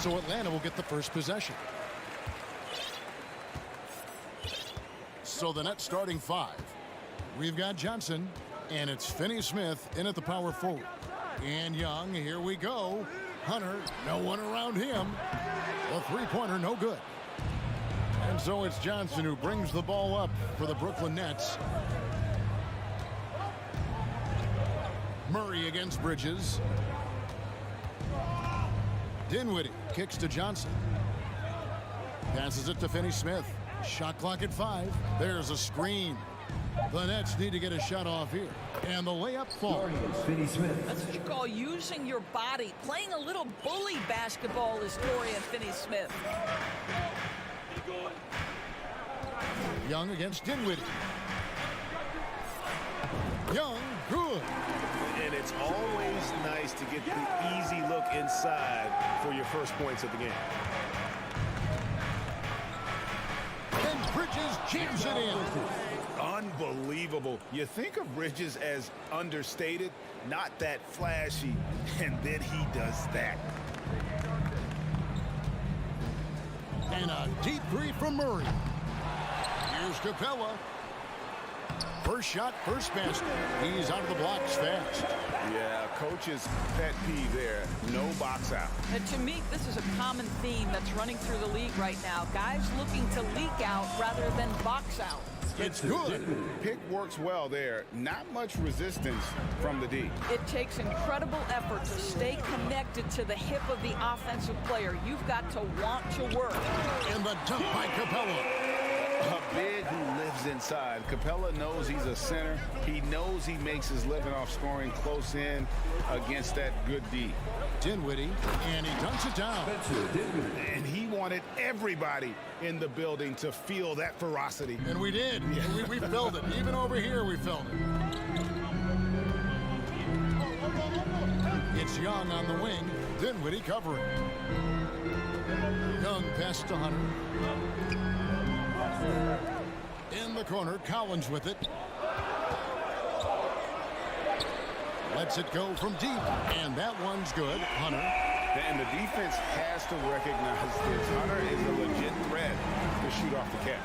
So Atlanta will get the first possession. So the Nets starting 5. We've got Johnson, and it's Finney-Smith in at the power forward. And Young, here we go. Hunter, no one around him. A three-pointer, no good. And so it's Johnson who brings the ball up for the Brooklyn Nets. Murray against Bridges. Dinwiddie kicks to Johnson. Passes it to Finney-Smith. Shot clock at 5. There's a screen. The Nets need to get a shot off here. And the layup falls. That's what you call using your body. Playing a little bully basketball is Dorian Finney-Smith. Young against Dinwiddie. Young, good. And it's always nice to get the easy look inside for your first points of the game. And Bridges jams it in. Unbelievable. You think of Bridges as understated, not that flashy, and then he does that. And a deep three from Murray. Here's Capella. First shot, first basket. He's out of the blocks fast. Yeah, coach's pet peeve there. No box out. And to me, this is a common theme that's running through the league right now. Guys looking to leak out rather than box out. It's good. Pick works well there. Not much resistance from the D. It takes incredible effort to stay connected to the hip of the offensive player. You've got to want to work. And the dunk by Capella. A big who lives inside. Capella knows he's a center. He knows he makes his living off scoring close in against that good D. Dinwiddie, and he dunks it down. And he wanted everybody in the building to feel that ferocity. And we did. Yeah. We felt it. Even over here, we felt it. It's Young on the wing. Dinwiddie covering. Young pass to Hunter. In the corner, Collins with it. Lets it go from deep, and that one's good. Hunter. And the defense has to recognize this. Hunter is a legit threat to shoot off the catch.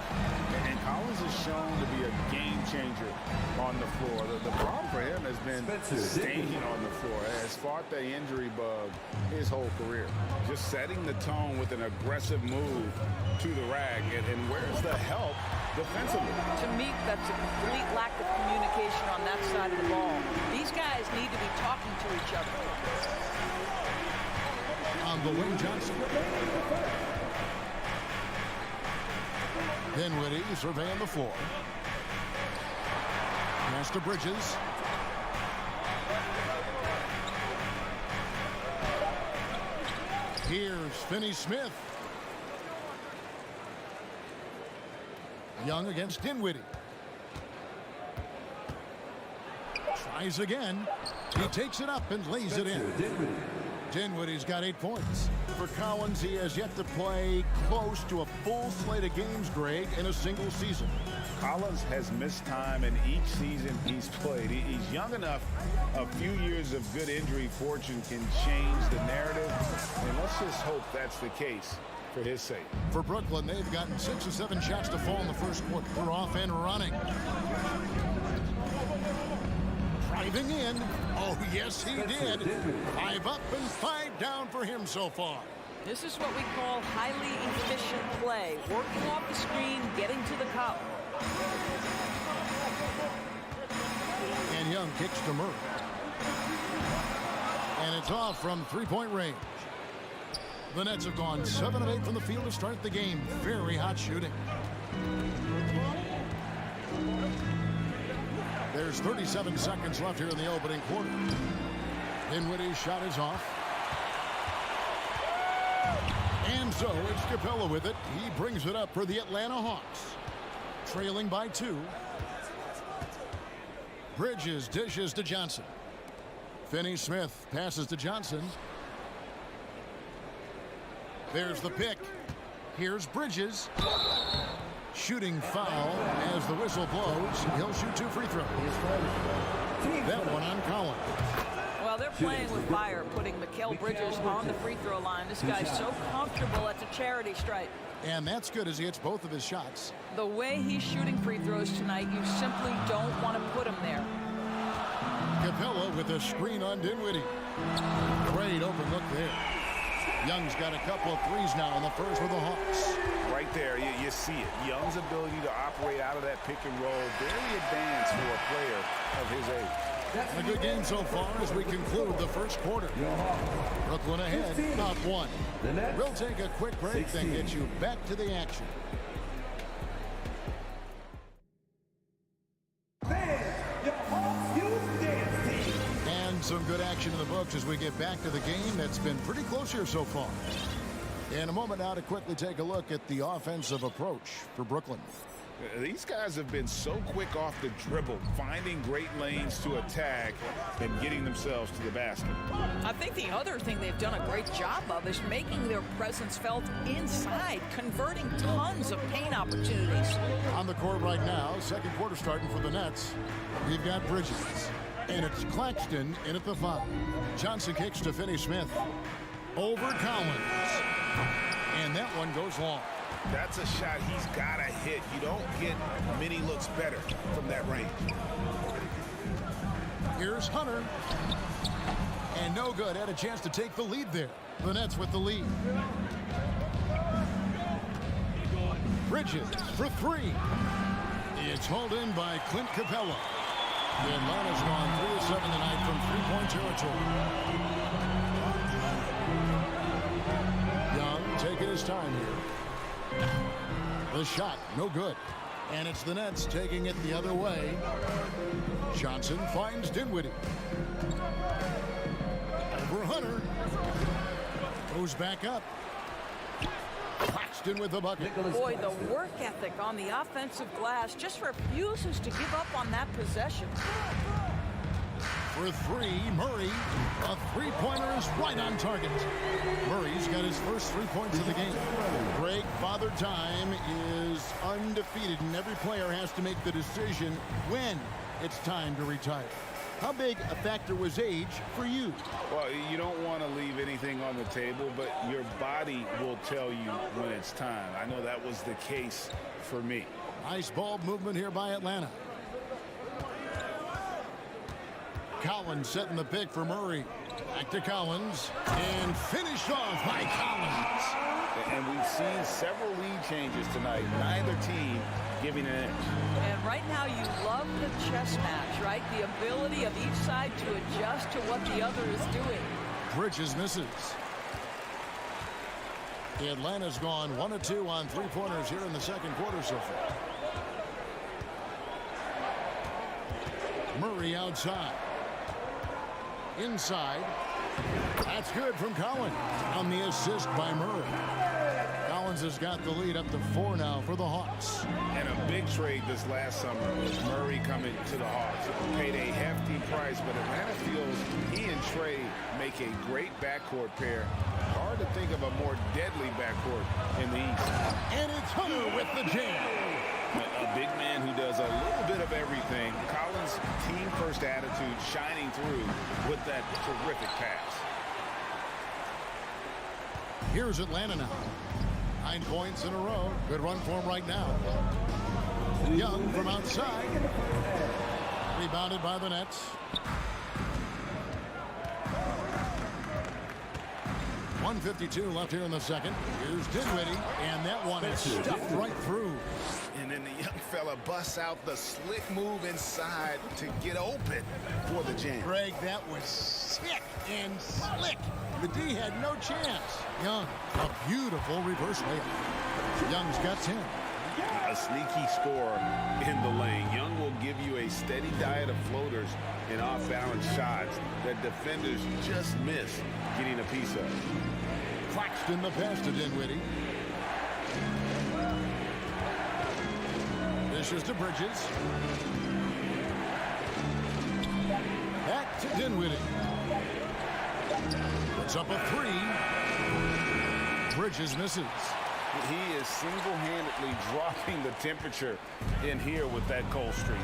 And Collins is shown to be a game changer on the floor. The problem for him has been staying on the floor. Has fought the injury bug his whole career. Just setting the tone with an aggressive move to the rack. And where's the help defensively? To me, that's a complete lack of communication on that side of the ball. These guys need to be talking to each other. On the wing, Johnson. Dinwiddie surveying the floor. Pass to Bridges. Here's Finney-Smith. Young against Dinwiddie. Tries again. He takes it up and lays it in. Dinwiddie's got 8 points. For Collins, he has yet to play close to a full slate of games, Greg, in a single season. Collins has missed time in each season he's played. He's young enough. A few years of good injury fortune can change the narrative. And let's just hope that's the case for his sake. For Brooklyn, they've gotten 6 or 7 shots to fall in the first quarter. They're off and running. Driving in. Oh, yes, he did. 5 up and 5 down for him so far. This is what we call highly efficient play. Working off the screen, getting to the cup. And Young kicks to Murray. And it's off from three-point range. The Nets have gone 7 of 8 from the field to start the game. Very hot shooting. There's 37 seconds left here in the opening quarter. Dinwiddie's shot is off. And so it's Capella with it. He brings it up for the Atlanta Hawks. Trailing by 2. Bridges dishes to Johnson. Finney-Smith passes to Johnson. There's the pick. Here's Bridges. Shooting foul as the whistle blows. He'll shoot 2 free throws. That one on Collins. Well, they're playing with fire, putting Mikal Bridges on the free throw line. This guy's so comfortable at the charity stripe. And that's good as he hits both of his shots. The way he's shooting free throws tonight, you simply don't want to put him there. Capella with a screen on Dinwiddie. Great open look there. Young's got a couple of threes now in the first with the Hawks. Right there, you see it. Young's ability to operate out of that pick and roll, very advanced for a player of his age. A good game so far as we conclude the first quarter. Brooklyn ahead, up one. We'll take a quick break, then get you back to the action. And some good action in the books as we get back to the game that's been pretty close here so far. In a moment now to quickly take a look at the offensive approach for Brooklyn. These guys have been so quick off the dribble, finding great lanes to attack and getting themselves to the basket. I think the other thing they've done a great job of is making their presence felt inside, converting tons of paint opportunities. On the court right now, second quarter starting for the Nets. We've got Bridges, and it's Claxton in at the 5. Johnson kicks to Finney-Smith. Over Collins. And that one goes long. That's a shot he's got to hit. You don't get many looks better from that range. Here's Hunter. And no good. Had a chance to take the lead there. The Nets with the lead. Bridges for 3. It's hauled in by Clint Capella. The Atlanta's gone 3 of 7 tonight from three-point territory. Young taking his time here. The shot, no good. And it's the Nets taking it the other way. Johnson finds Dinwiddie. Over Hunter. Goes back up. Claxton with the bucket. Boy, the work ethic on the offensive glass just refuses to give up on that possession. For 3, Murray. A three-pointer is right on target. Murray's got his first 3 points of the game. Greg, Father Time is undefeated, and every player has to make the decision when it's time to retire. How big a factor was age for you? Well, you don't want to leave anything on the table, but your body will tell you when it's time. I know that was the case for me. Nice ball movement here by Atlanta. Collins setting the pick for Murray. Back to Collins. And finished off by Collins. And we've seen several lead changes tonight. Neither team giving an edge. And right now you love the chess match, right? The ability of each side to adjust to what the other is doing. Bridges misses. Atlanta's gone 1 of 2 on three-pointers here in the second quarter so far. Murray outside. Inside. That's good from Collins. On the assist by Murray. Collins has got the lead up to 4 now for the Hawks. And a big trade this last summer was Murray coming to the Hawks. Paid a hefty price, but Atlanta feels he and Trey make a great backcourt pair. Hard to think of a more deadly backcourt in the East. And it's Hunter with the jam. A big man who does a little bit of everything. Collins' team-first attitude shining through with that terrific pass. Here's Atlanta now. 9 points in a row. Good run for him right now. Young from outside. Rebounded by the Nets. 1:52 left here in the second. Here's Dinwiddie, and that one is stuffed right through. And then the young fella busts out the slick move inside to get open for the jam. Greg, that was sick and slick. The D had no chance. Young, a beautiful reverse layup. Young's got 10. A sneaky score in the lane. Young will give you a steady diet of floaters and off-balance shots that defenders just miss getting a piece of. Claxton the pass to Dinwiddie. Dishes to Bridges. Back to Dinwiddie. Puts up a 3. Bridges misses. He is single-handedly dropping the temperature in here with that cold streak.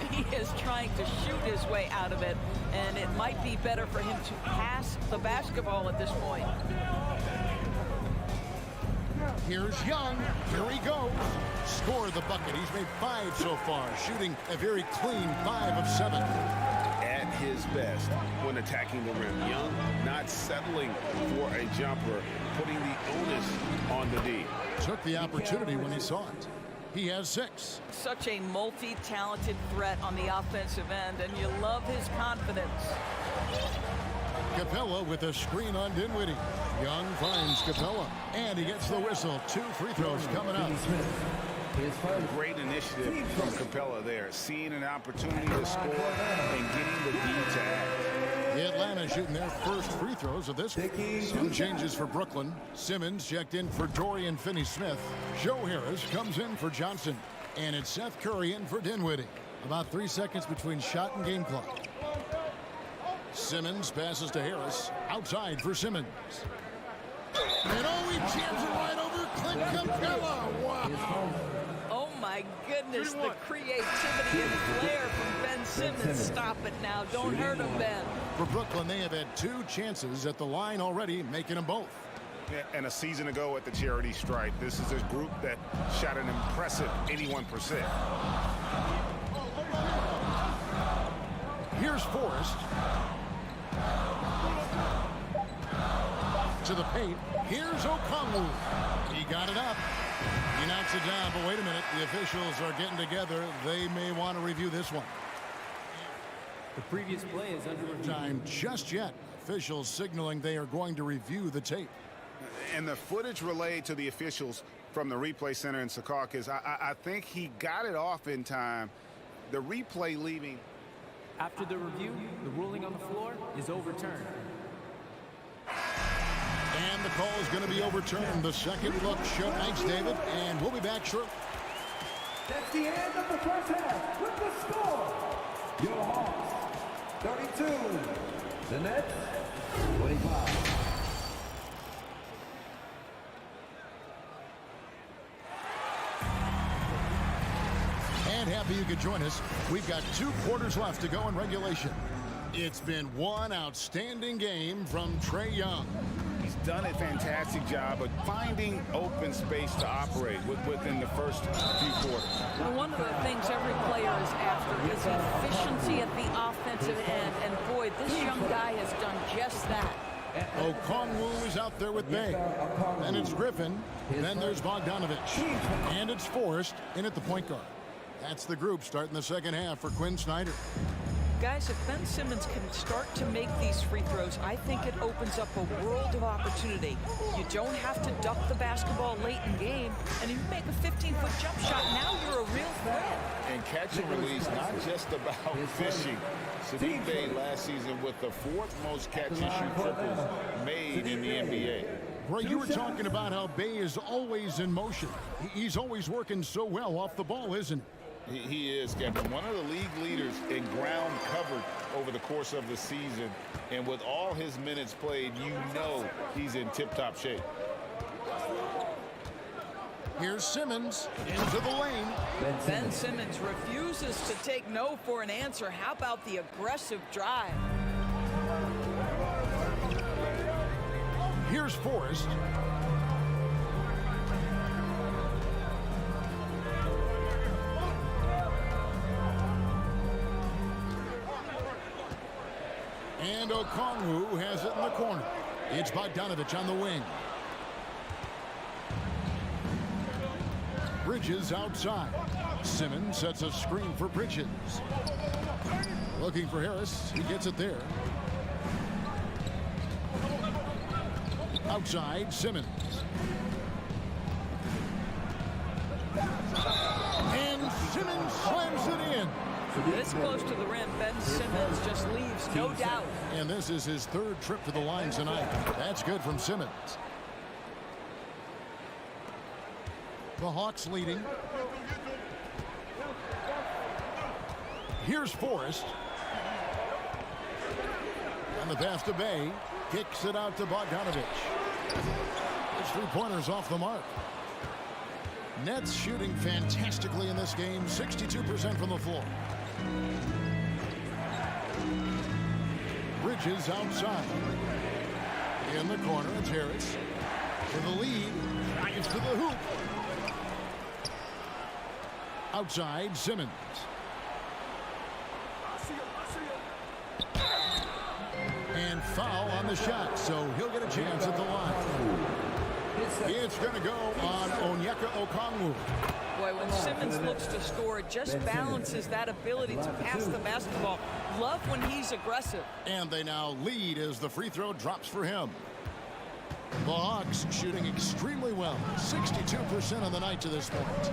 He is trying to shoot his way out of it, and it might be better for him to pass the basketball at this point. Here's Young. Here he goes. Score the bucket. He's made 5 so far, shooting a very clean 5 of 7. At his best when attacking the rim. Young not settling for a jumper, putting the onus on the D. Took the opportunity when he saw it. He has 6. Such a multi-talented threat on the offensive end, and you love his confidence. Capella with a screen on Dinwiddie. Young finds Capella, and he gets the whistle. 2 free throws coming up. A great initiative from Capella there, seeing an opportunity to score and getting the D to act. Atlanta shooting their first free throws of this. Some changes for Brooklyn. Simmons checked in for Dorian Finney-Smith. Joe Harris comes in for Johnson. And it's Seth Curry in for Dinwiddie. About 3 seconds between shot and game clock. Simmons passes to Harris. Outside for Simmons. And he jams it right over Clint Capella. Wow. Oh my goodness, the creativity and flair from Ben Simmons. Stop it now. Don't hurt him, Ben. For Brooklyn, they have had 2 chances at the line already, making them both. Yeah, and a season ago at the charity stripe, this is a group that shot an impressive 81%. Here's Forrest. To the paint. Here's Okongwu. He got it up. He knocks it down, but wait a minute. The officials are getting together. They may want to review this one. The previous play is under review. Time just yet. Officials signaling they are going to review the tape. And the footage relayed to the officials from the replay center in Secaucus, I think he got it off in time. The replay leaving. After the review, the ruling on the floor is overturned. And the call is going to be overturned. The second look show. Thanks, David. And we'll be back shortly. That's the end of the first half with the score. Your Hawks, 32. The Nets, 25. And happy you could join us. We've got 2 quarters left to go in regulation. It's been one outstanding game from Trae Young. He's done a fantastic job of finding open space to operate within the first few quarters. Well, one of the things every player is after is efficiency at the offensive end. And boy, this young guy has done just that. Okongwu is out there with Bay. Then it's Griffin. Then there's Bogdanovich. And it's Forrest in at the point guard. That's the group starting the second half for Quinn Snyder. Guys, if Ben Simmons can start to make these free throws, I think it opens up a world of opportunity. You don't have to duck the basketball late in game, and if you make a 15-foot jump shot, now you're a real threat. And catch and release, not just about fishing. Sadiq Bey last season with the 4th most catch-and-shoot triples made in the NBA. Ray, you were talking about how Bey is always in motion. He's always working so well off the ball, isn't he? He is, Kevin. One of the league leaders in ground covered over the course of the season. And with all his minutes played, you know he's in tip-top shape. Here's Simmons into the lane. Ben Simmons refuses to take no for an answer. How about the aggressive drive? Here's Forrest. And Okongwu has it in the corner. It's Bogdanovich on the wing. Bridges outside. Simmons sets a screen for Bridges. Looking for Harris. He gets it there. Outside, Simmons. And Simmons slams it in. This close to the rim, Ben Simmons just leaves, no doubt. And this is his 3rd trip to the line tonight. That's good from Simmons. The Hawks leading. Here's Forrest. And the pass to Bey. Kicks it out to Bogdanovich. His 3-pointers off the mark. Nets shooting fantastically in this game, 62% from the floor. Bridges outside. In the corner, it's Harris. For the lead, drives to the hoop. Outside, Simmons. And foul on the shot, so he'll get a chance at the line. It's going to go on Onyeka Okongwu. Boy, when Simmons looks to score, it just balances that ability to pass the basketball. Love when he's aggressive. And they now lead as the free throw drops for him. The Hawks shooting extremely well, 62% on the night to this point.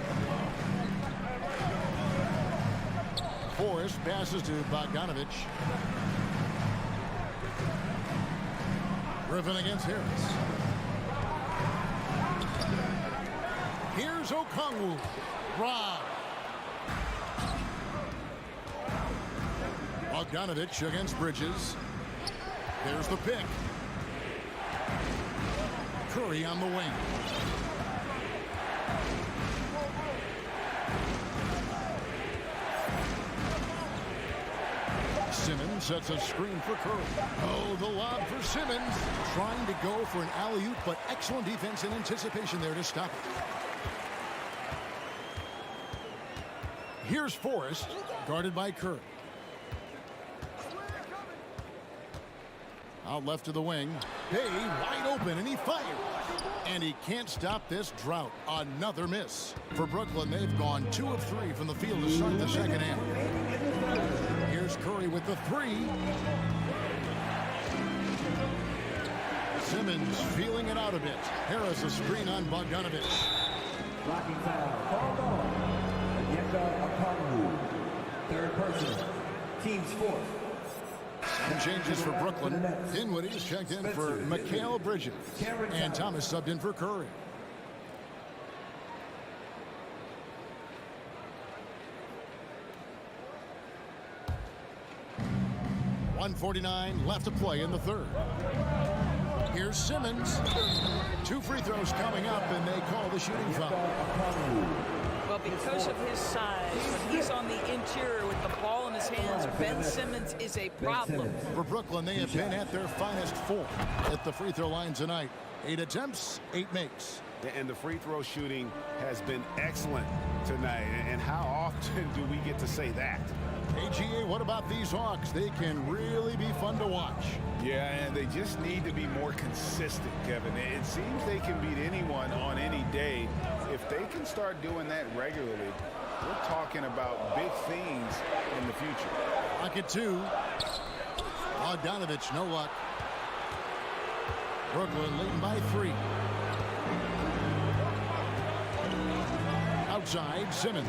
Forrest passes to Bogdanovich. Griffin against Harris. Here's Okongwu. Rob. Bogdanovich against Bridges. There's the pick. Curry on the wing. Simmons sets a screen for Curry. Oh, the lob for Simmons. Trying to go for an alley-oop, but excellent defense and anticipation there to stop it. Here's Forrest, guarded by Curry. Out left to the wing. Bay wide open, and he fires. And he can't stop this drought. Another miss. For Brooklyn, they've gone 2 of 3 from the field to start the second half. Here's Curry with the 3. Simmons feeling it out a bit. Harris a screen on Bogdanovich. Blocking foul. Called on. Onyeka Okongwu. Third person. Team's fourth. Some changes for Brooklyn. Dinwiddie's checked in for Mikal Bridges. And Thomas subbed in for Curry. .149 left to play in the third. Here's Simmons. 2 free throws coming up, and they call the shooting foul. Well, because of his size, when he's on the interior with the ball in his hands, Ben Simmons is a problem. For Brooklyn, they have been at their finest 4 at the free throw line tonight. 8 attempts, 8 makes. And the free throw shooting has been excellent tonight. And how often do we get to say that? AGA, what about these Hawks? They can really be fun to watch. Yeah, and they just need to be more consistent, Kevin. It seems they can beat anyone on any day. If they can start doing that regularly, we're talking about big things in the future. Pocket 2. Bogdanovich, no luck. Brooklyn leading by 3. Outside, Simmons.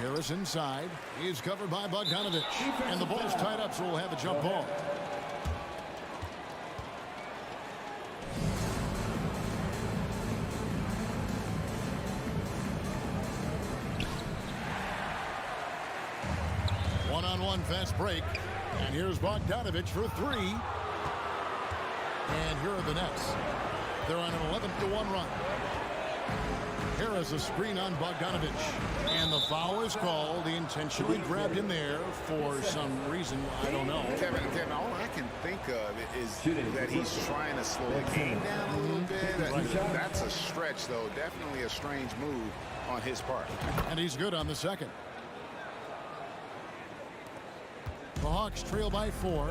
Harris inside. He's covered by Bogdanovich. And the ball's tied up, so we'll have a jump ball. One-on-one fast break. And here's Bogdanovich for 3. And here are the Nets. They're on an 11-1 run. Harris a screen on Bogdanovich. And the foul is called. He intentionally grabbed him there for some reason. I don't know. Kevin, all I can think of is that he's trying to slow the game down a little bit. That's a stretch, though. Definitely a strange move on his part. And he's good on the second. The Hawks trail by 4.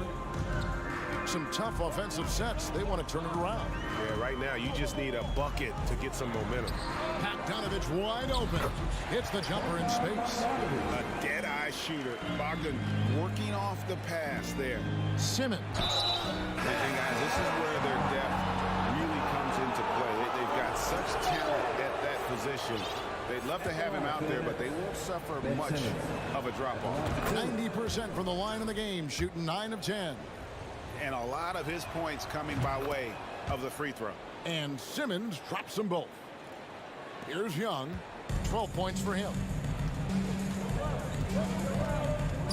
Some tough offensive sets. They want to turn it around. Yeah, right now you just need a bucket to get some momentum. Bogdanovich wide open. Hits the jumper in space. A dead-eye shooter. Bogdan working off the pass there. Simmons. And guys, this is where their depth really comes into play. They've got such talent at that position. They'd love to have him out there, but they won't suffer much of a drop-off. 90% from the line in the game, shooting 9 of 10. And a lot of his points coming by way of the free throw. And Simmons drops them both. Here's Young. 12 points for him.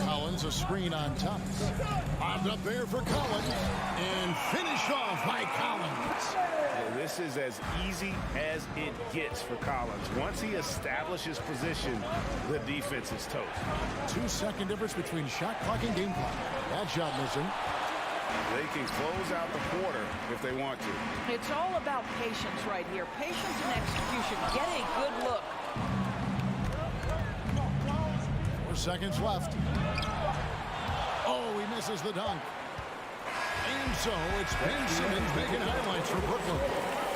Collins, a screen on Thomas. Bobbed up there for Collins. And finished off by Collins. Well, this is as easy as it gets for Collins. Once he establishes position, the defense is toast. 2-second difference between shot clock and game clock. That shot missing. They can close out the quarter if they want to. It's all about patience right here. Patience and execution. Get a good look. 4 seconds left. Oh, he misses the dunk. And so it's Ben Simmons making highlights for Brooklyn.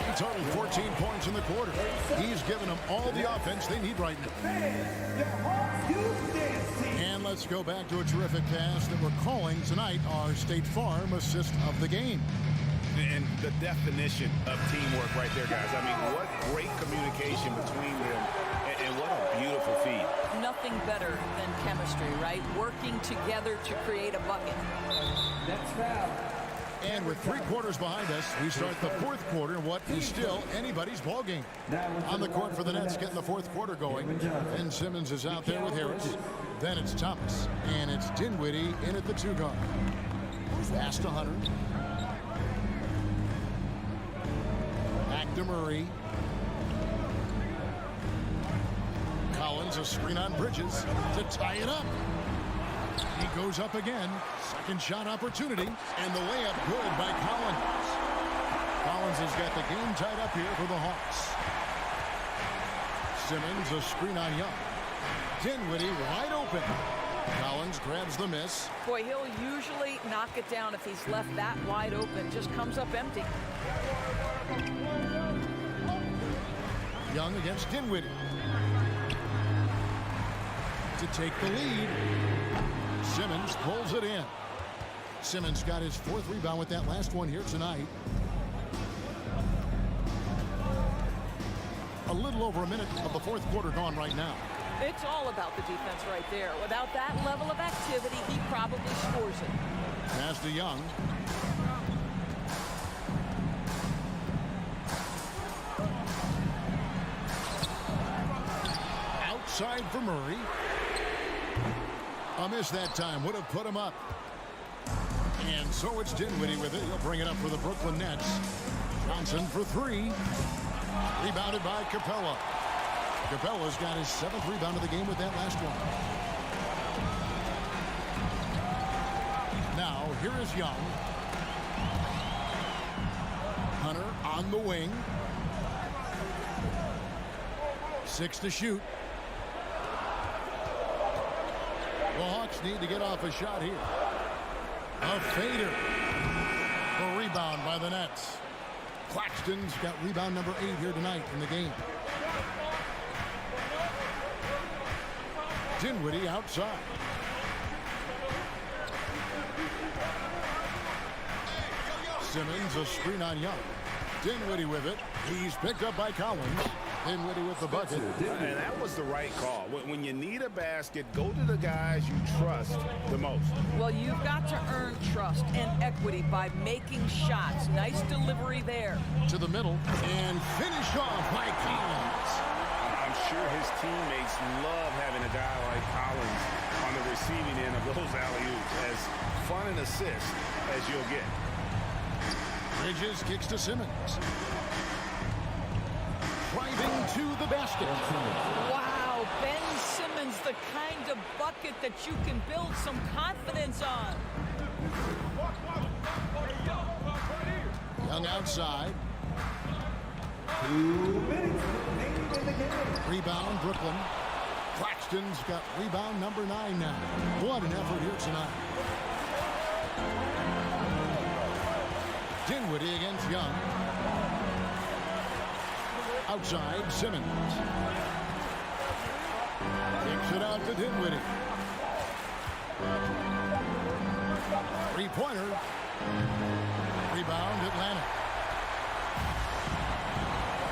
He totaled 14 points in the quarter. He's given them all the offense they need right now. And let's go back to a terrific pass that we're calling tonight our State Farm assist of the game. And the definition of teamwork right there, guys. I mean, what great communication between them, and what a beautiful feed. Nothing better than chemistry, right? Working together to create a bucket. Next foul. And with 3 quarters behind us, we start the 4th quarter in what is still anybody's ball game. On the court for the Nets, getting the 4th quarter going. Ben Simmons is out there with Harris. Then it's Thomas. And it's Dinwiddie in at the 2 guard. Pass to Hunter. Back to Murray. Collins, a screen on Bridges to tie it up. He goes up again. Second shot opportunity. And the layup good by Collins. Collins has got the game tied up here for the Hawks. Simmons, a screen on Young. Dinwiddie wide open. Collins grabs the miss. Boy, he'll usually knock it down if he's left that wide open. Just comes up empty. Young against Dinwiddie. To take the lead. Simmons pulls it in. Simmons got his 4th rebound with that last one here tonight. A little over a minute of the 4th quarter gone right now. It's all about the defense right there. Without that level of activity, he probably scores it. Pass to Young. Outside for Murray. A miss that time. Would have put him up. And so it's Dinwiddie with it. He'll bring it up for the Brooklyn Nets. Johnson for 3. Rebounded by Capella. Capella's got his 7th rebound of the game with that last one. Now, here is Young. Hunter on the wing. 6 to shoot. The Hawks need to get off a shot here. A fader. The rebound by the Nets. Claxton's got rebound number 8 here tonight in the game. Dinwiddie outside. Simmons, a screen on Young. Dinwiddie with it. He's picked up by Collins. Dinwiddie with the bucket. And that was the right call. When you need a basket, go to the guys you trust the most. Well, you've got to earn trust and equity by making shots. Nice delivery there. To the middle and finish off by Collins. I'm sure his teammates love having a guy like Collins on the receiving end of those alley-oops. As fun an assist as you'll get. Bridges kicks to Simmons. Driving to the basket. Wow, Ben Simmons, the kind of bucket that you can build some confidence on. Young outside. Rebound, Brooklyn. Claxton's got rebound number 9 now. What an effort here tonight. Dinwiddie against Young. Outside, Simmons. Kicks it out to Dinwiddie. 3-pointer. Rebound, Atlanta.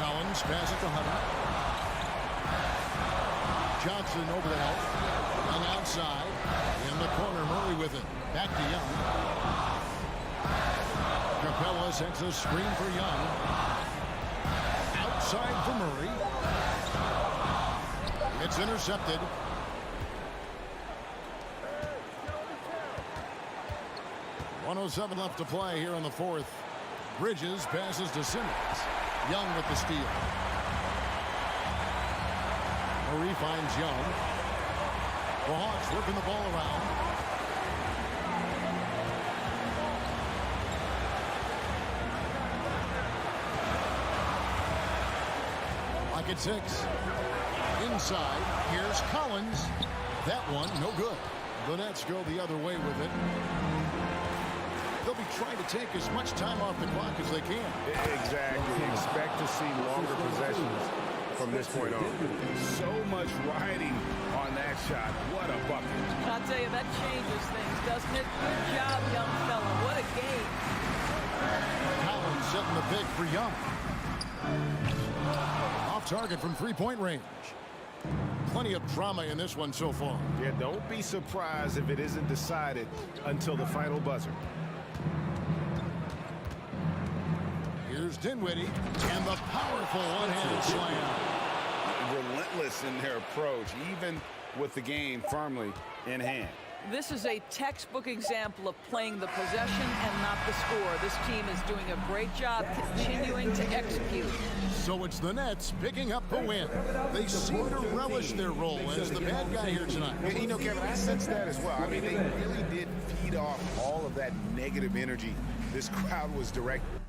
Collins pass it to Hunter. Johnson over the help. Young outside. In the corner, Murray with it. Back to Young. Capella sets a screen for Young. Outside for Murray. It's intercepted. 1:07 left to play here in the fourth. Bridges passes to Simmons. Young with the steal. Murray finds Young. The Hawks working the ball around. Pocket 6. Inside. Here's Collins. That one, no good. The Nets go the other way with it. They'll be trying to take as much time off the clock as they can. Exactly. Expect to see longer possessions from this point on. So much riding on that shot. What a bucket. I'll tell you, that changes things, doesn't it? Good job, young fella. What a game. Collins setting the pick for Young. Off target from three-point range. Plenty of drama in this one so far. Yeah, don't be surprised if it isn't decided until the final buzzer. Here's Dinwiddie and the powerful one-handed slam. Relentless in their approach, even with the game firmly in hand. This is a textbook example of playing the possession and not the score. This team is doing a great job continuing to execute. So it's the Nets picking up the win. They seem to relish their role as the bad guy here tonight. You know, Kevin, I sense that as well. I mean, they really did feed off all of that negative energy this crowd was directing.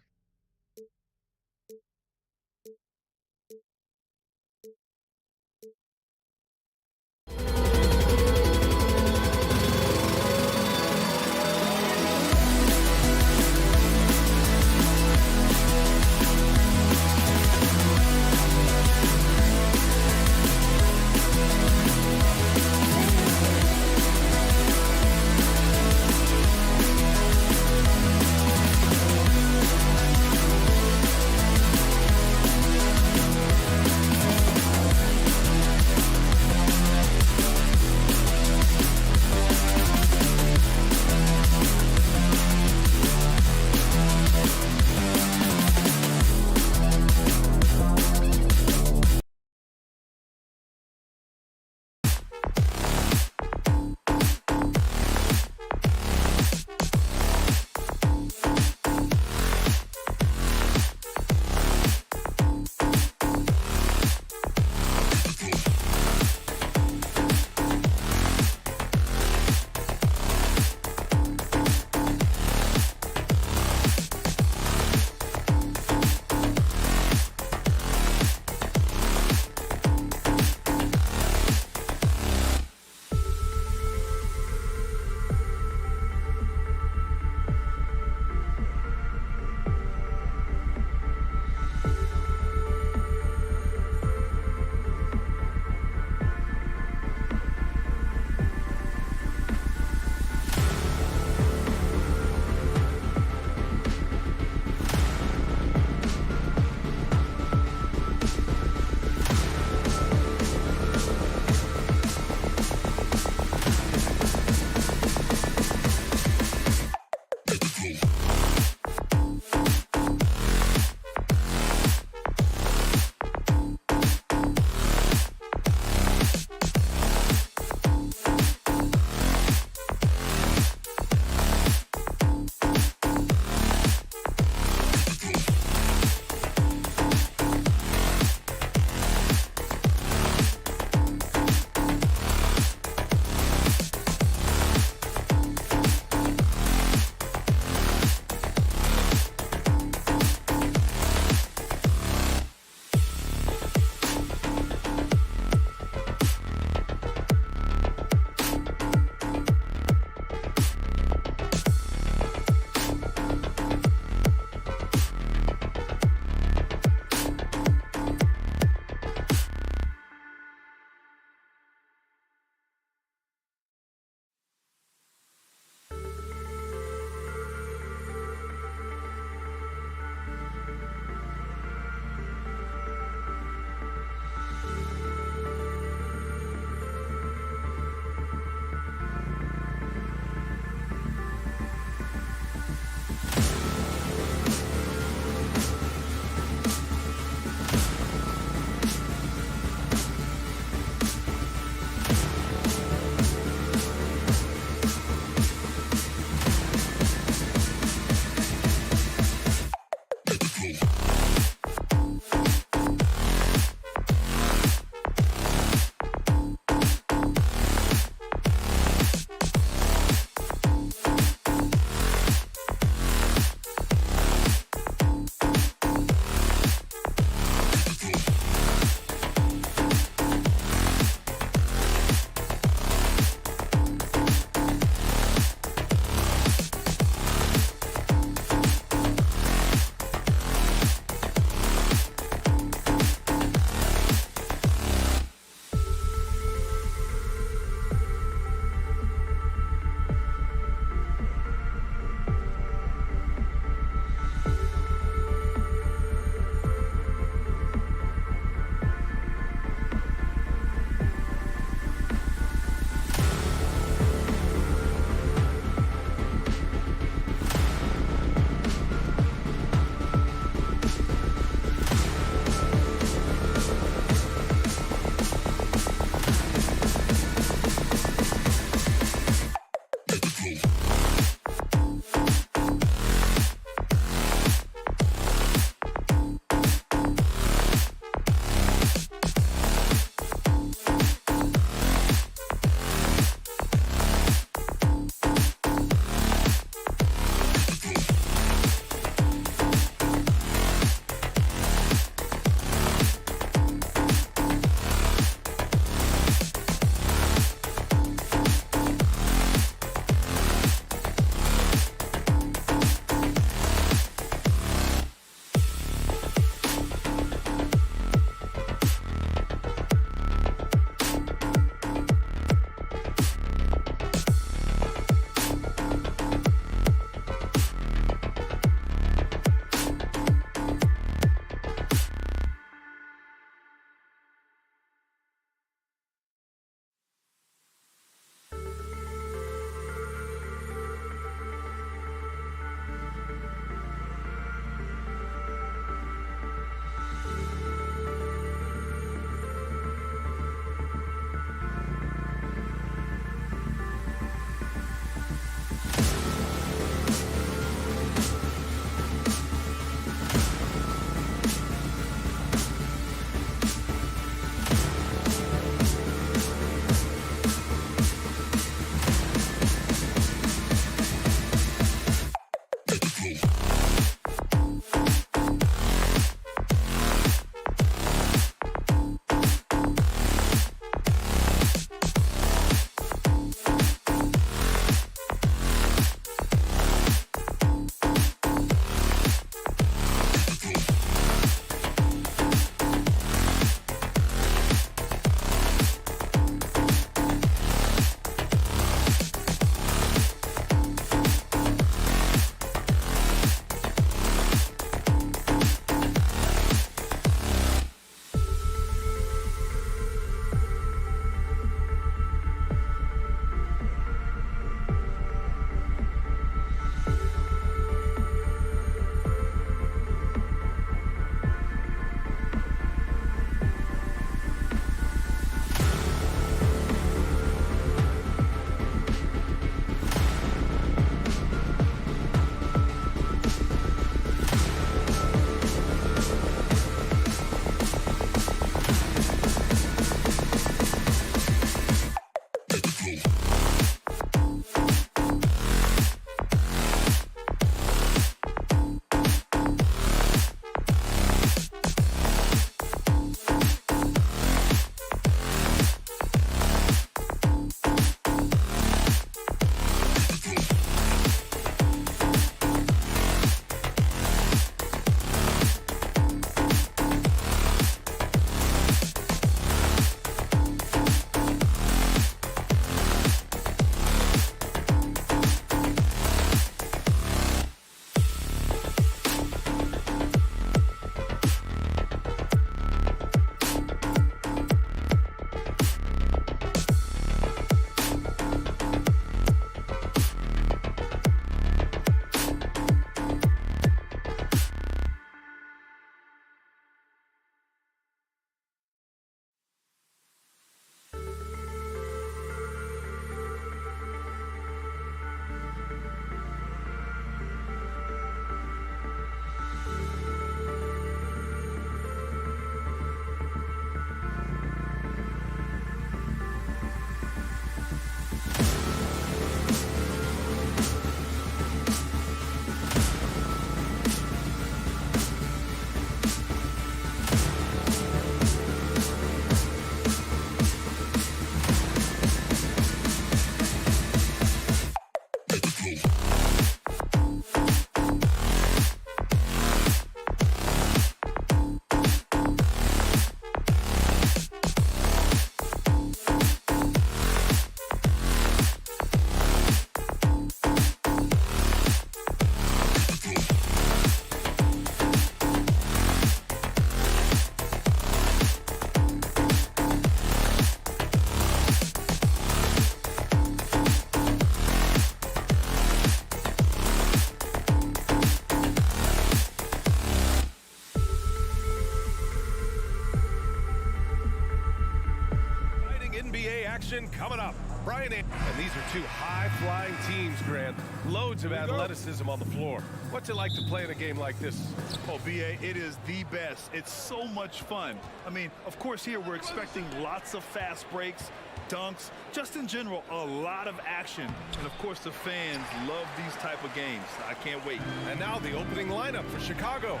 NBA action coming up. Brian, and these are two high-flying teams, Grant. Loads of athleticism on the floor. What's it like to play in a game like this? Oh, B.A., it is the best. It's so much fun. I mean, of course, here we're expecting lots of fast breaks, dunks, just in general, a lot of action. And, of course, the fans love these type of games. I can't wait. And now the opening lineup for Chicago.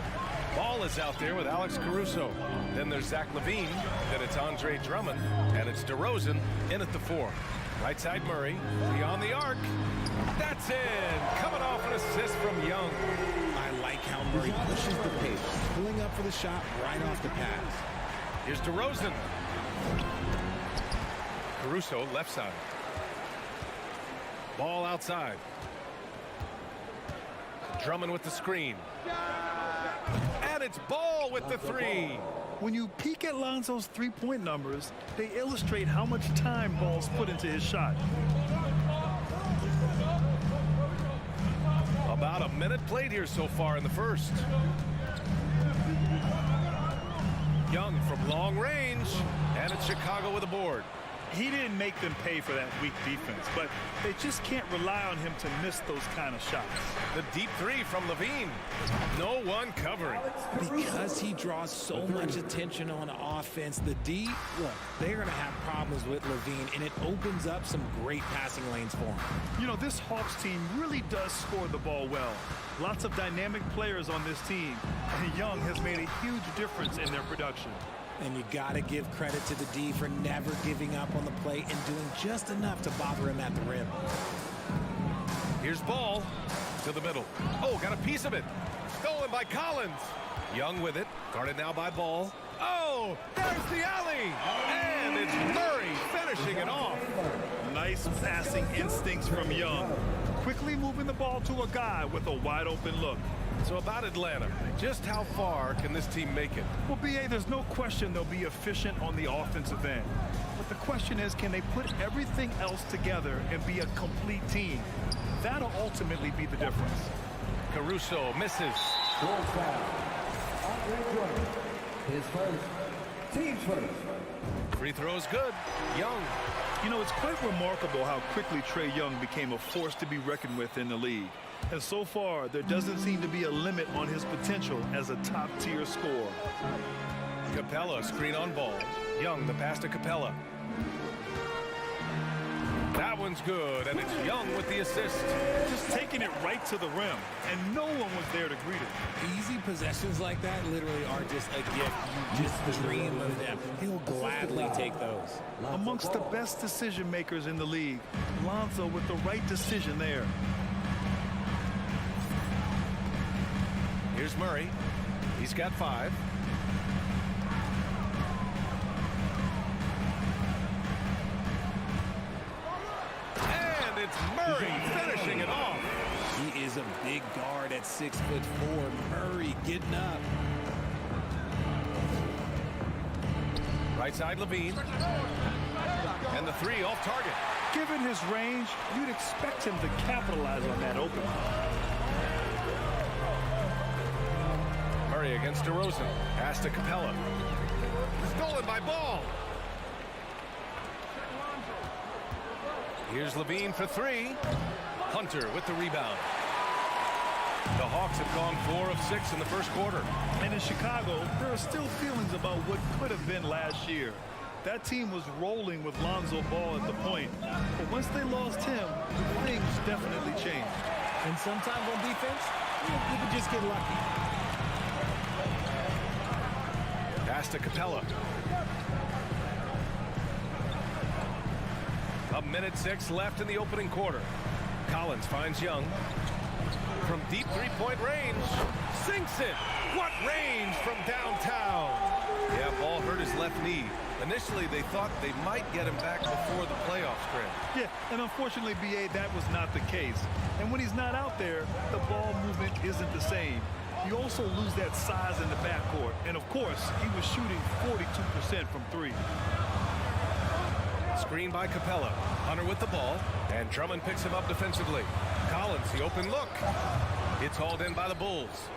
Ball is out there with Alex Caruso. Then there's Zach LaVine. Then it's Andre Drummond. And it's DeRozan in at the 4. Right side Murray. Beyond the arc. That's in. Coming off an assist from Young. I like how Murray pushes the pace, pulling up for the shot right off the pass. Here's DeRozan. Caruso left side. Ball outside. Drummond with the screen. And it's Ball with the 3. When you peek at Lonzo's three-point numbers, they illustrate how much time Ball's put into his shot. About a minute played here so far in the first. Young from long range, and it's Chicago with a board. He didn't make them pay for that weak defense, but they just can't rely on him to miss those kind of shots. The deep 3 from LaVine. No one covering. Because he draws so much attention on offense, the D, look, they're going to have problems with LaVine, and it opens up some great passing lanes for him. You know, this Hawks team really does score the ball well. Lots of dynamic players on this team, and Young has made a huge difference in their production. And you got to give credit to the D for never giving up on the play and doing just enough to bother him at the rim. Here's Ball to the middle. Oh, got a piece of it. Stolen by Collins. Young with it. Guarded now by Ball. Oh, there's the alley. And it's Murray finishing it off. Nice passing instincts from Young. Quickly moving the ball to a guy with a wide open look. So about Atlanta, just how far can this team make it? Well, B.A., there's no question they'll be efficient on the offensive end. But the question is, can they put everything else together and be a complete team? That'll ultimately be the difference. Caruso misses. His first. Team's first. Free throw's good. Young. You know, it's quite remarkable how quickly Trae Young became a force to be reckoned with in the league. And so far, there doesn't seem to be a limit on his potential as a top-tier scorer. Capella, screen on Ball. Young, the pass to Capella. That one's good, and it's Young with the assist. Just taking it right to the rim, and no one was there to greet it. Easy possessions like that literally are just a gift. You just dream of them. He'll gladly take those. Amongst the best decision makers in the league, Lonzo with the right decision there. Here's Murray. He's got 5. And it's Murray finishing it off. He is a big guard at 6'4". Murray getting up. Right side LaVine. And the 3 off target. Given his range, you'd expect him to capitalize on that opening. Murray against DeRozan. Pass to Capella. Stolen by Ball. Here's LaVine for 3. Hunter with the rebound. The Hawks have gone 4 of 6 in the first quarter. And in Chicago, there are still feelings about what could have been last year. That team was rolling with Lonzo Ball at the point. But once they lost him, things definitely changed. And sometimes on defense, you can just get lucky. Pass to Capella. 1:06 left in the opening quarter. Collins finds Young. From deep three-point range. Sinks it. What range from downtown. Yeah, Ball hurt his left knee. Initially, they thought they might get him back before the playoff stretch. Yeah, and unfortunately, B.A., that was not the case. And when he's not out there, the ball movement isn't the same. You also lose that size in the backcourt. And, of course, he was shooting 42% from 3. Screen by Capella. Hunter with the ball. And Drummond picks him up defensively. Collins, the open look. It's hauled in by the Bulls.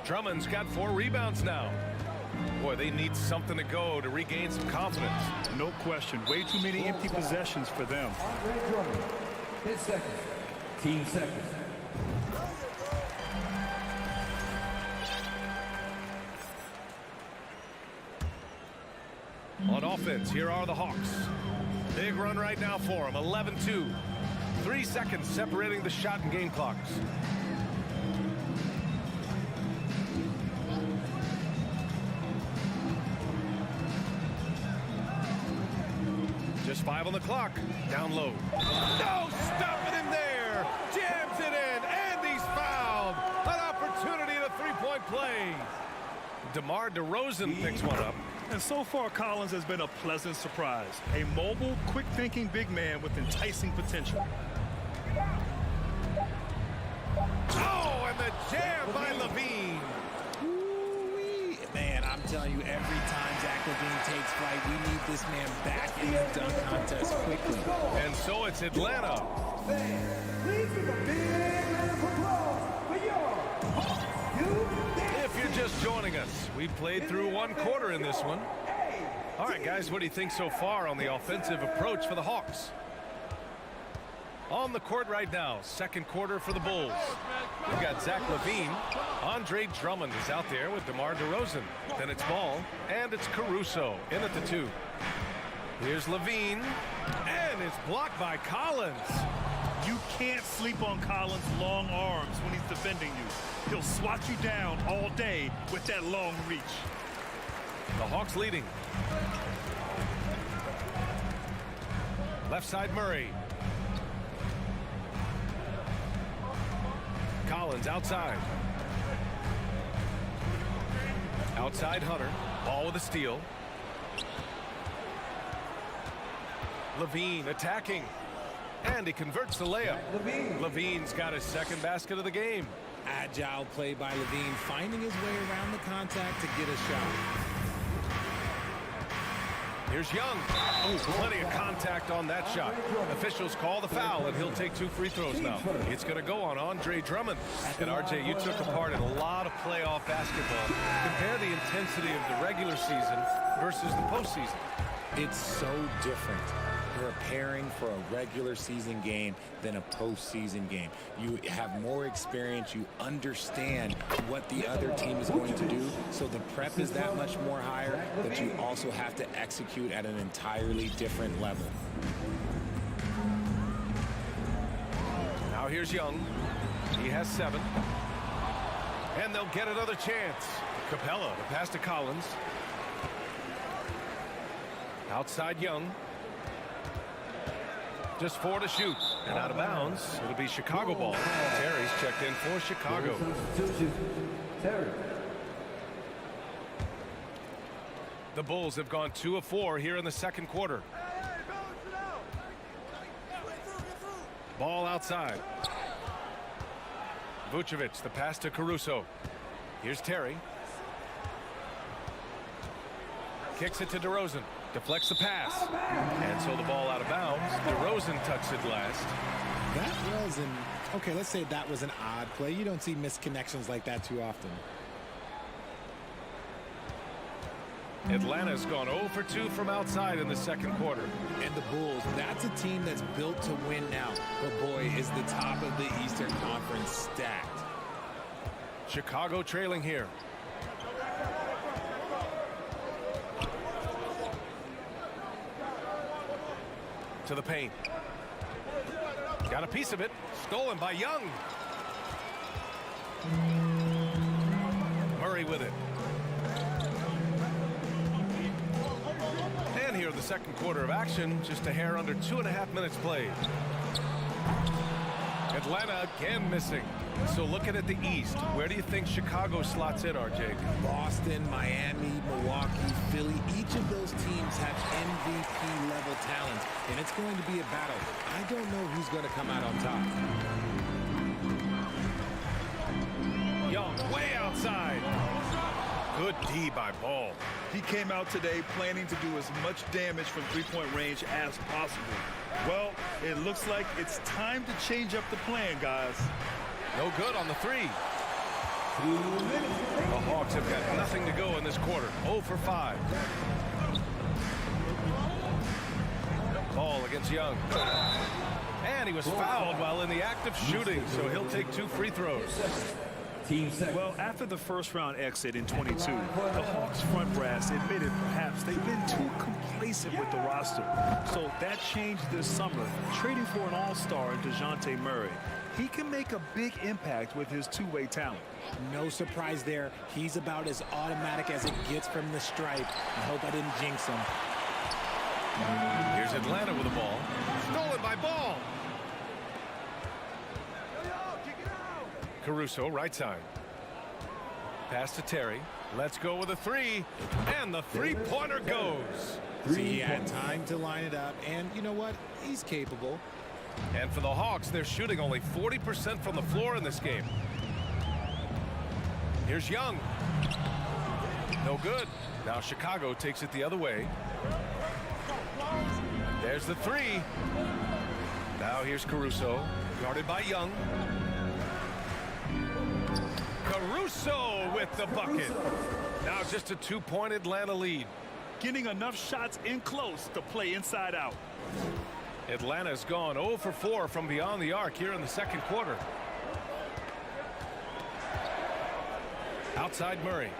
Drummond's got 4 rebounds now. Boy, they need something to go to regain some confidence. No question. Way too many empty possessions for them. 10 seconds. Team seconds. On offense, here are the Hawks. Big run right now for them, 11-2. 3 seconds separating the shot and game clocks. Just 5 on the clock. Down low. No, stopping him there. Jams it in, and he's fouled. An opportunity at a three-point play. DeMar DeRozan picks one up. And so far, Collins has been a pleasant surprise. A mobile, quick-thinking big man with enticing potential. Oh, and the jam by Levine. Man, I'm telling you, every time Zach LaVine takes flight, we need this man back in the dunk contest quickly. And so it's Atlanta. Please give a big round of applause for your If you're just joining us, we played through one quarter in this one. All right, guys, what do you think so far on the offensive approach for the Hawks? On the court right now, second quarter for the Bulls. We've got Zach LaVine. Andre Drummond is out there with DeMar DeRozan. Then it's Ball, and it's Caruso in at the 2. Here's LaVine, and it's blocked by Collins. You can't sleep on Collins' long arms when he's defending you. He'll swat you down all day with that long reach. The Hawks leading. Left side Murray. Collins outside. Outside Hunter. Ball with a steal. LaVine attacking. And he converts the layup. LaVine's got his second basket of the game. Agile play by LaVine, finding his way around the contact to get a shot. Here's Young. Oh, plenty of contact on that shot. Officials call the foul, and he'll take 2 free throws now. It's going to go on Andre Drummond. And, RJ, you took a part in a lot of playoff basketball. Compare the intensity of the regular season versus the postseason. It's so different preparing for a regular season game than a postseason game. You have more experience. You understand what the other team is going to do. So the prep is that much more higher, but you also have to execute at an entirely different level. Now here's Young. He has 7. And they'll get another chance. Capella, the pass to Collins. Outside Young. Just 4 to shoot. And out of bounds. It'll be Chicago ball. Terry's checked in for Chicago. The Bulls have gone 2 of 4 here in the second quarter. Ball outside. Vucevic, the pass to Caruso. Here's Terry. Kicks it to DeRozan. Deflects the pass. And so the ball out of bounds. DeRozan tucks it last. That was okay, let's say that was an odd play. You don't see misconnections like that too often. Atlanta's gone 0 for 2 from outside in the second quarter. And the Bulls, that's a team that's built to win now. But boy, is the top of the Eastern Conference stacked. Chicago trailing here. To the paint. Got a piece of it. Stolen by Young. Murray with it. And here in the second quarter of action, just a hair under 2.5 minutes played. Atlanta again missing. So looking at the East, where do you think Chicago slots in, RJ? Boston, Miami, Milwaukee, Philly, each of those teams have MVP level talent, and it's going to be a battle. I don't know who's going to come out on top. Young way outside. Good D by Ball. He came out today planning to do as much damage from three-point range as possible. Well, it looks like it's time to change up the plan, guys. No good on the 3. The Hawks have got nothing to go in this quarter. 0 for 5. Ball against Young. And he was fouled while in the act of shooting, so he'll take 2 free throws. Well, after the first-round exit in 22, the Hawks front brass admitted perhaps they've been too complacent with the roster. So that changed this summer, trading for an all-star in DeJounte Murray. He can make a big impact with his two-way talent. No surprise there. He's about as automatic as it gets from the stripe. I hope I didn't jinx him. Here's Atlanta with the ball. Stolen by Ball. Caruso, right side. Pass to Terry. Let's go with a 3. And the three-pointer goes. See, he had time to line it up. And you know what? He's capable. And for the Hawks, they're shooting only 40% from the floor in this game. Here's Young. No good. Now Chicago takes it the other way. There's the 3. Now here's Caruso, guarded by Young. Caruso with the bucket. Now just a 2-point Atlanta lead. Getting enough shots in close to play inside out. Atlanta's gone 0 for 4 from beyond the arc here in the second quarter. Outside Murray.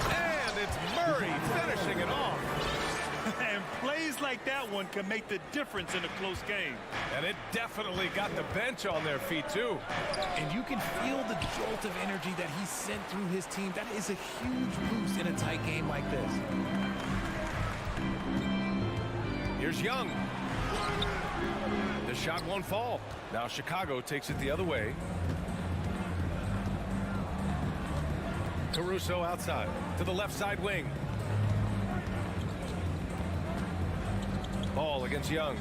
And it's Murray finishing it off. And plays like that one can make the difference in a close game. And it definitely got the bench on their feet, too. And you can feel the jolt of energy that he sent through his team. That is a huge boost in a tight game like this. Here's Young. The shot won't fall. Now Chicago takes it the other way. Caruso outside to the left side wing. Ball against Young.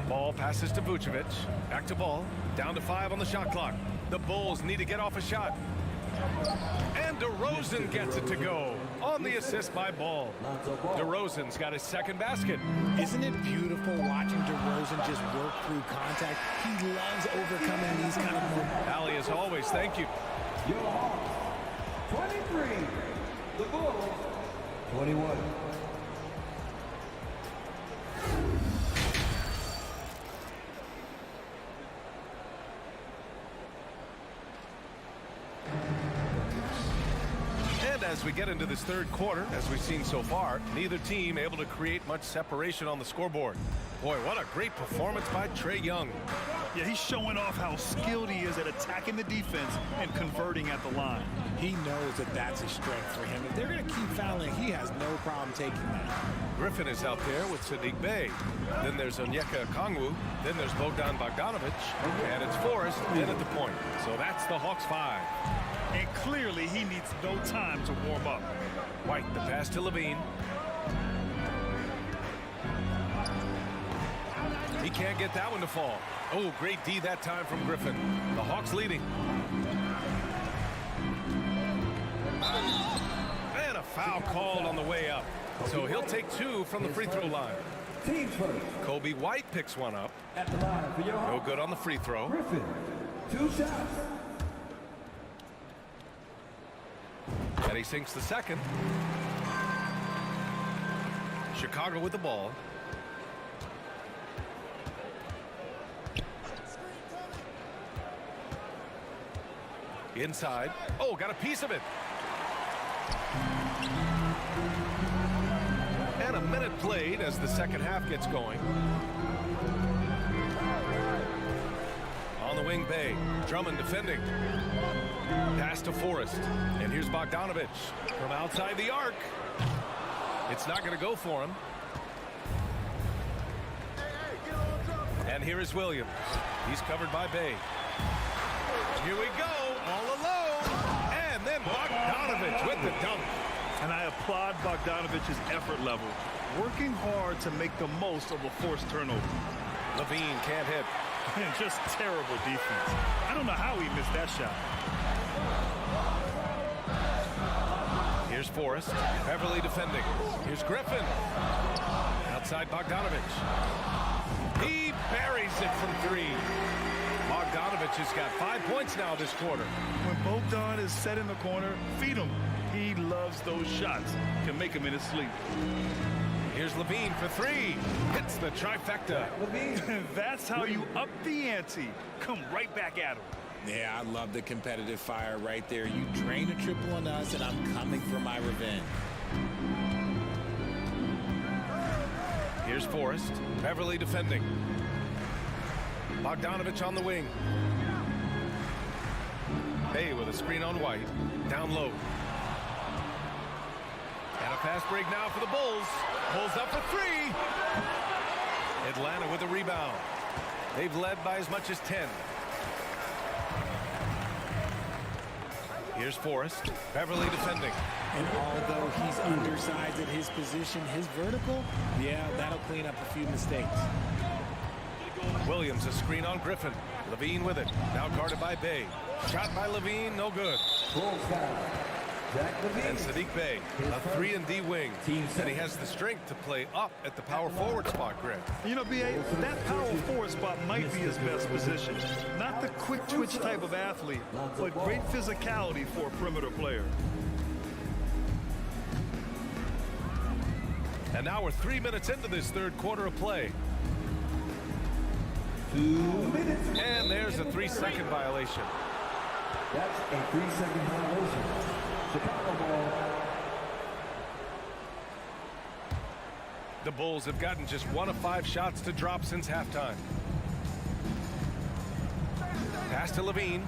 Ball passes to Vucevic. Back to Ball. Down to 5 on the shot clock. The Bulls need to get off a shot. And DeRozan gets it to go on the assist by Ball. DeRozan's got his second basket. Isn't it beautiful watching DeRozan just work through contact? He loves overcoming these kind of moments. Allie, as always, thank you. Your Hawks, 23. The Bulls, 21. As we get into this third quarter, as we've seen so far, neither team able to create much separation on the scoreboard. Boy, what a great performance by Trae Young. Yeah, he's showing off how skilled he is at attacking the defense and converting at the line. He knows that that's a strength for him. If they're going to keep fouling, he has no problem taking that. Griffin is out there with Sadiq Bey. Then there's Onyeka Okongwu. Then there's Bogdan Bogdanovic. And it's Forrest in at the point. So that's the Hawks 5. And clearly he needs no time to warm up. White, the pass to Levine. He can't get that one to fall. Oh, great D that time from Griffin. The Hawks leading. And a foul called on the way up. So he'll take 2 from the free throw line. Kobe White picks one up. No good on the free throw. Griffin, 2 shots. And he sinks the second. Chicago with the ball. Inside. Oh, got a piece of it. And a minute played as the second half gets going. On the wing, Bey. Drummond defending. Pass to Forrest. And here's Bogdanovic from outside the arc. It's not going to go for him. And here is Williams. He's covered by Bey. Here we go, all alone. And then Bogdanovic with the dunk. And I applaud Bogdanovic's effort level, working hard to make the most of a forced turnover. Levine can't hit. And just terrible defense. I don't know how he missed that shot. Here's Forrest. Beverly defending. Here's Griffin. Outside Bogdanovic. He buries it from 3. Bogdanovich has got 5 points now this quarter. When Bogdan is set in the corner, feed him. He loves those shots. Can make him in his sleep. Here's Levine for 3. Hits the trifecta. That's how you up the ante. Come right back at him. Yeah, I love the competitive fire right there. You drain a triple on us, and I'm coming for my revenge. Here's Forrest. Beverly defending. Bogdanovich on the wing. Bay with a screen on White. Down low. And a fast break now for the Bulls. Pulls up for 3. Atlanta with a rebound. They've led by as much as 10. Here's Forrest. Beverly defending. And although he's undersized at his position, his vertical, yeah, that'll clean up a few mistakes. Williams a screen on Griffin. Levine with it. Now guarded by Bay. Shot by Levine, no good. And Sadiq Bey, a 3-and-D wing. And he has the strength to play up at the power forward spot, Greg. You know, B.A., that power forward spot might be his best position. Not the quick twitch type of athlete, but great physicality for a perimeter player. And now we're 3 minutes into this third quarter of play. 2 minutes. And there's a 3-second violation. That's a 3-second violation. Chicago ball. The Bulls have gotten just 1 of 5 shots to drop since halftime. Pass to Levine.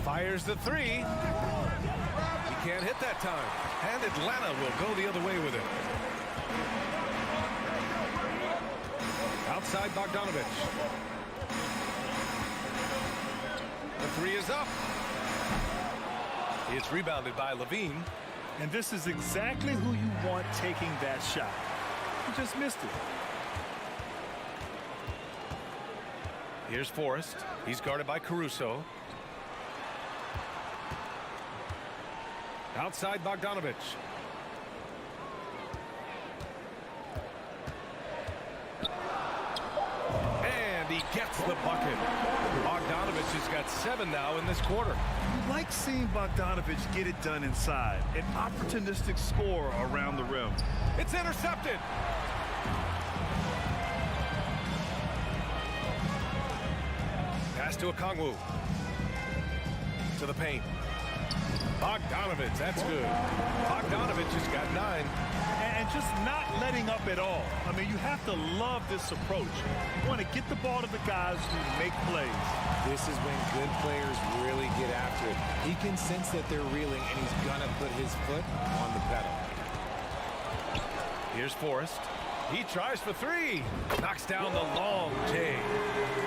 Fires the 3. He can't hit that time. And Atlanta will go the other way with it. Outside Bogdanovich. The 3 is up. It's rebounded by Levine. And this is exactly who you want taking that shot. He just missed it. Here's Forrest. He's guarded by Caruso. Outside Bogdanovich. And he gets the bucket. Bogdanovich has got 7 now in this quarter. You like seeing Bogdanovich get it done inside. An opportunistic scorer around the rim. It's intercepted. Pass to Okongwu. To the paint. Bogdanovich, that's good. Bogdanovich has got 9. And just not letting up at all. I mean, you have to love this approach. You want to get the ball to the guys who make plays. This is when good players really get after it. He can sense that they're reeling, and he's going to put his foot on the pedal. Here's Forrest. He tries for 3. Knocks down the long J.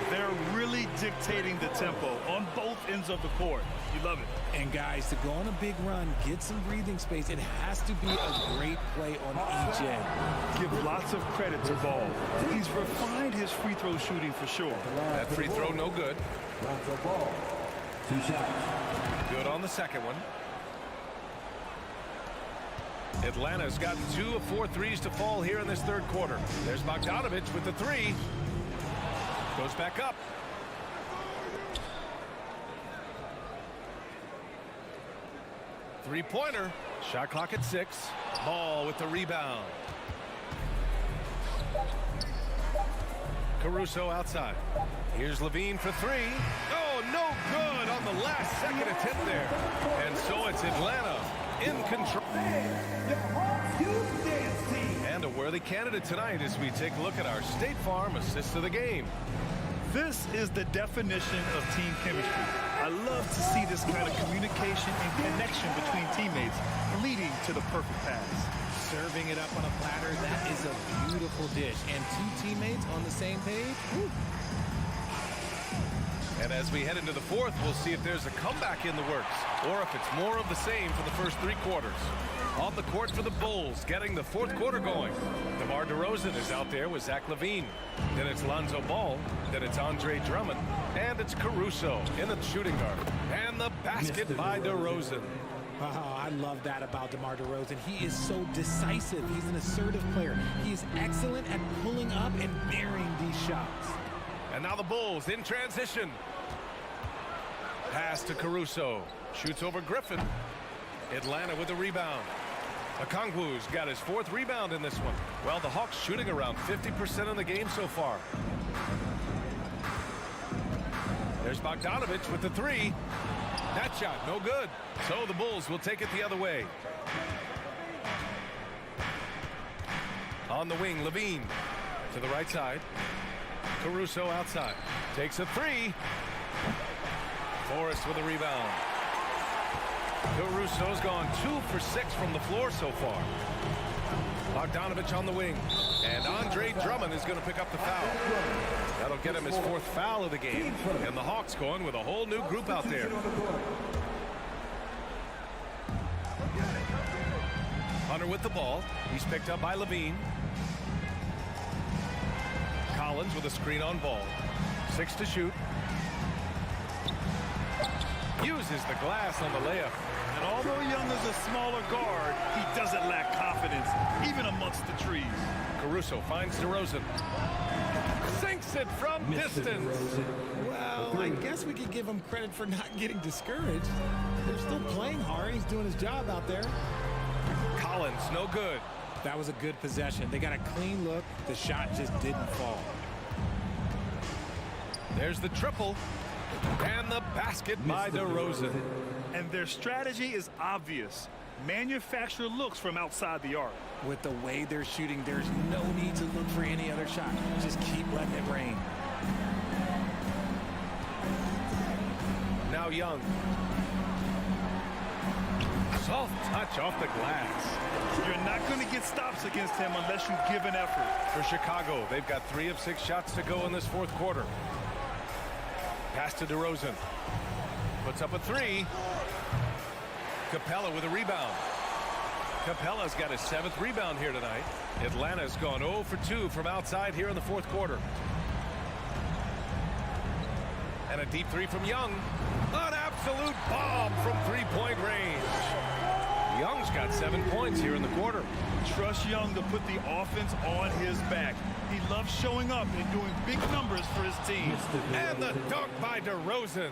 They're really dictating the tempo on both ends of the court. You love it. And guys, to go on a big run, get some breathing space, it has to be a great play on each end. Give lots of credit to Ball. He's refined his free throw shooting for sure. That free throw no good. Ball. 2 shots. Good on the second one. Atlanta's got 2 of 4 threes to fall here in this third quarter. There's Bogdanovich with the 3. Goes back up. Three-pointer. Shot clock at 6. Ball with the rebound. Caruso outside. Here's Levine for 3. Oh, no good on the last second attempt there. And so it's Atlanta in control. And a worthy candidate tonight as we take a look at our State Farm assist of the game. This is the definition of team chemistry. I love to see this kind of communication and connection between teammates leading to the perfect pass. Serving it up on a platter, that is a beautiful dish. And 2 teammates on the same page. Woo. And as we head into the fourth, we'll see if there's a comeback in the works or if it's more of the same for the first 3 quarters. On the court for the Bulls, getting the fourth quarter going. DeMar DeRozan is out there with Zach LaVine. Then it's Lonzo Ball. Then it's Andre Drummond. And it's Caruso in the shooting guard. And the basket by DeRozan. Oh, I love that about DeMar DeRozan. He is so decisive. He's an assertive player. He is excellent at pulling up and burying these shots. And now the Bulls in transition. Pass to Caruso. Shoots over Griffin. Atlanta with the rebound. Okongwu's got his 4th rebound in this one. Well, the Hawks shooting around 50% in the game so far. There's Bogdanovich with the 3. That shot, no good. So the Bulls will take it the other way. On the wing, Levine to the right side. Caruso outside. Takes a 3. Forrest with a rebound. Caruso's gone 2 for 6 from the floor so far. Bogdanovich on the wing. And Andre Drummond is going to pick up the foul. That'll get him his 4th foul of the game. And the Hawks going with a whole new group out there. Hunter with the ball. He's picked up by Levine. Collins with a screen on ball. 6 to shoot. Uses the glass on the layup. And although Young is a smaller guard, he doesn't lack confidence, even amongst the trees. Caruso finds DeRozan. Sinks it from distance. Well, I guess we could give him credit for not getting discouraged. They're still playing hard. He's doing his job out there. Collins, no good. That was a good possession. They got a clean look. The shot just didn't fall. There's the triple. And the basket by DeRozan. And their strategy is obvious. Manufacture looks from outside the arc. With the way they're shooting, there's no need to look for any other shot. Just keep letting it rain. Now Young. Soft touch off the glass. You're not going to get stops against him unless you give an effort. For Chicago, they've got 3 of 6 shots to go in this 4th quarter. Pass to DeRozan. Puts up a 3. Capella with a rebound. Capella's got his 7th rebound here tonight. Atlanta's gone 0 for 2 from outside here in the 4th quarter. And a deep 3 from Young. An absolute bomb from 3-point range. Young's got 7 points here in the quarter. Trust Young to put the offense on his back. He loves showing up and doing big numbers for his team. And the dunk by DeRozan.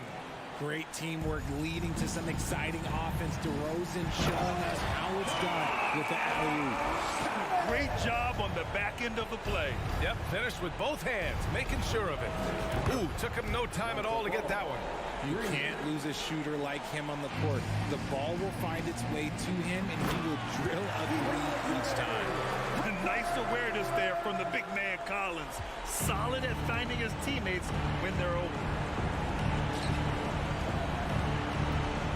Great teamwork leading to some exciting offense. DeRozan showing us how it's done with the alley-oop. Great job on the back end of the play. Yep, finished with both hands, making sure of it. Ooh, took him no time at all to get that one. You can't lose a shooter like him on the court. The ball will find its way to him, and he will drill a 3 each time. Nice awareness there from the big man Collins. Solid at finding his teammates when they're open.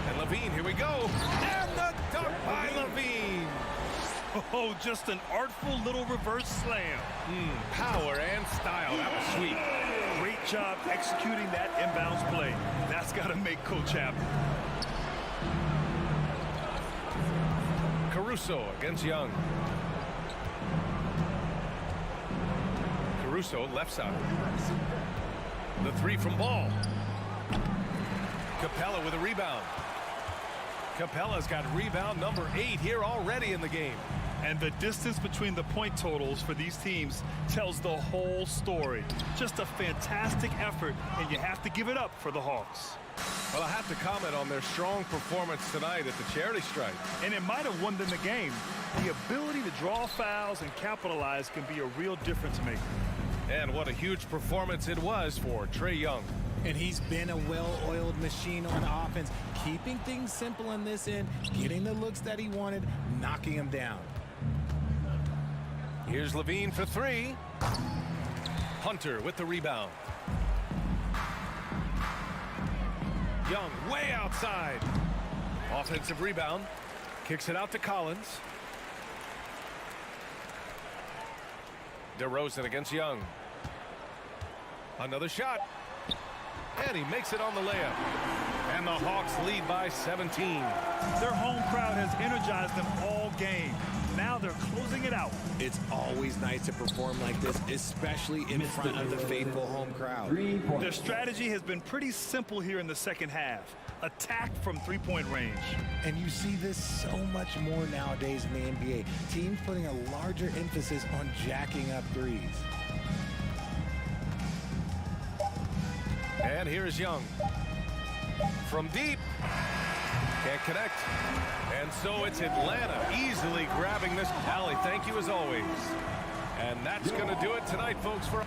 And Levine, here we go. And the dunk by Levine. Oh, just an artful little reverse slam. Power and style. That was sweet. Great job executing that inbounds play. That's got to make Coach happy. Caruso against Young. Caruso left side. The 3 from Ball. Capella with a rebound. Capella's got rebound number 8 here already in the game. And the distance between the point totals for these teams tells the whole story. Just a fantastic effort, and you have to give it up for the Hawks. Well, I have to comment on their strong performance tonight at the charity stripe. And it might have won them the game. The ability to draw fouls and capitalize can be a real difference maker. And what a huge performance it was for Trae Young. And he's been a well-oiled machine on offense, keeping things simple in this end, getting the looks that he wanted, knocking them down. Here's Levine for 3. Hunter with the rebound. Young way outside. Offensive rebound. Kicks it out to Collins. DeRozan against Young. Another shot. And he makes it on the layup. And the Hawks lead by 17. Their home crowd has energized them all game. Now they're closing it out. It's always nice to perform like this, especially in front of the faithful home crowd. Their strategy has been pretty simple here in the second half. Attack from three-point range. And you see this so much more nowadays in the NBA. Teams putting a larger emphasis on jacking up threes. And here's Young. From deep. Can't connect. And so it's Atlanta easily grabbing this. Allie, thank you as always. And that's going to do it tonight, folks. For